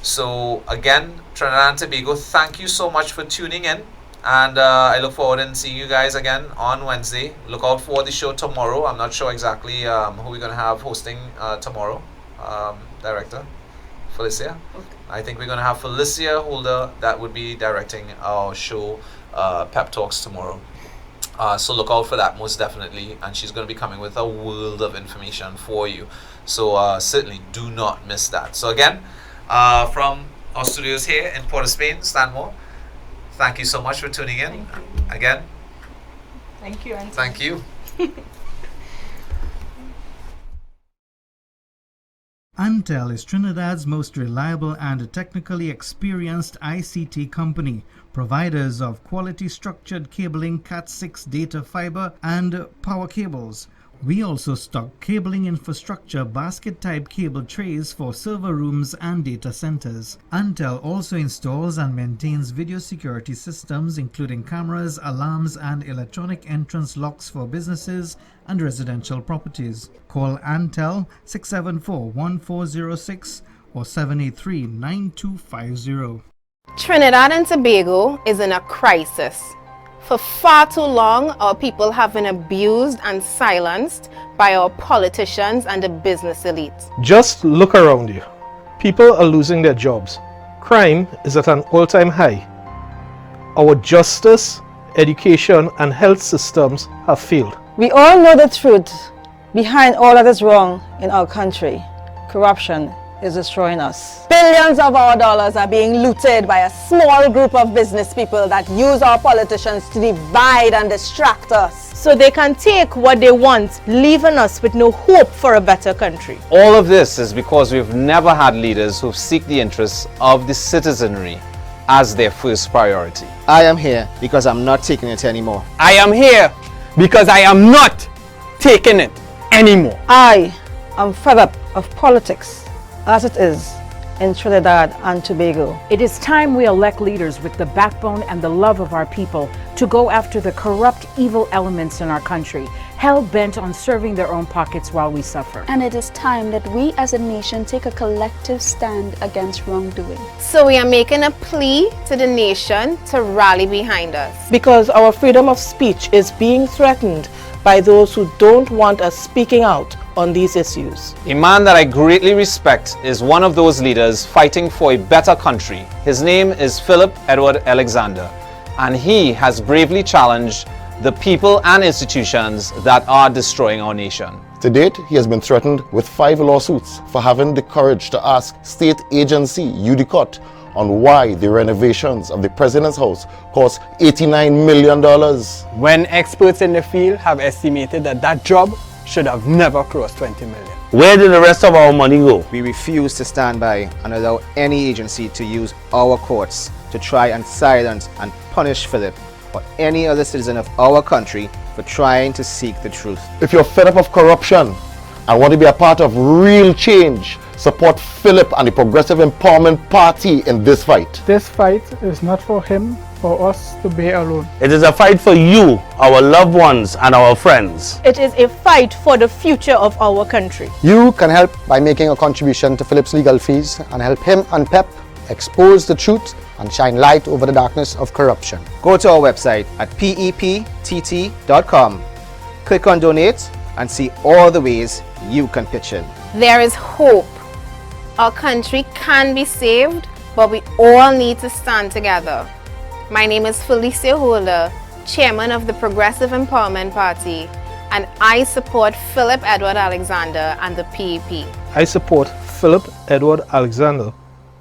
[SPEAKER 1] So again, Trinidad and Tobago, thank you so much for tuning in. And I look forward to seeing you guys again on Wednesday. Look out for the show tomorrow. I'm not sure exactly who we're going to have hosting tomorrow. Director? Felicia? Okay. I think we're going to have Felicia Holder that would be directing our show, Pep Talks, tomorrow. So look out for that, most definitely. And she's going to be coming with a world of information for you. So certainly do not miss that. So again, from our studios here in Port of Spain, Stanmore, thank you so much for tuning in.
[SPEAKER 5] Thank you.
[SPEAKER 1] Again.
[SPEAKER 5] Thank you, Anthony.
[SPEAKER 1] Thank you.
[SPEAKER 7] Antel is Trinidad's most reliable and technically experienced ICT company, providers of quality structured cabling, Cat6 data fiber, and power cables. We also stock cabling infrastructure basket-type cable trays for server rooms and data centers. Antel also installs and maintains video security systems including cameras, alarms, and electronic entrance locks for businesses and residential properties. Call Antel 674-1406 or 783-9250.
[SPEAKER 8] Trinidad and Tobago is in a crisis. For far too long, our people have been abused and silenced by our politicians and the business elite.
[SPEAKER 9] Just look around you. People are losing their jobs. Crime is at an all-time high. Our justice, education, and health systems have failed.
[SPEAKER 10] We all know the truth behind all that is wrong in our country. Corruption is destroying us. Billions of our dollars are being looted by a small group of business people that use our politicians to divide and distract us.
[SPEAKER 5] So they can take what they want, leaving us with no hope for a better country.
[SPEAKER 11] All of this is because we've never had leaders who seek the interests of the citizenry as their first priority.
[SPEAKER 12] I am here because I'm not taking it anymore.
[SPEAKER 13] I am here because I am not taking it anymore.
[SPEAKER 10] I am fed up of politics as it is in Trinidad and Tobago.
[SPEAKER 14] It is time we elect leaders with the backbone and the love of our people to go after the corrupt, evil elements in our country, hell-bent on serving their own pockets while we suffer.
[SPEAKER 15] And it is time that we as a nation take a collective stand against wrongdoing.
[SPEAKER 8] So we are making a plea to the nation to rally behind us.
[SPEAKER 16] Because our freedom of speech is being threatened by those who don't want us speaking out on these issues.
[SPEAKER 11] A man that I greatly respect is one of those leaders fighting for a better country. His name is Philip Edward Alexander, and he has bravely challenged the people and institutions that are destroying our nation.
[SPEAKER 17] To date, he has been threatened with 5 lawsuits for having the courage to ask state agency UDCOT on why the renovations of the President's house cost $89 million.
[SPEAKER 13] When experts in the field have estimated that that job should have never crossed 20 million.
[SPEAKER 12] Where did the rest of our money go? We refuse to stand by and allow any agency to use our courts to try and silence and punish Philip or any other citizen of our country for trying to seek the truth.
[SPEAKER 17] If you're fed up of corruption and want to be a part of real change, support Philip and the Progressive Empowerment Party in this fight.
[SPEAKER 18] This fight is not for him or us to bear alone.
[SPEAKER 19] It is a fight for you, our loved ones and our friends.
[SPEAKER 20] It is a fight for the future of our country.
[SPEAKER 21] You can help by making a contribution to Philip's legal fees and help him and PEP expose the truth and shine light over the darkness of corruption.
[SPEAKER 12] Go to our website at peptt.com, click on donate and see all the ways you can pitch in.
[SPEAKER 8] There is hope. Our country can be saved, but we all need to stand together. My name is Felicia Holder, Chairman of the Progressive Empowerment Party, and I support Philip Edward Alexander and the PEP.
[SPEAKER 9] I support Philip Edward Alexander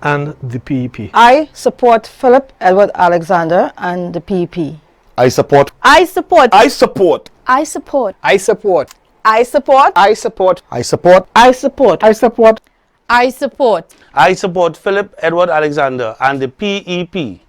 [SPEAKER 9] and the PEP.
[SPEAKER 10] I support Philip Edward Alexander and the PEP.
[SPEAKER 17] I support.
[SPEAKER 20] I support.
[SPEAKER 19] I support.
[SPEAKER 15] I support.
[SPEAKER 13] I support.
[SPEAKER 20] I support.
[SPEAKER 21] I support. I support.
[SPEAKER 18] I support. I support.
[SPEAKER 20] I support.
[SPEAKER 19] I support Philip Edward Alexander and the PEP.